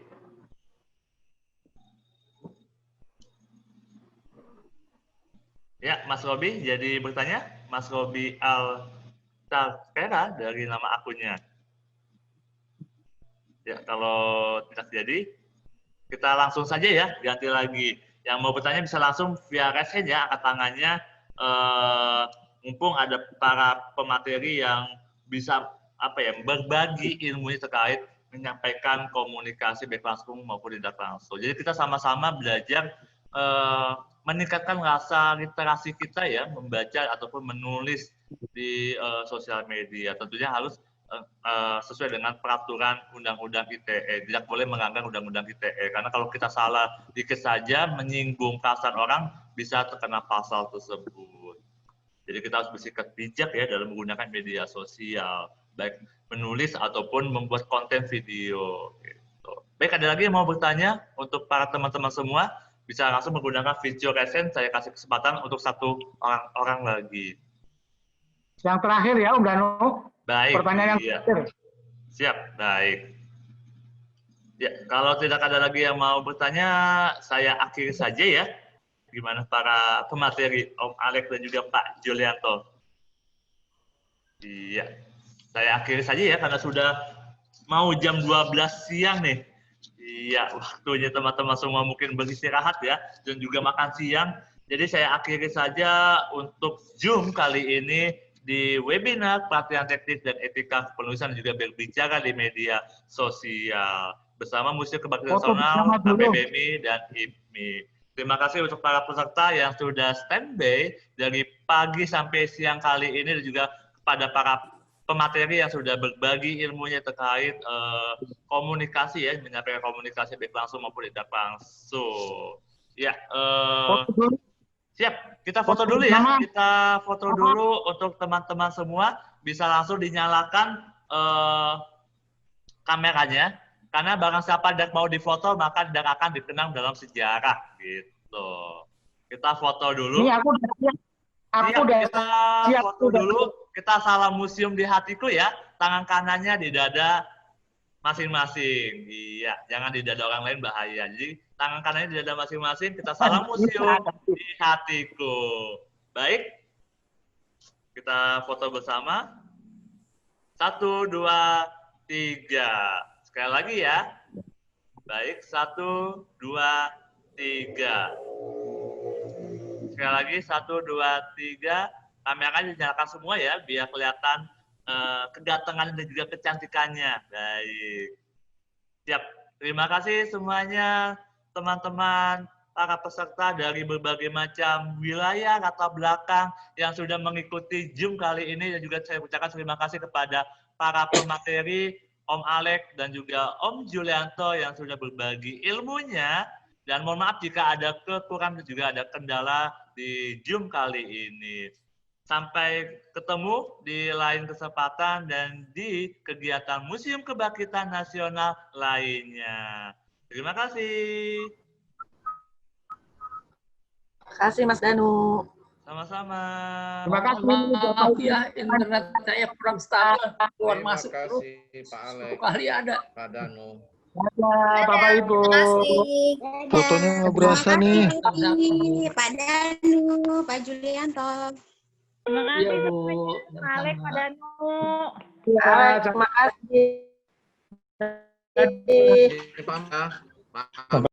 Ya, Mas Robi, jadi bertanya, Mas Robi Alcalcera dari nama akunnya. Ya, kalau tidak jadi, kita langsung saja ya, ganti lagi. Yang mau bertanya bisa langsung via raise hand ya, angkat tangannya. Mumpung ada para pemateri yang bisa berbagi ilmunya terkait menyampaikan komunikasi baik langsung maupun tidak langsung. Jadi kita sama-sama belajar meningkatkan rasa literasi kita ya, membaca ataupun menulis di sosial media. Tentunya harus sesuai dengan peraturan Undang-Undang ITE. Tidak boleh melanggar Undang-Undang ITE. Karena kalau kita salah dikit saja menyinggung perasaan orang, bisa terkena pasal tersebut. Jadi kita harus bersikap bijak ya dalam menggunakan media sosial, baik menulis ataupun membuat konten video. Gitu. Baik, ada lagi yang mau bertanya untuk para teman-teman semua? Bisa langsung menggunakan video raise hand. Saya kasih kesempatan untuk satu orang lagi. Yang terakhir ya, Om Danu. Baik. Pertanyaan yang terakhir. Siap, baik. Ya, kalau tidak ada lagi yang mau bertanya, saya akhiri saja ya. Gimana para pemateri Om Alex dan juga Pak Julianto? Iya, saya akhiri saja ya karena sudah mau jam 12 siang nih. Iya, waktunya teman-teman semua mungkin beristirahat ya dan juga makan siang. Jadi saya akhiri saja untuk Zoom kali ini di webinar pelatihan teknis dan etika penulisan dan juga berbicara di media sosial bersama Museum Kebangkitan Nasional, KPBMI dan IPMI. Terima kasih untuk para peserta yang sudah standby dari pagi sampai siang kali ini dan juga kepada para pemateri yang sudah berbagi ilmunya terkait komunikasi ya, menyampaikan komunikasi baik langsung maupun tidak langsung. Ya, siap. Kita foto dulu ya. Kita foto dulu untuk teman-teman semua. Bisa langsung dinyalakan kameranya. Karena barang siapa tidak mau difoto, maka tidak akan dikenang dalam sejarah. Gitu. Kita foto dulu. Ini aku udah kita foto dulu. Kita salam museum di hatiku ya. Tangan kanannya di dada masing-masing. Iya, jangan di dada orang lain bahaya. Jadi tangan kanannya di dada masing-masing. Kita salam museum di hatiku. Baik. Kita foto bersama. 1, 2, 3. Sekali lagi ya. Baik, 1, 2, 3. Sekali lagi, 1, 2, 3. Kameranya dinyalakan semua ya, biar kelihatan kedatangan dan juga kecantikannya. Baik. Siap. Terima kasih semuanya, teman-teman, para peserta dari berbagai macam wilayah, latar belakang yang sudah mengikuti Zoom kali ini. Dan juga saya ucapkan terima kasih kepada para pemateri, Om Alex dan juga Om Julianto yang sudah berbagi ilmunya. Dan mohon maaf jika ada kekurangan dan juga ada kendala di Zoom kali ini. Sampai ketemu di lain kesempatan dan di kegiatan Museum Kebangkitan Nasional lainnya. Terima kasih. Terima kasih Mas Danu. Sama-sama. Terima kasih. Maaf ya, internet saya kurang stabil. Keluar masuk terus. Pak Alex. 1 kali ada. Pak Danu. Bapak Ibu. Fotonya nggak berasa nih. Pak Danu, Pak Julianto. Terima kasih Iya, Bu. Pak Alex, Pak Danu. Terima kasih. Pak